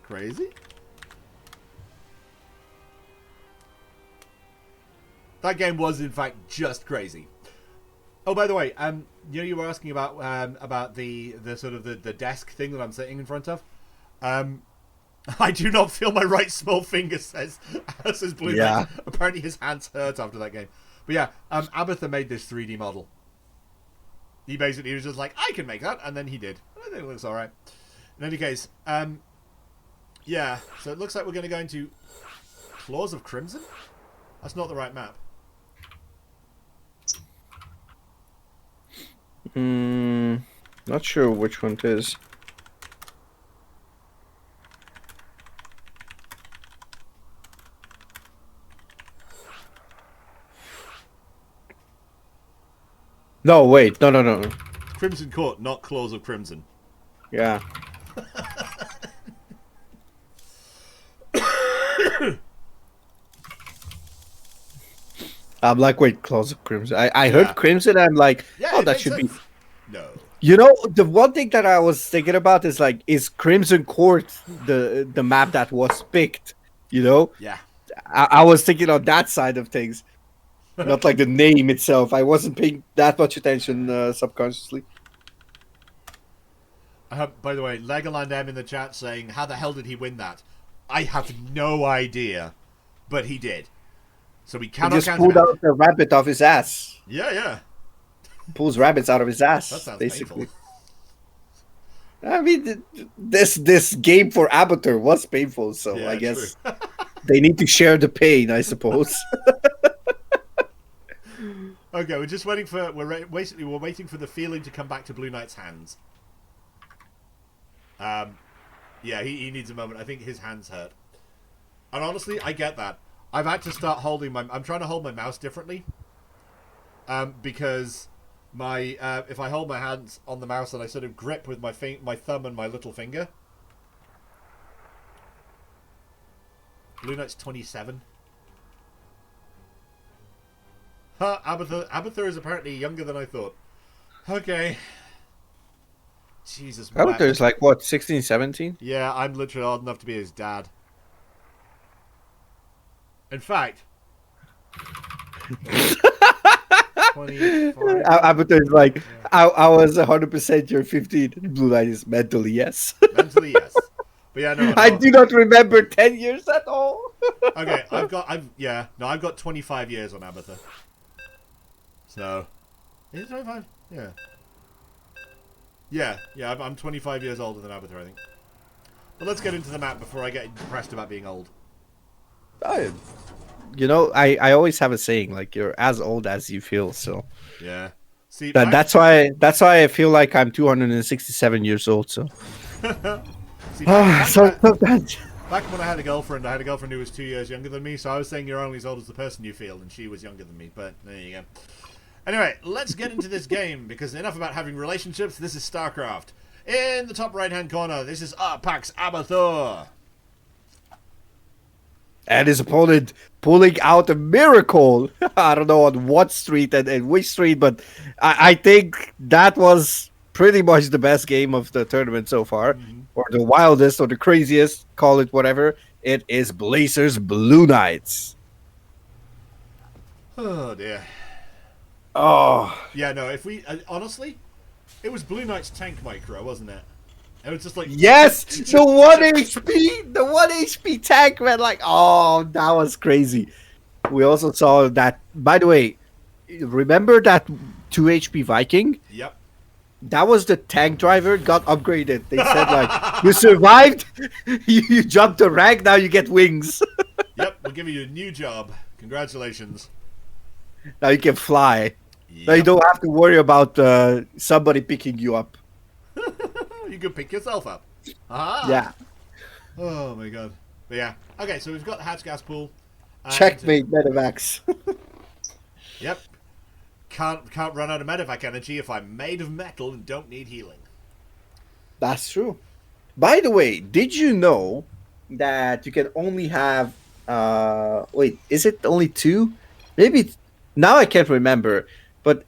crazy. That game was in fact just crazy. Oh, by the way, you were asking about the sort of the desk thing that I'm sitting in front of. I do not feel my right small finger, says Blue Knight. Apparently his hands hurt after that game. But yeah, Abatha made this 3D model. He basically was just like, I can make that, and then he did. I think it looks alright. In any case, yeah, so it looks like we're going to go into Claws of Crimson? That's not the right map. Not sure which one it is. No, wait. No. Crimson Court, not Claws of Crimson. Yeah. I'm like, wait, Claws of Crimson. I heard Crimson, I'm like, Yeah, oh, it that makes should sense. be... No. You know, the one thing that I was thinking about is like, is Crimson Court the map that was picked? You know, Yeah. I was thinking on that side of things, not like the name itself. I wasn't paying that much attention subconsciously. By the way, Legoland M in the chat saying, how the hell did he win that? I have no idea, but he did. So we He cannot just count pulled him out. out the rabbit off his ass. Yeah. Pulls rabbits out of his ass. That sounds basically. painful. I mean, this game for Abatur was painful, so Yeah, I guess true. they need to share the pain, I suppose. Okay, we're just waiting for we're waiting for the feeling to come back to Blue Knight's hands. Yeah, he needs a moment. I think his hands hurt, and honestly, I get that. I've had to start holding my. I'm trying to hold my mouse differently, because my if I hold my hands on the mouse and I sort of grip with my thumb and my little finger. Blue Knight's 27. Huh, Abathur is apparently younger than I thought. Okay. Jesus. Abatur's like, what, 16, 17? Yeah, I'm literally old enough to be his dad. In fact... 25. Abatur's like, yeah. I was 100% you're 15. Blue Knight is mentally yes. Mentally yes. But yeah, no. I do not remember 10 years at all. Okay, I've got 25 years on Abathur. So, is it 25? Yeah. Yeah, I'm 25 years older than Abathur, I think. But let's get into the map before I get depressed about being old. You know, I always have a saying, like, you're as old as you feel, so. Yeah. See, that's why I feel like I'm 267 years old, so. See, back when I had a girlfriend who was 2 years younger than me, so I was saying you're only as old as the person you feel, and she was younger than me, but there you go. Anyway, let's get into this game, because enough about having relationships, this is StarCraft. In the top right-hand corner, this is Arpax Abathur. And his opponent pulling out a miracle. I don't know on what street and which street, but I think that was pretty much the best game of the tournament so far. Mm-hmm. Or the wildest or the craziest, call it whatever. It is Blazers Blue Knights. Oh, dear. Oh. Yeah, no, if we... honestly, it was Blue Knight's tank micro, wasn't it? It was just like... Yes! The 1 HP! The 1 HP tank, man. Like, oh, that was crazy. We also saw that... By the way, remember that 2 HP Viking? Yep. That was the tank driver got upgraded. They said, like, you survived, you jumped a rank, now you get wings. Yep, we'll give you a new job. Congratulations. Now you can fly. Yep. Now you don't have to worry about somebody picking you up. You can pick yourself up. Aha. Yeah. Oh my god. But yeah. Okay, so we've got the hatch gas pool. Checkmate, Medivacs. Yep. Can't run out of medevac energy if I'm made of metal and don't need healing. That's true. By the way, did you know that you can only have wait, is it only 2? Maybe now I can't remember, but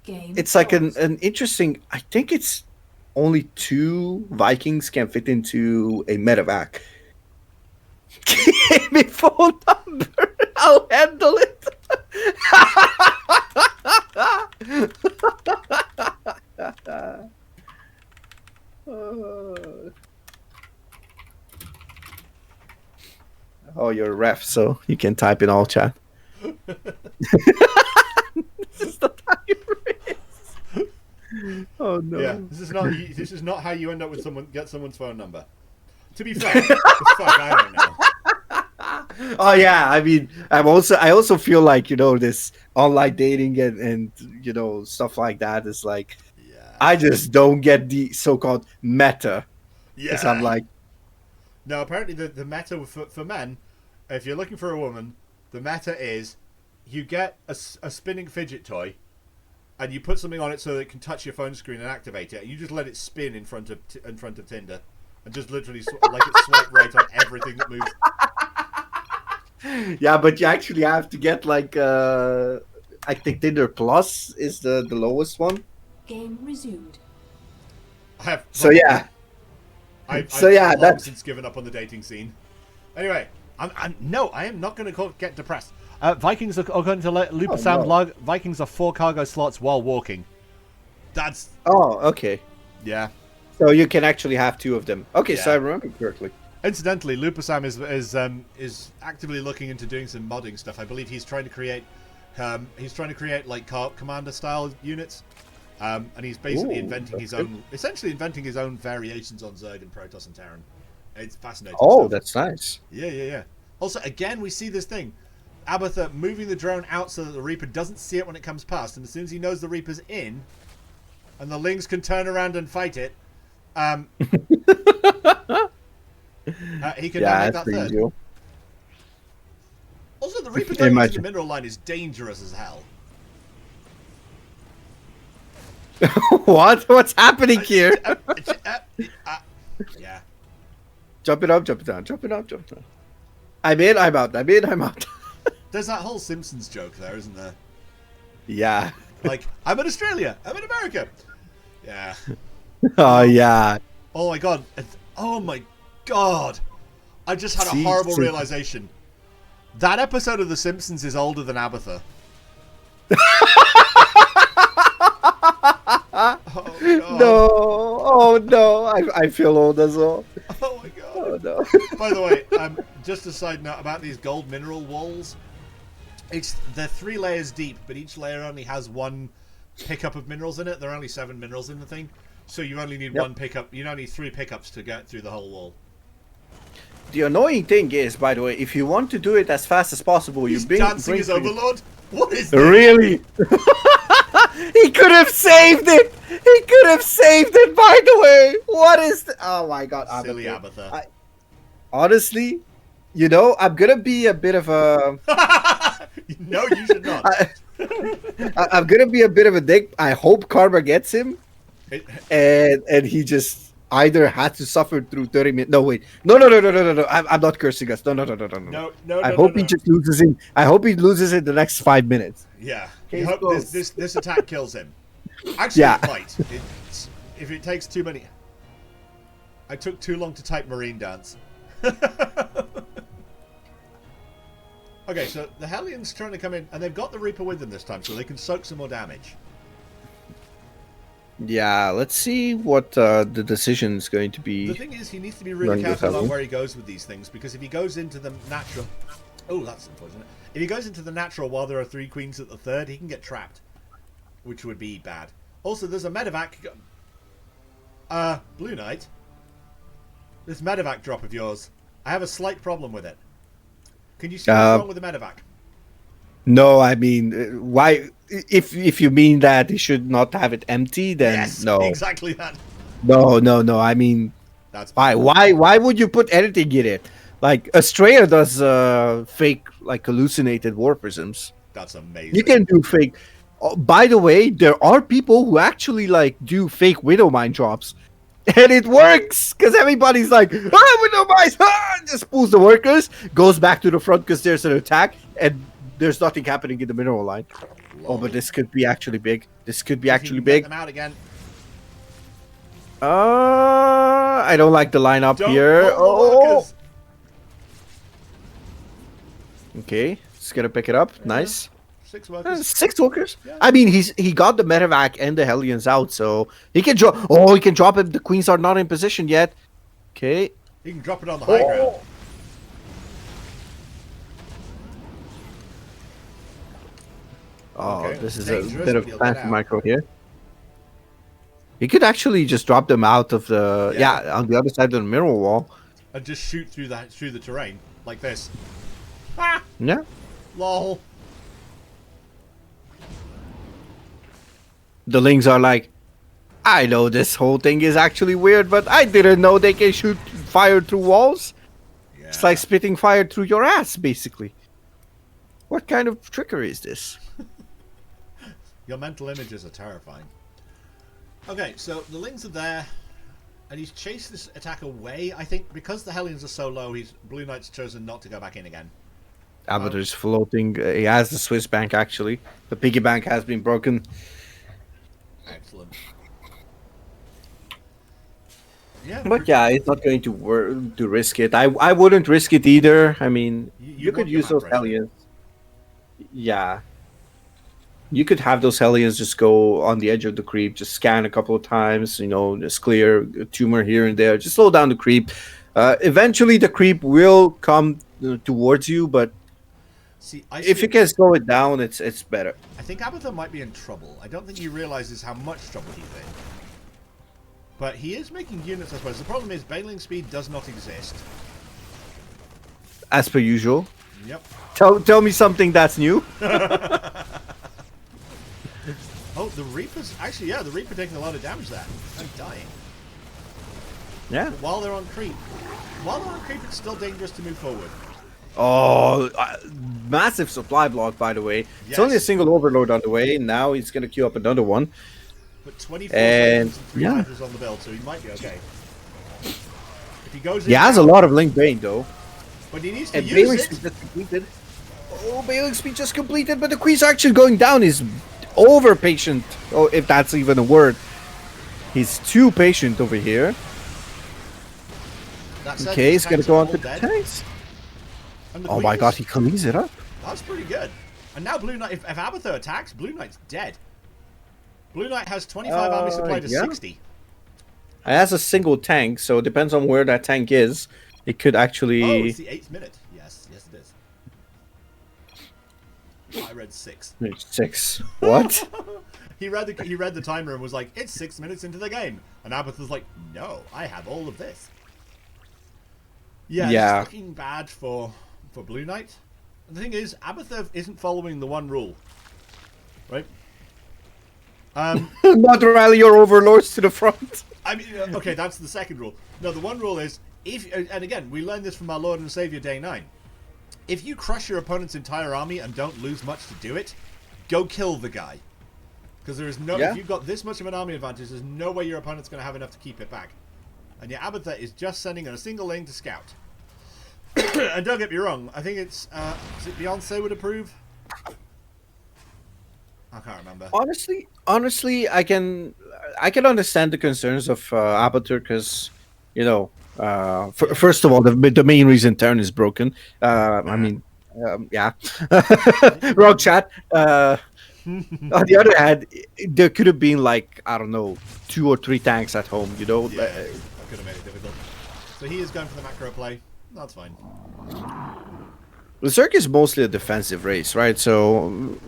it's like an interesting, I think it's only 2 Vikings can fit into a medevac. Give me phone number. I'll handle it. Oh, you're a ref, so you can type in all chat. This is the time race. Oh no! Yeah, this is not how you end up with get someone's phone number. To be fair, fuck, I don't know. Oh yeah, I mean, I also feel like, you know, this online dating and you know, stuff like that is like, yeah. I just don't get the so-called meta. Yeah, because I'm like, no. Apparently, the meta for men, if you're looking for a woman, the meta is you get a spinning fidget toy, and you put something on it so that it can touch your phone screen and activate it. You just let it spin in front of Tinder, and just literally like it swipe right on everything that moves. Yeah, but you actually have to get like I think Tinder Plus is the lowest one. Game resumed. So yeah. I've yeah, long that's since given up on the dating scene. Anyway, I am not going to get depressed. Vikings are going to Looper Sound log. Vikings are 4 cargo slots while walking. That's... Oh, okay. Yeah. So you can actually have 2 of them. Okay, Yeah. so I remember correctly. Incidentally, Looper Sam is actively looking into doing some modding stuff. I believe he's trying to create like commander style units. And he's basically essentially inventing his own variations on Zerg and Protoss and Terran. It's fascinating. Oh, stuff. That's nice. Yeah. Also, again, we see this thing. Abathur moving the drone out so that the Reaper doesn't see it when it comes past, and as soon as he knows the Reaper's in, and the Lings can turn around and fight it, he can now make that third. Easy. Also, the Reaper going into the mineral line is dangerous as hell. What? What's happening here? Yeah. Jump it up, jump it down, jump it up, jump it down. I'm in, I'm out. I'm in, I'm out. There's that whole Simpsons joke there, isn't there? Yeah. Like, I'm in Australia. I'm in America. Yeah. Oh, yeah. Oh, my God. Oh, my God. I just had a horrible realization. That episode of The Simpsons is older than Abathur. Oh, God. No. Oh, no. I feel old as well. Oh, my God. Oh, no. By the way, just a side note about these gold mineral walls. They're 3 layers deep, but each layer only has 1 pickup of minerals in it. There are only 7 minerals in the thing. So you only need 1 pickup. You only need 3 pickups to get through the whole wall. The annoying thing is, by the way, if you want to do it as fast as possible, He's dancing his overlord? What is this? Really? He could have saved it! He could have saved it, by the way! What is... Oh my God. Silly Abathur. Honestly, you know, I'm gonna be a bit of a... No, you should not. I'm gonna be a bit of a dick. I hope Karma gets him. And he just either had to suffer through 30 minutes. No, wait. No. I'm not cursing us. No. I hope he just loses him. I hope he loses in the next 5 minutes. Yeah. I hope this attack kills him. Actually, it might. If it takes too many... I took too long to type Marine Dance. Okay, so the Hellions trying to come in, and they've got the Reaper with them this time, so they can soak some more damage. Yeah, let's see what the decision is going to be. The thing is, he needs to be really careful about where he goes with these things, because if he goes into the natural... Oh, that's unfortunate. If he goes into the natural while there are 3 queens at the third, he can get trapped, which would be bad. Also, there's a medevac... Blue Knight. This medevac drop of yours, I have a slight problem with it. Can you see what's wrong with the medevac? No, I mean, why? If you mean that he should not have it empty, then yes, no. Exactly that. No. I mean, that's why? Why would you put anything in it? Like Australia does fake, like hallucinated war prisms. That's amazing. You can do fake. Oh, by the way, there are people who actually like do fake widow mine drops. And it works because everybody's like, widow mines, just pulls the workers, goes back to the front because there's an attack, and there's nothing happening in the mineral line. Lol. Oh, but this could be actually big. This could be actually big. Get them out again. I don't like the lineup here. Oh. Okay, just gonna pick it up. Yeah. Nice. 6 workers. 6 workers. Yeah. I mean, he got the medevac and the Hellions out, so he can drop. Oh, he can drop it. The queens are not in position yet. Okay. He can drop it on the high ground. Oh, okay. This is a bit of fancy micro here. He could actually just drop them out of the on the other side of the mineral wall and just shoot through the terrain like this. Ah! Yeah. Lol. The Lings are like, I know this whole thing is actually weird, but I didn't know they can shoot fire through walls. Yeah. It's like spitting fire through your ass, basically. What kind of trickery is this? Your mental images are terrifying. Okay, so the Lings are there, and he's chased this attack away. I think because the Hellions are so low, Blue Knight's chosen not to go back in again. Abathur's floating. He has the Swiss bank, actually. The piggy bank has been broken. Excellent. Yeah, But yeah, it's not going to risk it. I wouldn't risk it either. I mean, you you could want your use map those ready. Hellions. Yeah, you could have those Hellions just go on the edge of the creep, just scan a couple of times, just clear a tumor here and there, just slow down the creep. Eventually, the creep will come towards you, but See, I if see. you can slow it down, it's better. I think Abathur might be in trouble. I don't think he realizes how much trouble he's in. But he is making units, I suppose. The problem is bailing speed does not exist. As per usual. Yep. Tell me something that's new. Oh, the Reaper's... Actually, yeah, the Reaper taking a lot of damage there. And dying. Yeah. But while they're on creep. While they're on creep, it's still dangerous to move forward. Oh, massive supply block, by the way. Yes. It's only a single overload on the way. Now he's going to queue up another one. But 24 and 3 yeah. Hydras on the build, so he might be okay. If he goes in he has a lot of Link Bane, though. But he needs to and use Bailing it. Speed just completed. Oh, Bailing Speed just completed, but the Queen's actually going down. He's over patient. Oh, if that's even a word. He's too patient over here. Okay, he's going to go on to the tanks. Oh my god, he cleans it up. That's pretty good. And now Blue Knight, if Abathur attacks, Blue Knight's dead. Blue Knight has 25 army supply to 60. It has a single tank, so it depends on where that tank is. It could actually... Oh, it's the 8th minute. Yes, yes it is. I read 6. 6. What? he read the timer and was like, it's 6 minutes into the game. And Abathur's like, no, I have all of this. Yeah, it's looking bad for Blue Knight. And the thing is, Abathur isn't following the one rule. Right? Not rally your overlords to the front. I mean, okay, that's the second rule. No, the one rule is, and again, we learned this from our Lord and Savior Day 9. If you crush your opponent's entire army and don't lose much to do it, go kill the guy. Because there is no, if you've got this much of an army advantage, there's no way your opponent's going to have enough to keep it back. And your Abathur is just sending in a single lane to scout. And don't get me wrong, I think it's, is it Beyonce would approve? I can't remember. Honestly, I can understand the concerns of Abathur because, first of all, the main reason Terran is broken. I mean, yeah. Wrong chat. On the other hand, there could have been like, I don't know, 2 or 3 tanks at home, Yeah, that could have made it difficult. So he is going for the macro play. That's fine. The Zerg is mostly a defensive race, right? So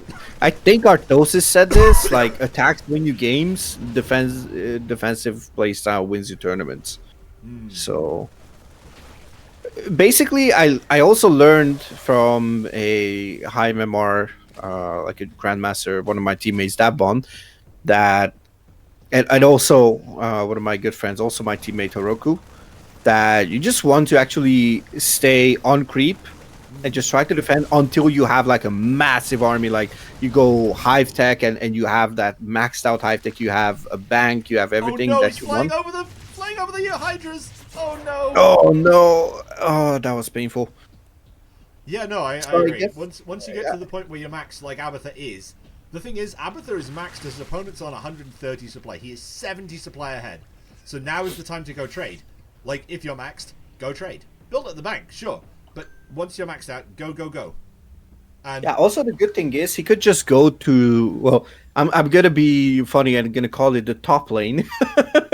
I think Artosis said this, like, attacks win you games, defensive playstyle wins you tournaments. So basically, I also learned from a high MMR, like a Grandmaster, one of my teammates, Dabbon, that, and also one of my good friends, also my teammate Horoku, that you just want to actually stay on creep and just try to defend until you have like a massive army. Like you go hive tech and you have that maxed out hive tech, you have a bank, you have everything that you want. Flying over the hydras. Oh no. Oh no. Oh, that was painful. Yeah, no, I agree. Once you get to the point where you're maxed like Abathur is, the thing is, Abathur is maxed as his opponent's on 130 supply. He is 70 supply ahead. So now is the time to go trade. Like, if you're maxed, go trade. Build at the bank, sure. But once you're maxed out, go. And yeah, also the good thing is he could just go to, well, I'm going to be funny and going to call it the top lane.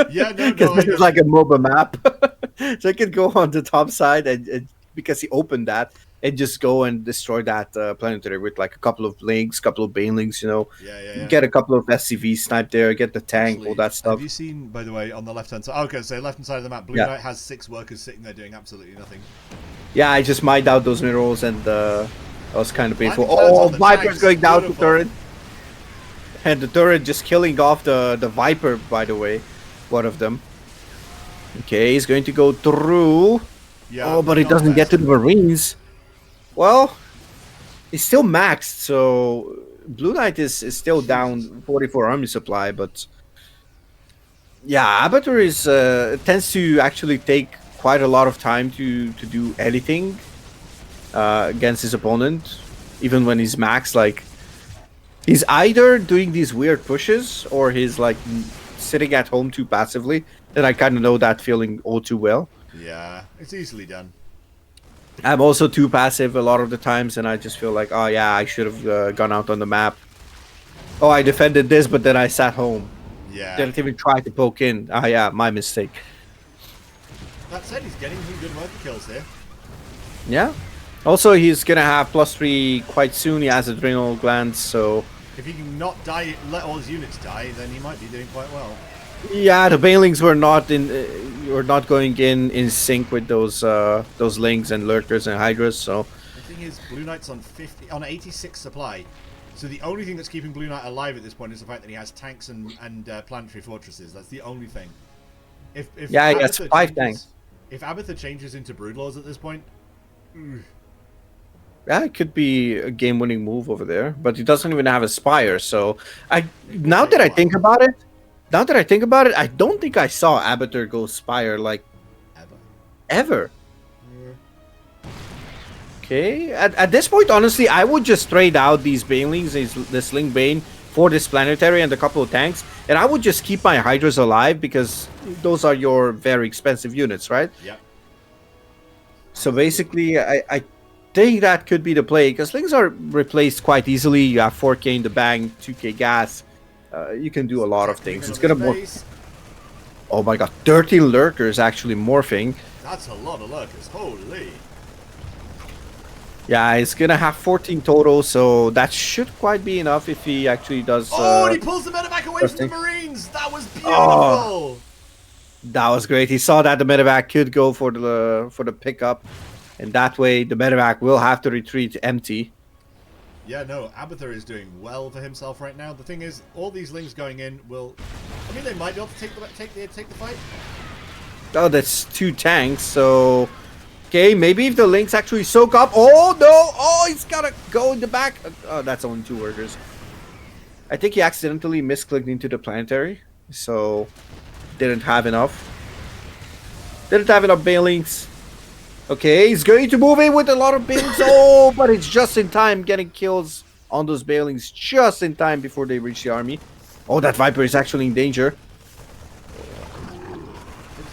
Yeah, no, because this is like a MOBA map. So I could go on the top side and because he opened that, and just go and destroy that planetary with like a couple of links, couple of banelings, Yeah. Get a couple of SCVs sniped there, get the tank, all that stuff. Have you seen, by the way, on the left-hand side? Okay, so left-hand side of the map, Blue Knight has 6 workers sitting there doing absolutely nothing. Yeah, I just mined out those minerals and that was kind of painful. Oh, Viper's going down to turret. And the turret just killing off the Viper, by the way. One of them. Okay, he's going to go through. Yeah, but he doesn't get to the Marines. Well, he's still maxed, so Blue Knight is still down 44 army supply, but yeah, Abathur is tends to actually take quite a lot of time to do anything against his opponent, even when he's maxed. Like, he's either doing these weird pushes or he's like sitting at home too passively and I kind of know that feeling all too well. Yeah, it's easily done. I'm also too passive a lot of the times, and I just feel like, oh yeah, I should have gone out on the map. Oh, I defended this, but then I sat home. Yeah. Didn't even try to poke in. Ah, yeah, my mistake. That said, he's getting some good worker kills here. Yeah. Also, he's gonna have +3 quite soon. He has adrenal glands, so if he can not die, let all his units die, then he might be doing quite well. Yeah, the banelings were not going in sync with those lings and lurkers and hydras. So the thing is, Blue Knight's on 86 supply. So the only thing that's keeping Blue Knight alive at this point is the fact that he has tanks and planetary fortresses. That's the only thing. If yeah, he has 5 tanks. If Abathur changes into Broodlords at this point, yeah, it could be a game-winning move over there. But he doesn't even have a Spire. So now that I think about it, I don't think I saw Abathur go Spire like ever. Yeah. Okay, at this point, honestly, I would just trade out these banelings, this Ling Bane, for this planetary and a couple of tanks, and I would just keep my Hydras alive because those are your very expensive units, right? Yeah. So basically, I think that could be the play because Lings are replaced quite easily. You have 4K in the bank, 2K gas. You can do a lot of things. It's gonna morph. Oh my god, 30 lurkers actually morphing. That's a lot of lurkers. Holy. Yeah, it's gonna have 14 total, so that should quite be enough if he actually does. Oh, and he pulls the medevac away from the Marines. That was beautiful. Oh, that was great. He saw that the medevac could go for the pickup, and that way the medevac will have to retreat empty. Yeah, no, Abathur is doing well for himself right now. The thing is, all these Lings going in will... I mean, they might be able to take the fight. Oh, that's 2 tanks, so... Okay, maybe if the Lings actually soak up... Oh, no! Oh, he's gotta go in the back! Oh, that's only 2 workers. I think he accidentally misclicked into the planetary, so... Didn't have enough. Didn't have enough banelings. Okay, he's going to move in with a lot of banelings. Oh, but it's just in time getting kills on those banelings just in time before they reach the army. Oh, that Viper is actually in danger.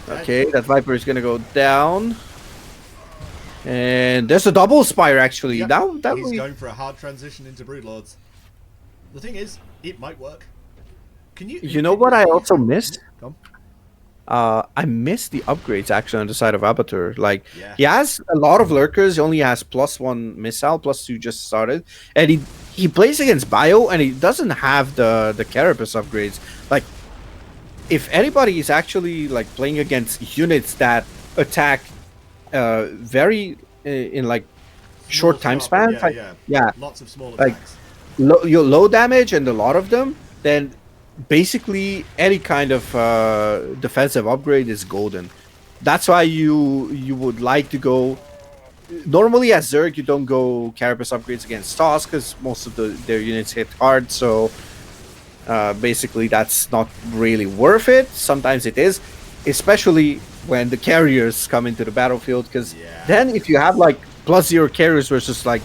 Okay, that Viper is going to go down. And there's a double Spire actually. Yep. Now he's going for a hard transition into Broodlords. The thing is, it might work. Can you... You know what I also missed? I missed the upgrades actually on the side of Abathur. Like, he has a lot of lurkers. He only has +1 missile, +2 just started, and he plays against Bio, and he doesn't have the Carapace upgrades. Like, if anybody is actually like playing against units that attack very in like short time span, yeah, lots of small attacks, like low damage and a lot of them, then basically any kind of defensive upgrade is golden. That's why you would like to go... Normally as Zerg, you don't go Carapace upgrades against Toss because most of their units hit hard, so basically that's not really worth it. Sometimes it is, especially when the carriers come into the battlefield, because then if you have like +0 carriers versus like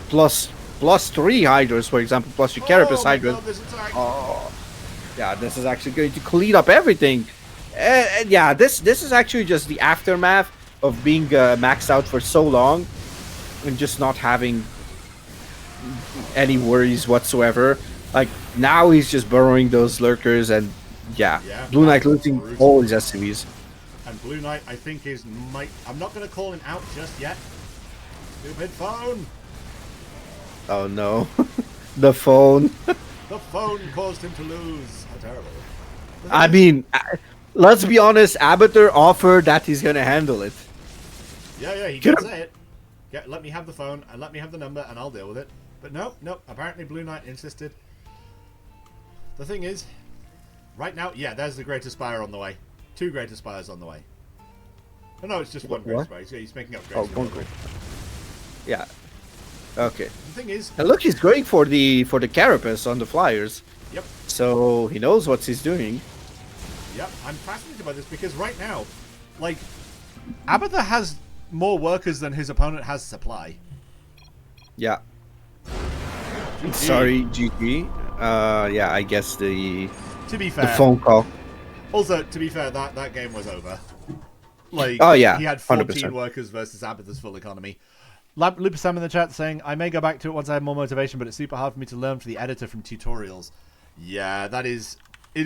+3 Hydras, for example, plus your Carapace Hydras. Yeah, this is actually going to clean up everything. And yeah, this is actually just the aftermath of being maxed out for so long and just not having any worries whatsoever. Like, now he's just burrowing those lurkers, and Blue Knight losing all his SCVs. And Blue Knight, I think, I'm not going to call him out just yet. Stupid phone! Oh no. The phone. The phone caused him to lose. How terrible. I mean, let's be honest, Abathur offered that he's going to handle it. Yeah, he can say it. Let me have the phone, and let me have the number, and I'll deal with it. But no, apparently Blue Knight insisted. The thing is, right now, there's the Greater Spire on the way. 2 Greater Spires on the way. Oh, no, it's just 1 Greater Spire. He's making up Greater Spire. 1 Greater. Yeah. Okay. The thing is... And look, he's going for the Carapace on the flyers. Yep. So he knows what he's doing. Yep, I'm fascinated by this because right now, like, Abathur has more workers than his opponent has supply. Yeah. GG. Sorry, GG. Yeah, I guess to be fair, the phone call. Also, to be fair, that game was over. Like, Oh yeah, he had 14 100%. workers versus Abathur's full economy. Lupus Sam in the chat saying, I may go back to it once I have more motivation, but it's super hard for me to learn for the editor from tutorials. Yeah, it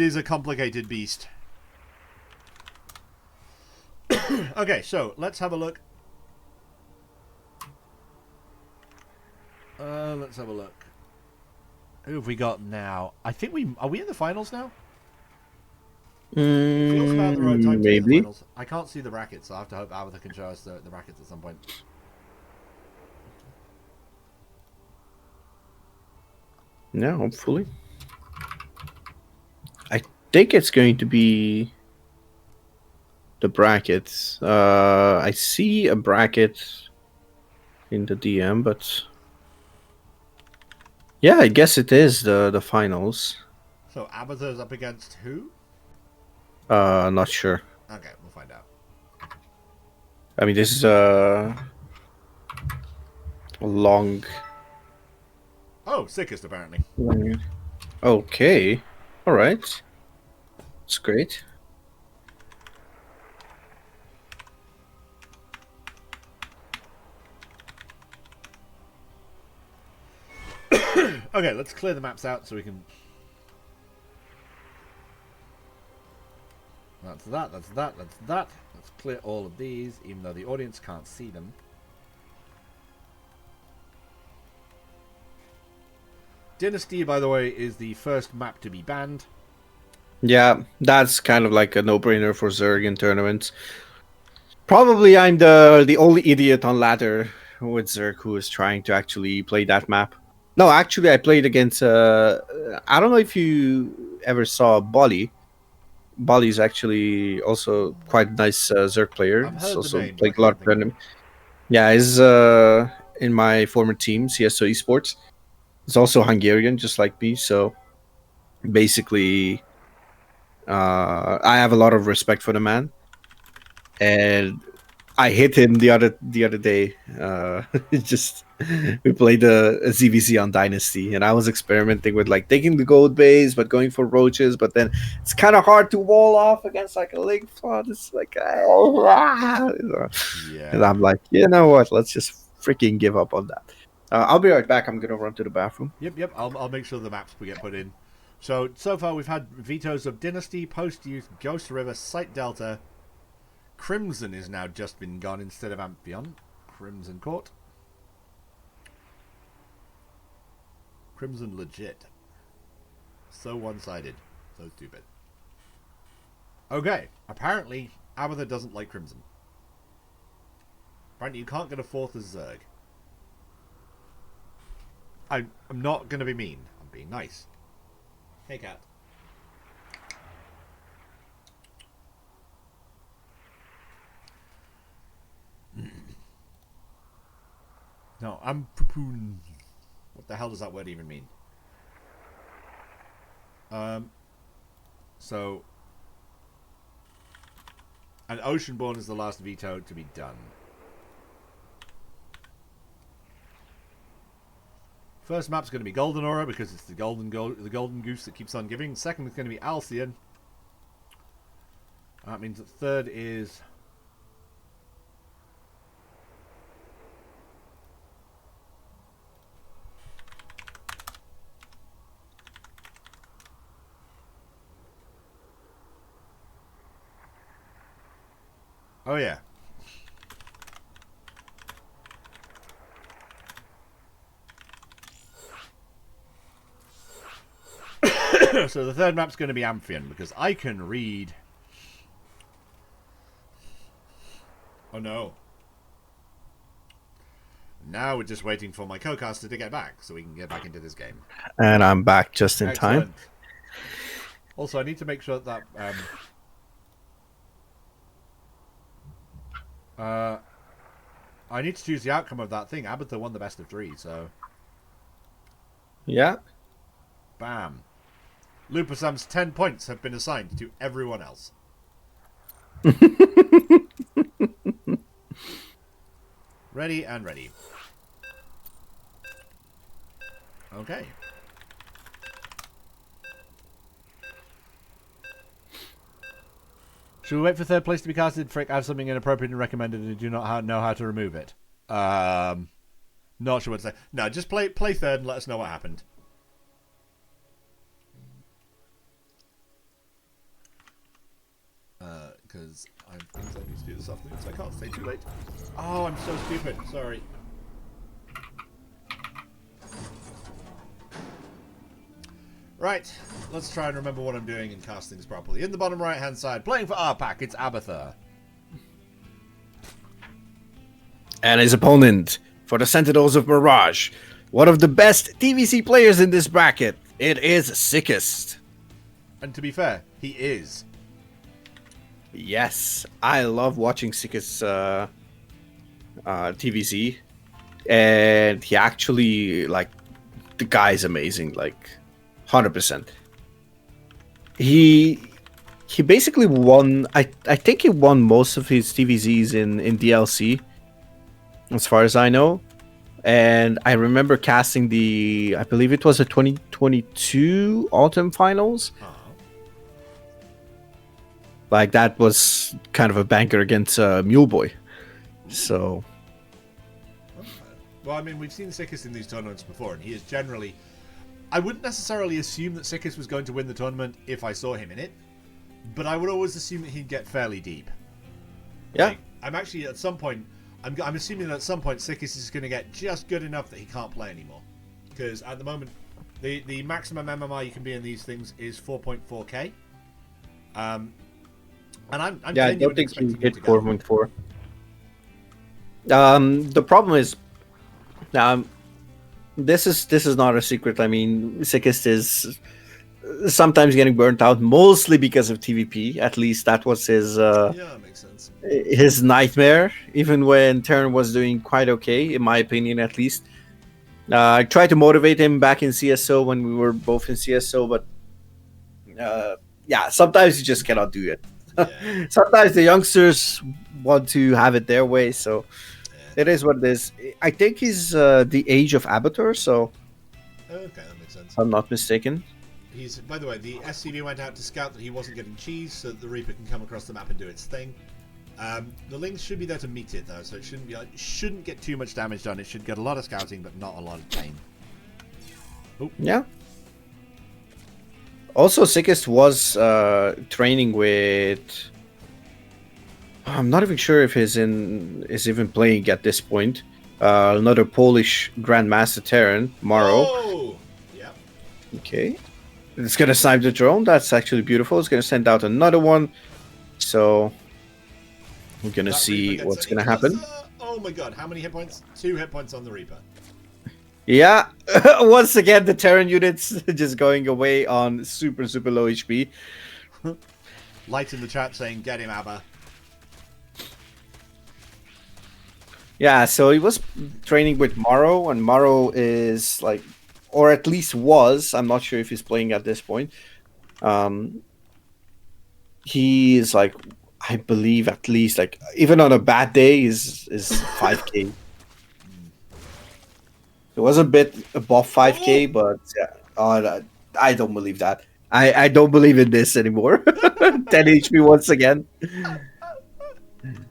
is a complicated beast. Okay, so let's have a look. Let's have a look. Who have we got now? I think are we in the finals now? It feels about the right time to be in the Maybe. finals. I can't see the brackets, so I have to hope Abathur can show us the brackets at some point. Yeah, hopefully. I think it's going to be the brackets. I see a bracket in the DM, but yeah, I guess it is the finals. So Abathur's up against who? Not sure. Okay, we'll find out. I mean, this is a long. Oh, sickest apparently. Okay, all right, that's great. Okay, let's clear the maps out so we can. That's that. That's that. That's that. Let's clear all of these, even though the audience can't see them. Dynasty, by the way, is the first map to be banned. Yeah, that's kind of like a no-brainer for Zerg in tournaments. Probably I'm the only idiot on ladder with Zerg who is trying to actually play that map. No, actually, I played against. I don't know if you ever saw Bolly. Bolly is actually also quite a nice Zerg player. I've He's heard the also name, but I played a lot can't of think of it. tournaments. Yeah, he's in my former team, CSO Esports. He's also Hungarian, just like me. So basically, I have a lot of respect for the man, and I hit him the other day. Just we played a ZVZ on Dynasty, and I was experimenting with like taking the gold base, but going for roaches. But then it's kind of hard to wall off against like a link flood. It's like, and Yeah. I'm like, you know what? Let's just freaking give up on that. I'll be right back. I'm gonna run to the bathroom. Yep. I'll make sure the maps get put in. So far we've had vetoes of Dynasty, Post Youth, Ghost River, Sight Delta. Crimson is now just been gone instead of Amphion. Crimson Court. Crimson legit. So one-sided. So stupid. Okay. Apparently, Abathur doesn't like Crimson. Apparently you can't get a fourth as Zerg. I'm not going to be mean. I'm being nice. Hey, cat. No, I'm pooping. What the hell does that word even mean? So, and Oceanborn is the last veto to be done. First map's going to be Golden Aura because it's the golden goose that keeps on giving. Second is going to be Alcyon. That means that third is oh yeah. So the third map's going to be Amphion because I can read. Oh no. Now we're just waiting for my co-caster to get back so we can get back into this game. And I'm back just in Excellent. time. Also, I need to make sure that I need to choose the outcome of that thing. Abathur won the best of 3, so Yeah. bam. Lupasam's 10 points have been assigned to everyone else. Ready and ready. Okay. Should we wait for third place to be casted? Frick, I have something inappropriate and recommended and do not know how to remove it. Not sure what to say. No, just play third and let us know what happened. Because I have things I need to do this afternoon, so I can't stay too late. Oh, I'm so stupid. Sorry. Right, let's try and remember what I'm doing and cast things properly. In the bottom right-hand side, playing for R-Pack, it's Abathur. And his opponent for the Sentinels of Mirage, one of the best TVC players in this bracket. It is Sickest. And to be fair, he is. Yes, I love watching Sickest's TVC. And he actually, like, the guy's amazing, like, 100%. He basically won, I think he won most of his TVZs in DLC, as far as I know. And I remember casting I believe it was the 2022 Autumn Finals. Like, that was kind of a banker against Mule Boy. So... Well, I mean, we've seen Sickest in these tournaments before, and he is generally... I wouldn't necessarily assume that Sickest was going to win the tournament if I saw him in it, but I would always assume that he'd get fairly deep. Yeah. Like, I'm actually, at some point... I'm assuming that at some point Sickest is going to get just good enough that he can't play anymore. Because at the moment, the maximum MMR you can be in these things is 4.4k. And I'm yeah, I don't think he hit 4.4. The problem is, this is not a secret. I mean, Sickest is sometimes getting burnt out, mostly because of TVP. At least that was his that makes sense. His nightmare. Even when Terran was doing quite okay, in my opinion, at least. I tried to motivate him back in CSO when we were both in CSO, but yeah, sometimes you just cannot do it. Yeah. Sometimes the youngsters want to have it their way, so it is what it is. I think he's the age of Abathur, so okay, that makes sense. If I'm not mistaken. He's, by the way, the SCV went out to scout that he wasn't getting cheese, so that the Reaper can come across the map and do its thing. The Lynx should be there to meet it, though, so it shouldn't get too much damage done. It should get a lot of scouting, but not a lot of pain. Ooh. Yeah. Also, Sickest was training with... I'm not even sure if is even playing at this point. Another Polish Grandmaster Terran, Maro. Oh! Yep. Okay. It's going to snipe the drone. That's actually beautiful. It's going to send out another one. So, we're going to see what's going to happen. Oh my god, how many hit points? 2 hit points on the Reaper. Yeah, once again, the Terran units just going away on super low HP. Light in the chat saying, get him, Abba. Yeah, so he was training with Maro, and Maro is like, or at least was, I'm not sure if he's playing at this point. He is like, I believe at least, like, even on a bad day, is 5k. It was a bit above 5k, but yeah, I don't believe that. I don't believe in this anymore. 10 HP once again.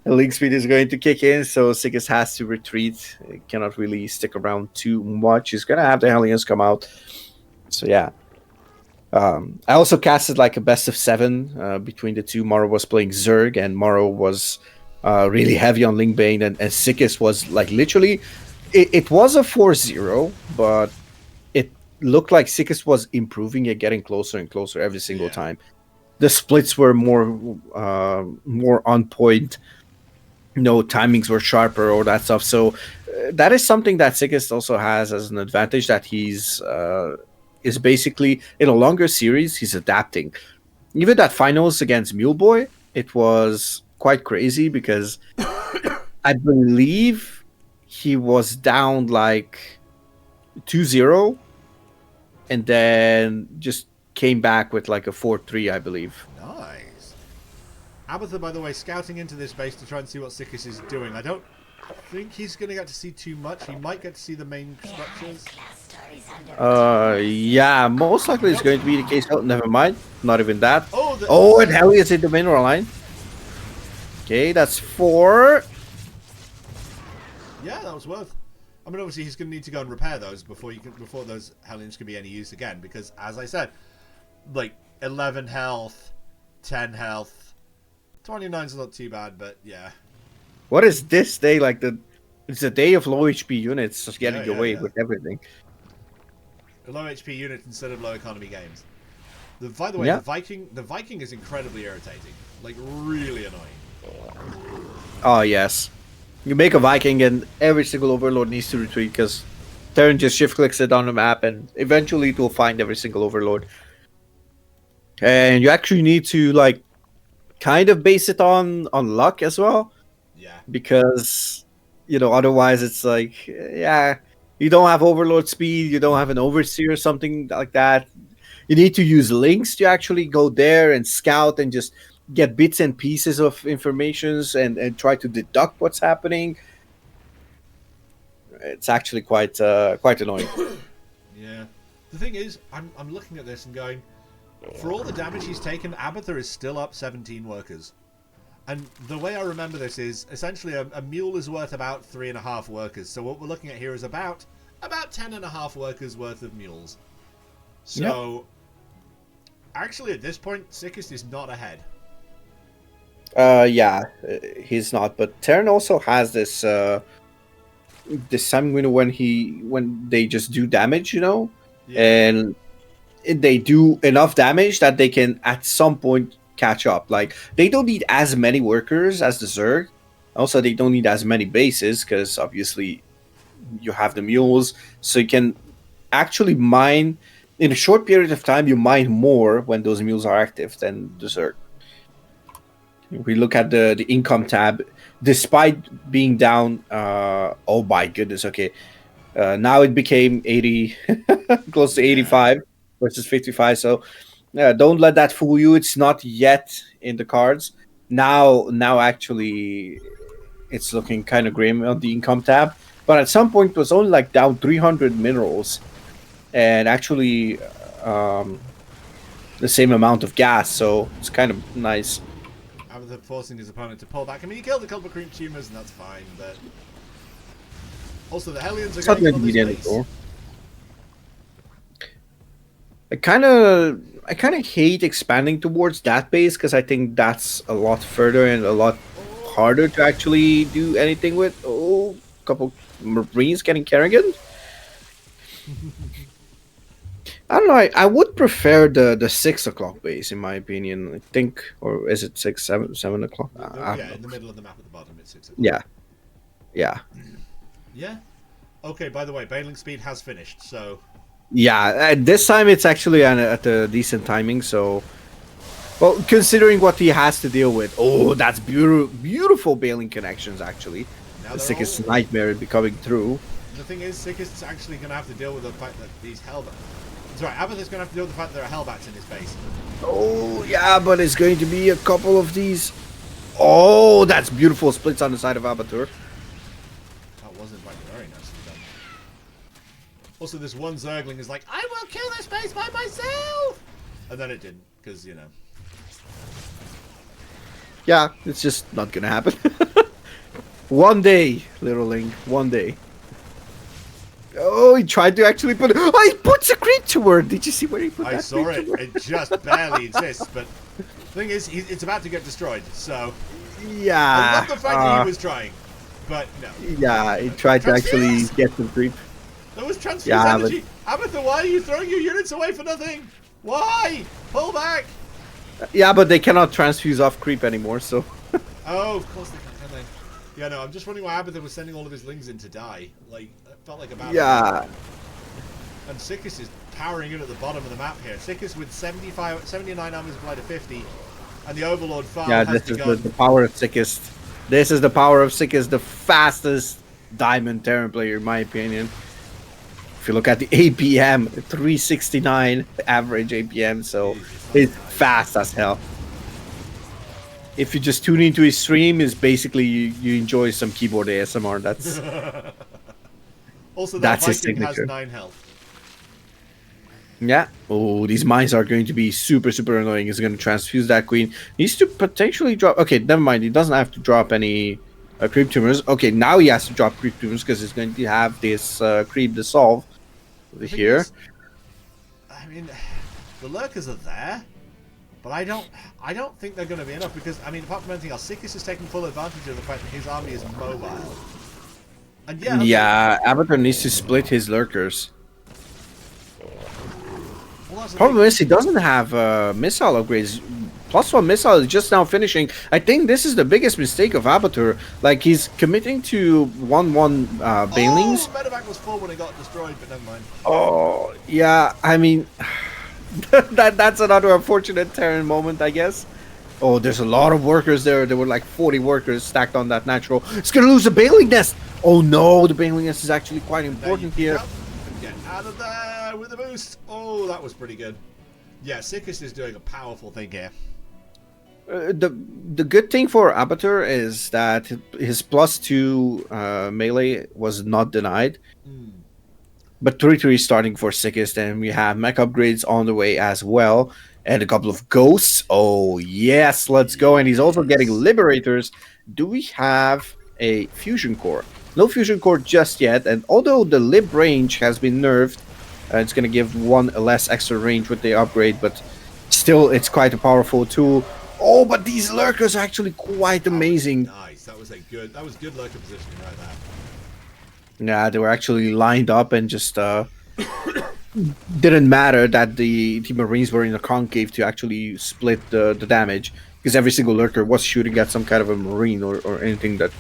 The link speed is going to kick in, so Sickest has to retreat. He cannot really stick around too much. He's going to have the Hellions come out. So yeah. I also casted like a best of 7 between the two. Maro was playing Zerg, and Maro was really heavy on Lingbane, and Sickest was like literally... It was a 4-0, but it looked like Sickest was improving and getting closer and closer every single time. The splits were more on point. No, timings were sharper, all that stuff. So that is something that Sickest also has as an advantage, that he's is basically in a longer series he's adapting. Even that finals against Mule Boy, it was quite crazy because I believe he was down like 2-0 and then just came back with like a 4-3, I believe. Nice. Abathur, by the way, scouting into this base to try and see what Sickest is doing. I don't think he's going to get to see too much. He might get to see the main structures. Yeah, most likely it's going to be the case. Oh, never mind. Not even that. Oh, and Hellions in the mineral line. Okay, that's 4. Yeah, that was worth. I mean, obviously he's going to need to go and repair those before those Hellions can be any use again. Because as I said, like 11 health, 10 health, 29's not too bad, but yeah. What is this day like? It's a day of low HP units just getting away with everything. Low HP units instead of low economy games. By the way, the Viking is incredibly irritating, like really annoying. Oh yes, you make a Viking and every single overlord needs to retreat because Terran just shift clicks it on the map and eventually it will find every single overlord. And you actually need to like kind of base it on luck as well. Yeah. Because otherwise it's like you don't have overlord speed, you don't have an overseer or something like that. You need to use links to actually go there and scout and just get bits and pieces of informations and try to deduct what's happening. It's actually quite annoying. Yeah. The thing is, I'm looking at this and going, for all the damage he's taken, Abathur is still up 17 workers. And the way I remember this is, essentially a mule is worth about 3.5 workers. So what we're looking at here is about 10.5 workers worth of mules. So, actually at this point, Sickest is not ahead. He's not. But Terran also has this time when they just do damage, and they do enough damage that they can at some point catch up. Like they don't need as many workers as the Zerg. Also, they don't need as many bases because obviously you have the mules, so you can actually mine in a short period of time. You mine more when those mules are active than the Zerg. If we look at the income tab, despite being down, oh my goodness, okay, now it became 80, close to 85 versus 55. So don't let that fool you. It's not yet in the cards. Now actually, it's looking kind of grim on the income tab. But at some point, it was only like down 300 minerals, and actually the same amount of gas. So it's kind of nice. Abathur forcing his opponent to pull back. I mean, he killed a couple of creep tumors, and that's fine. But also, the Hellions are going on this base. I kind of hate expanding towards that base because I think that's a lot further and a lot harder to actually do anything with. Oh, a couple Marines getting Kerrigan. I don't know. I would prefer the 6 o'clock base in my opinion. I think, or is it 7 o'clock? Yeah, in the middle of the map at the bottom, it's 6 o'clock. Yeah. Yeah. Okay. By the way, bailing speed has finished. So. Yeah, this time it's actually at a decent timing. So, well, considering what he has to deal with, that's beautiful bailing connections. Actually, the Sickest nightmare be coming through. The thing is, Sickest's actually going to have to deal with the fact that these Hellbats. Sorry, Abathur's going to have to deal with the fact that there are Hellbats in his base. Oh yeah, but it's going to be a couple of these. Oh, that's beautiful splits on the side of Abathur. That wasn't very nicely done. Also, this one Zergling is like, I will kill this base by myself! And then it didn't, because, Yeah, it's just not gonna happen. One day, little Link, one day. Oh, he tried to actually put... Oh, he puts a creep to work! Did you see where he put that? I saw it. It just barely exists, but the thing is, it's about to get destroyed, so... Yeah. I love the fact that he was trying, but no. Yeah, he tried to actually get some creep. That was transfuse energy. Abathur, why are you throwing your units away for nothing? Why? Pull back. Yeah, but they cannot transfuse off creep anymore, so... Oh, of course they can they? Yeah, no, I'm just wondering why Abathur was sending all of his lings in to die. Like, it felt like a bad Yeah. And Sickest is powering in at the bottom of the map here. Sickest with 79 armies applied to 50. And the Overlord farm has begun. This is the power of Sickest. This is the power of Sickest, the fastest Diamond Terran player, in my opinion. If you look at the APM, 369 average APM, so it's fast as hell. If you just tune into his stream, is basically you enjoy some keyboard ASMR. That's also that's that his Viking signature. has 9 health. Yeah. Oh, these mines are going to be super, super annoying. He's going to transfuse that queen. Needs to potentially drop. Okay, never mind. He doesn't have to drop any creep tumors. Okay, now he has to drop creep tumors because he's going to have this creep dissolve over The thing here. is, I mean, the lurkers are there, but I don't think they're going to be enough because, I mean, apart from anything else, Sickis is taking full advantage of the fact that his army is mobile. And yeah, okay. Yeah, Avatar needs to split his lurkers. Well, Problem is, he doesn't have missile upgrades. +1 missile is just now finishing. I think this is the biggest mistake of Abatur. Like, he's committing to 1-1 Banelings. Oh, medevac was full when it got destroyed, but never mind. Oh, yeah, I mean, that's another unfortunate Terran moment, I guess. Oh, there's a lot of workers there. There were like 40 workers stacked on that natural. It's going to lose the Baneling Nest. Oh, no, the Baneling Nest is actually quite important here. Get out of there with the boost. Oh, that was pretty good. Yeah, Sickest is doing a powerful thing here. The good thing for Abatur is that his +2 melee was not denied. But 3-3 is starting for Sickest, and we have mech upgrades on the way as well. And a couple of ghosts. Oh, yes, let's go. And he's also getting liberators. Do we have a fusion core? No fusion core just yet. And although the lib range has been nerfed, it's going to give one less extra range with the upgrade. But still, it's quite a powerful tool. Oh, but these lurkers are actually quite amazing. Nice. That was good lurker positioning right there. Yeah, they were actually lined up and just didn't matter that the Marines were in a concave to actually split the damage, because every single lurker was shooting at some kind of a Marine or anything that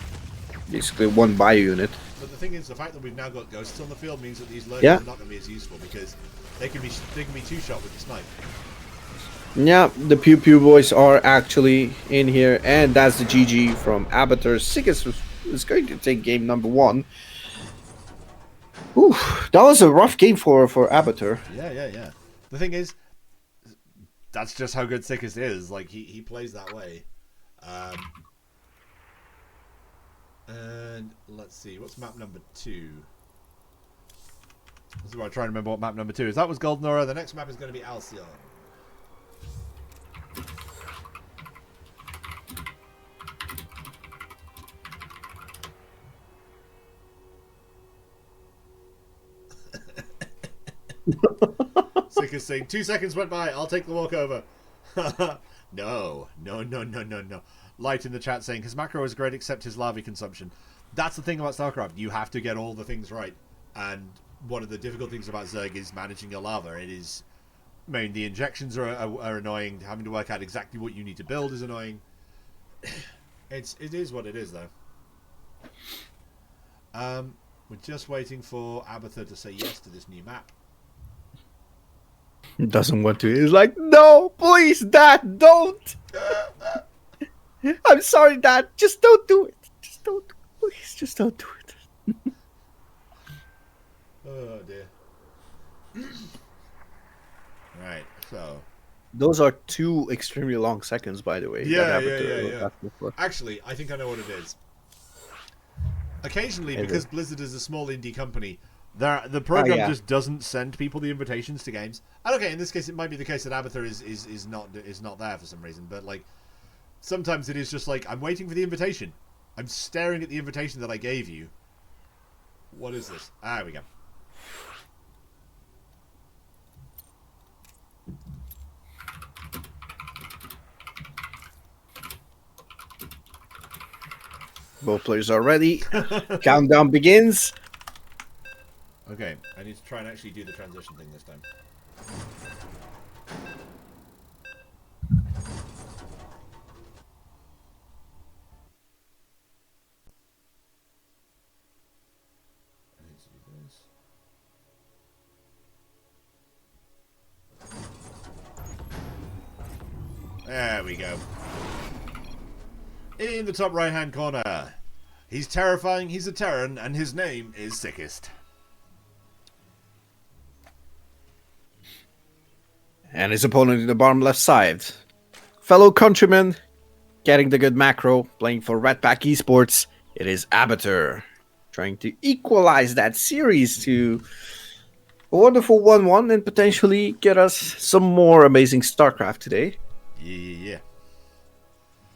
basically one bio unit. But the thing is, the fact that we've now got ghosts on the field means that these lurkers are not going to be as useful because they can be two-shot with the snipe. Yeah, the Pew Pew boys are actually in here, and that's the GG from Abatur. Sickest is going to take game number 1. Ooh, that was a rough game for Abatur. Yeah. The thing is, that's just how good Sickest is. Like, he plays that way. And let's see, what's map number 2? This is where I try to remember what map number 2 is. That was Golden Aura. The next map is going to be Alcyon. Sick is saying 2 seconds went by. I'll take the walk over. No. Light in the chat saying his macro is great except his lava consumption. That's the thing about StarCraft. You have to get all the things right. And one of the difficult things about Zerg is managing your lava. It is, I mean, the injections are annoying. Having to work out exactly what you need to build is annoying. It is what it is, though. We're just waiting for Abathur to say yes to this new map. Doesn't want to. He's like, no, please, Dad, don't. I'm sorry, Dad. Just don't do it. Just don't. Please, just don't do it. Oh dear. Right. So. Those are 2 extremely long seconds, by the way. Yeah. Actually, I think I know what it is. Occasionally, because Blizzard is a small indie company, the program just doesn't send people the invitations to games. And okay, in this case, it might be the case that Abathur is not there for some reason. But like, sometimes it is just like, I'm waiting for the invitation. I'm staring at the invitation that I gave you. What is this? Ah, here we go. Both players are ready. Countdown begins. Okay, I need to try and actually do the transition thing this time. I need to do this. There we go. In the top right-hand corner, he's terrifying, he's a Terran, and his name is Sickest. And his opponent in the bottom left side. Fellow countryman, getting the good macro, playing for Red Pack Esports. It is Abathur, trying to equalize that series to a wonderful 1-1 and potentially get us some more amazing StarCraft today. Yeah.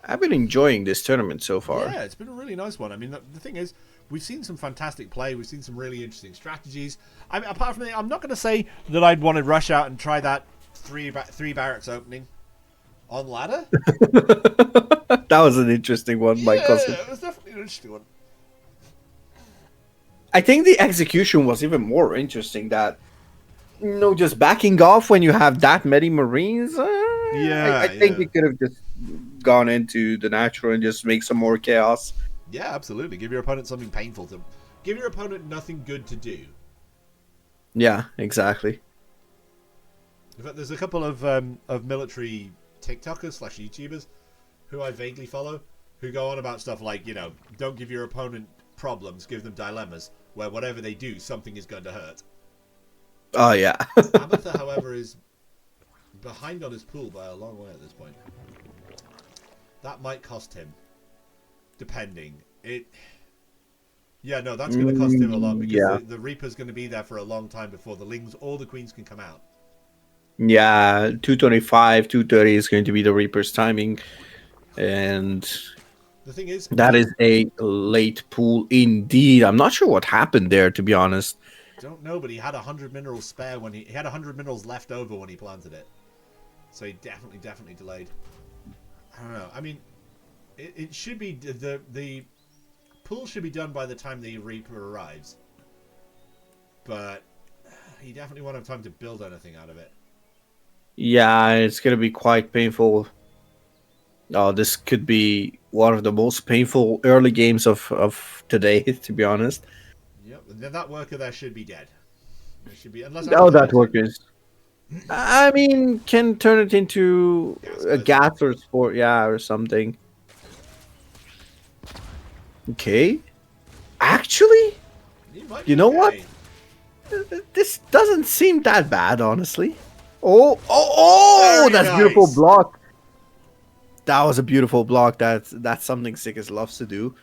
I've been enjoying this tournament so far. Yeah, it's been a really nice one. I mean, the thing is, we've seen some fantastic play. We've seen some really interesting strategies. I mean, apart from that, I'm not going to say that I'd want to rush out and try that three barracks opening on ladder. That was an interesting one, my cousin. Yeah, it was definitely an interesting one. I think the execution was even more interesting. That just backing off when you have that many Marines. I think we could have just gone into the natural and just make some more chaos. Yeah, absolutely. Give your opponent something painful to... Give your opponent nothing good to do. Yeah, exactly. In fact, there's a couple of military TikTokers / YouTubers who I vaguely follow who go on about stuff like, don't give your opponent problems, give them dilemmas, where whatever they do, something is going to hurt. Oh, yeah. Abatha, however, is behind on his pool by a long way at this point. That might cost him, depending. Yeah, no, that's going to cost him a lot because the Reaper's going to be there for a long time before the Lings or the Queens can come out. Yeah, 225, 230 is going to be the Reaper's timing. And the thing is, that is a late pool indeed. I'm not sure what happened there, to be honest. Don't know, but he had 100 minerals spare when he had 100 minerals left over when he planted it. So he definitely delayed. I don't know. I mean, it should be the pool should be done by the time the Reaper arrives. But he definitely won't have time to build anything out of it. Yeah, it's going to be quite painful. Oh, this could be one of the most painful early games of today, to be honest. Yep, and then that worker there should be dead. It should be, unless that worker is. I mean, can turn it into a gas or sport, or something. Okay. Actually, you know what? This doesn't seem that bad, honestly. Oh! That's nice. Beautiful block. That was a beautiful block. That's something Sickest loves to do.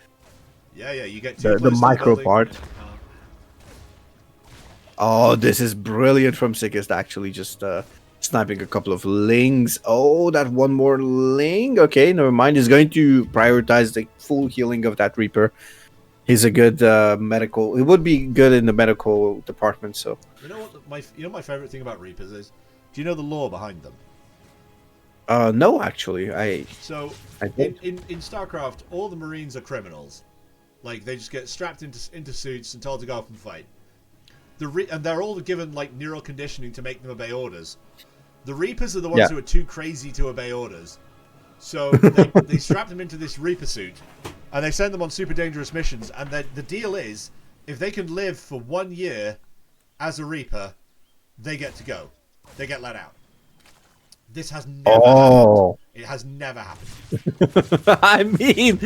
Yeah, you get the micro part. Oh, this is brilliant from Sickest, actually, just sniping a couple of Lings. Oh, that one more Ling. Okay, never mind. He's going to prioritize the full healing of that Reaper. He's a good medical. He would be good in the medical department, so. You know what? My favorite thing about Reapers is, do you know the lore behind them? No, actually, in StarCraft, all the Marines are criminals. Like, they just get strapped into suits and told to go off and fight. And they're all given like neural conditioning to make them obey orders. The Reapers are the ones who are too crazy to obey orders. So they strap them into this Reaper suit, and they send them on super dangerous missions. And the deal is, if they can live for 1 year as a Reaper, they get to go. They get let out. This has never happened. It has never happened. I mean,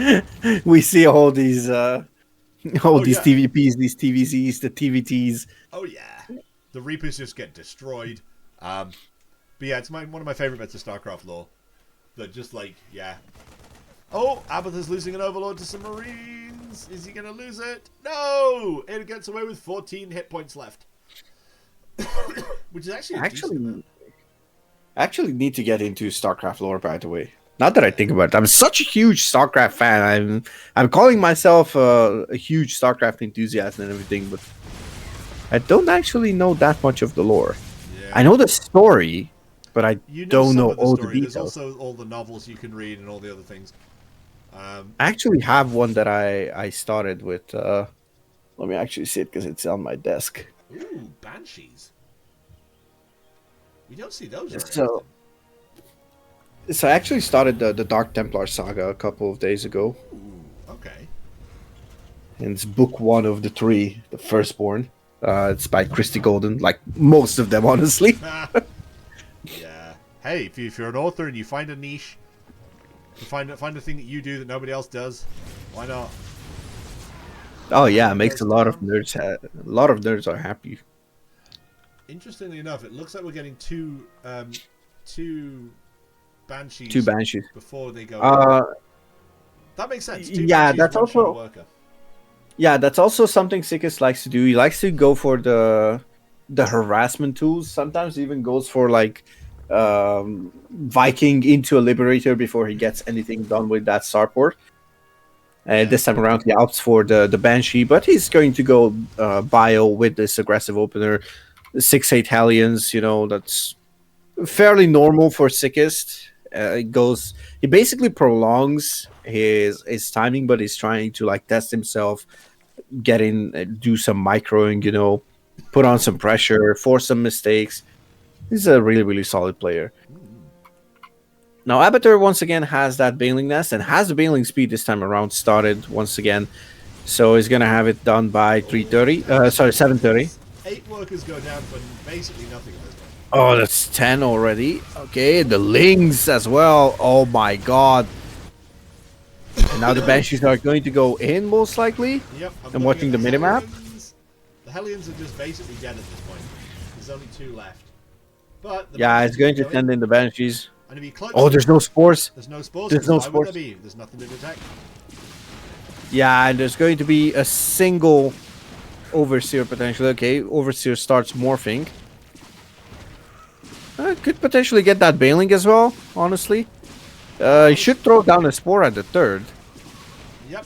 we see all these these TVPs, these TVCs, the TVTs. Oh yeah, the Reapers just get destroyed. But yeah, it's one of my favorite bits of StarCraft lore. That just Oh, Abatha's losing an Overlord to some Marines. Is he gonna lose it? No, it gets away with 14 hit points left, which is actually need to get into StarCraft lore, by the way. Not that I think about it. I'm such a huge StarCraft fan. I'm calling myself a huge StarCraft enthusiast and everything, but I don't actually know that much of the lore. Yeah. I know the story, but I don't know all the details. There's also all the novels you can read and all the other things. I actually have one that I started with. Let me actually see it because it's on my desk. Ooh, Banshees. We don't see those. So I actually started the Dark Templar saga a couple of days ago. Ooh, okay. And it's book 1 of the 3, the Firstborn. It's by Christy Golden, like most of them, honestly. Yeah. Hey, if you're an author and you find a niche, you find a thing that you do that nobody else does, why not? Oh yeah, it makes a lot of nerds. A lot of nerds are happy. Interestingly enough, it looks like we're getting two Banshees. 2 Banshees before they go. That makes sense. That's also. Yeah, that's also something Sickest likes to do. He likes to go for the the harassment tools. Sometimes even goes for like Viking into a Liberator before he gets anything done with that starport. And this time around, he opts for the Banshee, but he's going to go bio with this aggressive opener. 6/8 Hellions, that's fairly normal for Sickest. He basically prolongs his timing, but he's trying to like test himself, do some microing, put on some pressure, force some mistakes. He's a really, really solid player. Now, Abatur once again has that Bailing Nest and has the Bailing Speed this time around started once again. So he's going to have it done by 7:30. 8 workers go down for basically nothing at this point. Oh, that's 10 already. Okay, the Lings as well. Oh my god. And now the Banshees are going to go in, most likely. Yep. I'm watching the minimap. The Hellions are just basically dead at this point. There's only 2 left. But yeah, it's going to send in the Banshees. And if he closes, oh, there's no spores. There's no spores. There's no spores. There's nothing to detect. Yeah, and there's going to be a single Overseer potentially. Okay, Overseer starts morphing. Could potentially get that Bailing as well, honestly. He should throw down a Spore at the 3rd. Yep.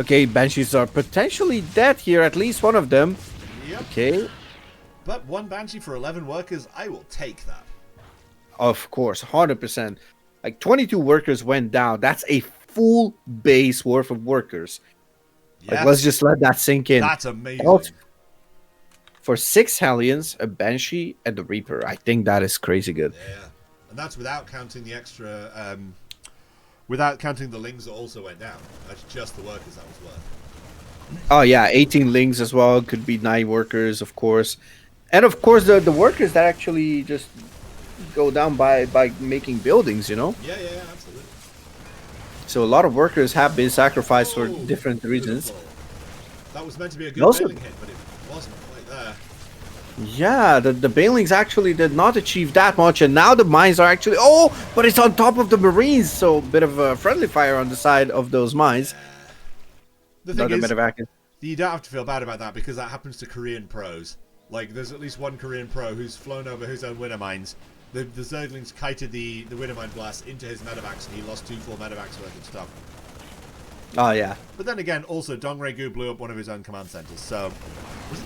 Okay, Banshees are potentially dead here, at least one of them. Yep. Okay. But 1 Banshee for 11 workers, I will take that. Of course, 100%. Like 22 workers went down. That's a full base worth of workers. Yeah. Like, let's just let that sink in. That's amazing. For 6 Hellions, a Banshee, and a Reaper. I think that is crazy good. Yeah. And that's without counting the extra... without counting the Lings that also went down. That's just the workers that was worth. Oh, yeah. 18 Lings as well. Could be 9 workers, of course. And, of course, the workers that actually just go down by making buildings, Yeah, absolutely. So a lot of workers have been sacrificed for different reasons. That was meant to be a good Bailing hit, but it wasn't quite there. Yeah, the Bailings actually did not achieve that much, and now the mines are actually... Oh, but it's on top of the Marines, so a bit of a friendly fire on the side of those mines. The thing is, you don't have to feel bad about that, because that happens to Korean pros. Like, there's at least one Korean pro who's flown over his own winter mines. The Zerglings kited the winter mine blast into his medevacs, and he lost 2 full medevacs worth of stuff. Oh, yeah. But then again, also, Dongregu blew up one of his own command centers, so...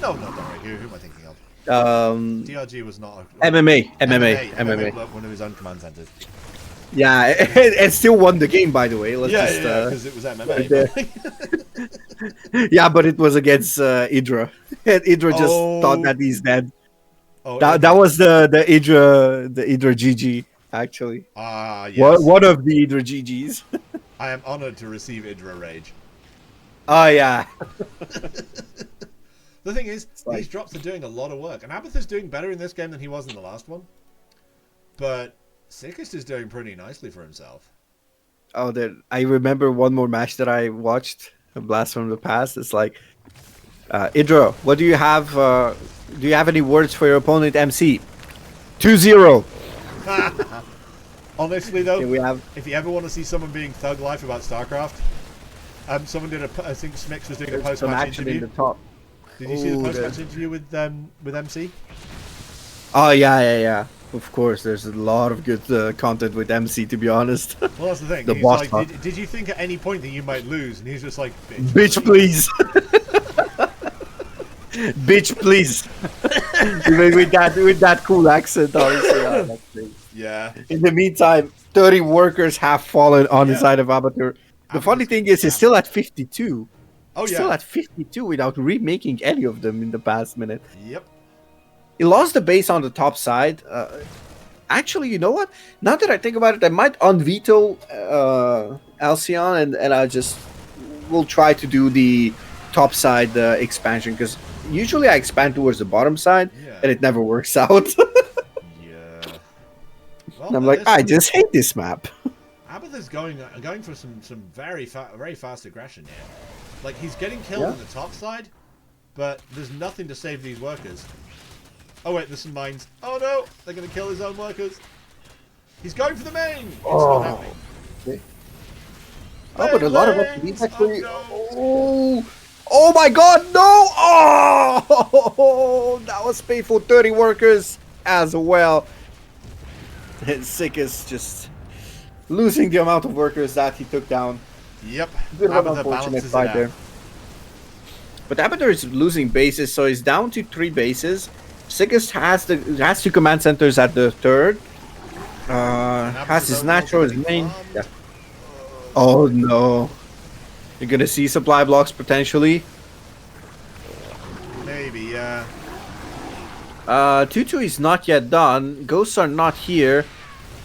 No, not Dongregu. Who am I thinking of? DRG was not... MMA blew up one of his own command centers. Yeah, and still won the game, by the way. Because it was MMA. Yeah, but it was against Idra. And Idra just thought that he's dead. Oh, that was the Idra GG, actually. Yes. One of the Idra GGs. I am honored to receive Idra Rage. Oh, yeah. The thing is, these drops are doing a lot of work. And Abath is doing better in this game than he was in the last one. But Sickest is doing pretty nicely for himself. Oh, I remember one more match that I watched, a blast from the past. It's like, Idra, what do you have? Do you have any words for your opponent, MC? 2-0. Honestly, though, if you ever want to see someone being thug life about StarCraft, someone did I think Smix was doing a post-match interview. In the top. Did you see the post-match interview with MC? Oh, yeah. Of course, there's a lot of good content with MC, to be honest. Well, that's the thing. The he's boss like, did you think at any point that you might lose? And he's just like, bitch, please. Bitch, please. with that cool accent, honestly. Yeah. In the meantime, 30 workers have fallen on the side of Abatur. The funny thing is, he's still at 52. Oh, yeah. Still at 52 without remaking any of them in the past minute. Yep. He lost the base on the top side. Actually, you know what? Now that I think about it, I might unveto Alcyon and I just will try to do the top side expansion, because usually I expand towards the bottom side and it never works out. Yeah. Well, I'm like, I just hate this map. Abath is going for some very fast aggression here. Like, he's getting killed on the top side, but there's nothing to save these workers. Oh wait, there's some mines. Oh no, they're going to kill his own workers. He's going for the main. It's not happening. Okay. Oh, but a lot of these actually. Oh my god, no! Oh, that was painful. 30 workers as well. And Sickest just losing the amount of workers that he took down. Yep. Bit of an unfortunate fight there. But Abathur is losing bases, so he's down to 3 bases. Sickest has 2 command centers at the 3rd. Has his natural, his main. Yeah. Oh no. You're gonna see supply blocks potentially. Maybe, yeah. 2-2 is not yet done. Ghosts are not here.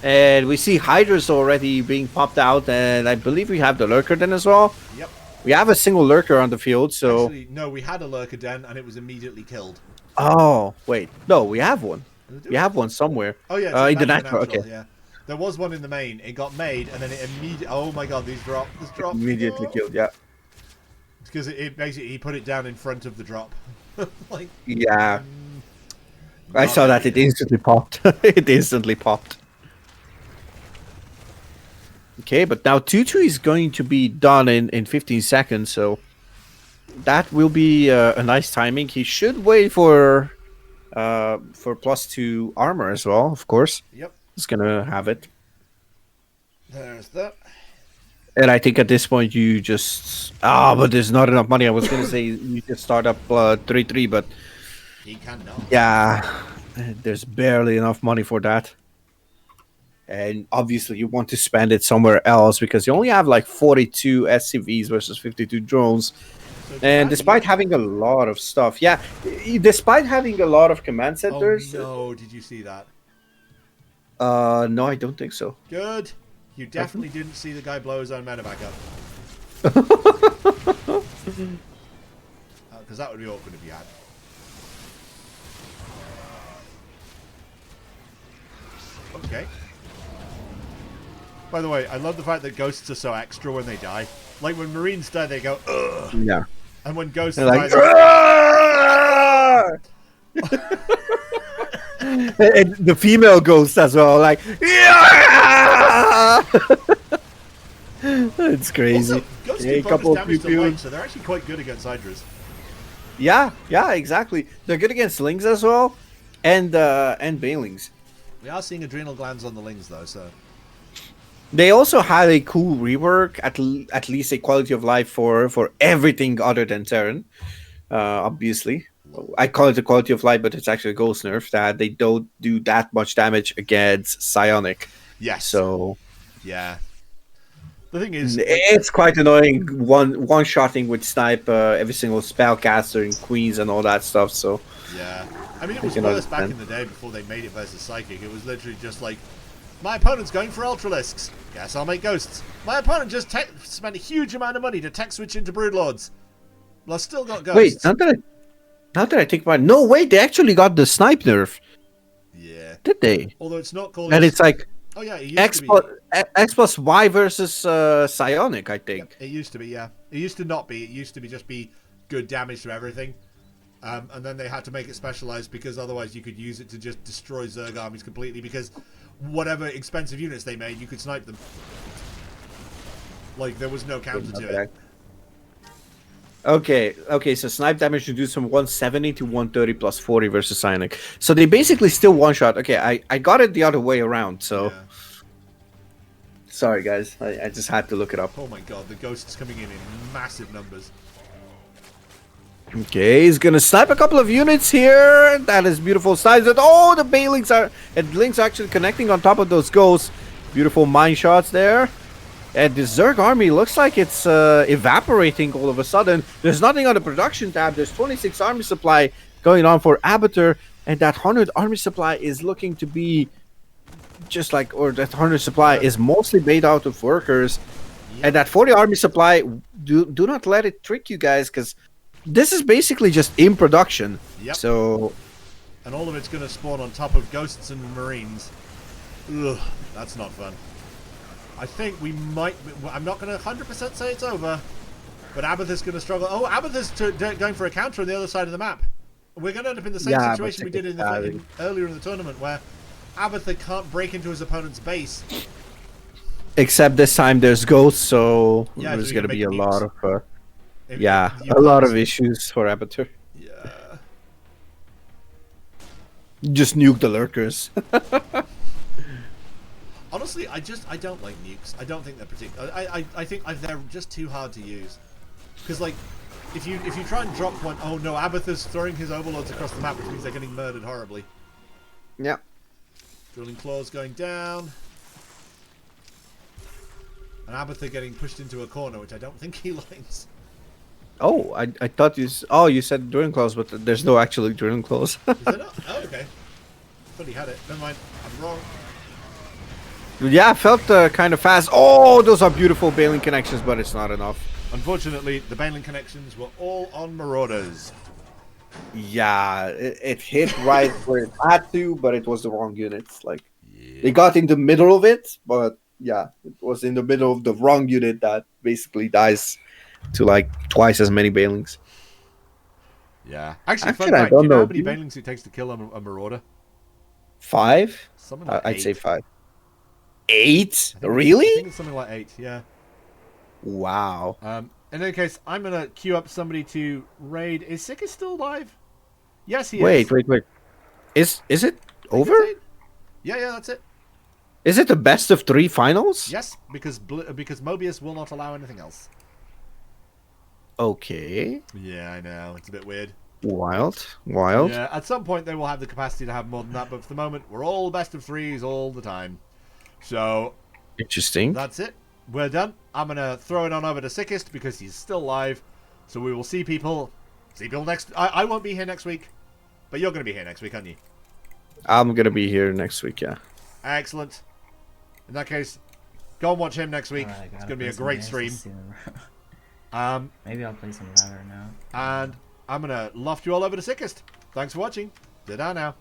And we see Hydras already being popped out, and I believe we have the Lurker Den as well. Yep. We have a single Lurker on the field, so... Actually, no, we had a Lurker Den, and it was immediately killed. Oh, wait. No, we have one. We have one somewhere. Oh, yeah. In the natural, okay. Yeah. There was one in the main. It got made, and then it immediately... Oh, my God, these drop. This drop. Immediately killed, yeah. Because it basically, he put it down in front of the drop. Like... Yeah. I saw that. It instantly popped. It instantly popped. Okay, but now 2-2 is going to be done in 15 seconds, so that will be a nice timing. He should wait for +2 armor as well, of course. Yep. He's gonna have it. There's that. And I think at this point you just... but there's not enough money. I was gonna say you just start up 3-3, but... He cannot. Yeah, there's barely enough money for that. And obviously you want to spend it somewhere else because you only have like 42 SCVs versus 52 drones. So and despite having a lot of stuff, despite having a lot of command centers... Oh no, did you see that? No, I don't think so. Good. You definitely didn't see the guy blow his own mana back up. Because that would be awkward if you had. Okay. By the way, I love the fact that ghosts are so extra when they die. Like when Marines die, they go, ugh. Yeah. And when ghosts die, and the female ghost as well, like, yeah! It's crazy. Also, ghosts do bonus damage to light, so they're actually quite good against Hydras. Yeah, exactly. They're good against Lings as well, and Banelings. We are seeing adrenal glands on the Lings though, so... They also had a cool rework, at least a quality of life for everything other than Terran. Obviously, I call it a quality of life, but it's actually a ghost nerf that they don't do that much damage against Psionic. Yes. So, yeah. The thing is, it's quite annoying one shotting with snipe every single spellcaster and queens and all that stuff. So yeah, I mean it was worse back in the day before they made it versus psychic. It was literally just like, my opponent's going for Ultralisks. Guess I'll make ghosts. My opponent just spent a huge amount of money to tech switch into Broodlords. Well, I still got ghosts. Wait, now that I think about it, no, wait, they actually got the snipe nerf. Yeah. Did they? Although it's not called... And it's like... Oh yeah, it X plus Y versus Psionic, I think. Yep, it used to be, yeah. It used to not be. It used to be just be good damage to everything. And then they had to make it specialized because otherwise you could use it to just destroy Zerg armies completely because whatever expensive units they made, you could snipe them. Like, there was no counter to it. Okay, so snipe damage reduced from 170 to 130 plus 40 versus Psionic. So they basically still one-shot. Okay, I got it the other way around, so... Yeah. Sorry, guys. I just had to look it up. Oh my god, the ghosts coming in massive numbers. Okay, he's gonna snipe a couple of units here. That is beautiful snipes. Oh, the Banelings are... And Link's actually connecting on top of those ghosts. Beautiful mine shots there. And the Zerg army looks like it's evaporating all of a sudden. There's nothing on the production tab. There's 26 army supply going on for Abathur. And that 100 army supply is looking to be just like... Or that 100 supply is mostly made out of workers. Yep. And that 40 army supply, do not let it trick you guys. Because this is basically just in production. Yep. So... And all of it's going to spawn on top of ghosts and marines. Ugh, that's not fun. I think we might... I'm not going to 100% say it's over, but Abathur's going to struggle. Oh, Abathur's going for a counter on the other side of the map. We're going to end up in the same situation we did earlier in the tournament, where Abathur can't break into his opponent's base. Except this time there's ghosts, so there's going to be a lot of... Yeah, You a lot can't- of issues for Abatur. Yeah. Just nuke the lurkers. Honestly, I don't like nukes. I don't think they're particular. I think they're just too hard to use. Because like, if you try and drop one, oh no, Abathur's throwing his overlords across the map, which means they're getting murdered horribly. Yeah. Drilling claws going down. And Abathur getting pushed into a corner, which I don't think he likes. Oh, I thought you. Oh, you said drilling claws, but there's no actually drilling claws. Is there not? Oh, okay. Thought he had it. Never mind. I'm wrong. Yeah, I felt kind of fast. Oh, those are beautiful bailing connections, but it's not enough. Unfortunately, the bailing connections were all on Marauders. Yeah, it hit right where it had to, but it was the wrong units. Like, they got in the middle of it, but yeah, it was in the middle of the wrong unit that basically dies to like twice as many bailings. Yeah. Actually, fun I fact, don't do you know how know. many bailings it takes to kill a Marauder? 5? Something like I'd 8. say 5. 8? I Really? think it's something like 8, yeah. Wow. In any case, I'm going to queue up somebody to raid. Is Sika still alive? Yes, he Wait. is. Is it over? Yeah, that's it. Is it the best of 3 finals? Yes, because Mobius will not allow anything else. Okay. Yeah, I know. It's a bit weird. Wild. Yeah, at some point they will have the capacity to have more than that, but for the moment, we're all best of 3s all the time. So, Interesting. that's it. We're done. I'm going to throw it on over to Sickest because he's still live. So we will see people next... I won't be here next week, but you're going to be here next week, aren't you? I'm going to be here next week, yeah. Excellent. In that case, go and watch him next week. Right, It's going to be a great stream. Maybe I'll play some ladder now. And I'm going to loft you all over to Sickest. Thanks for watching. Ta-da now.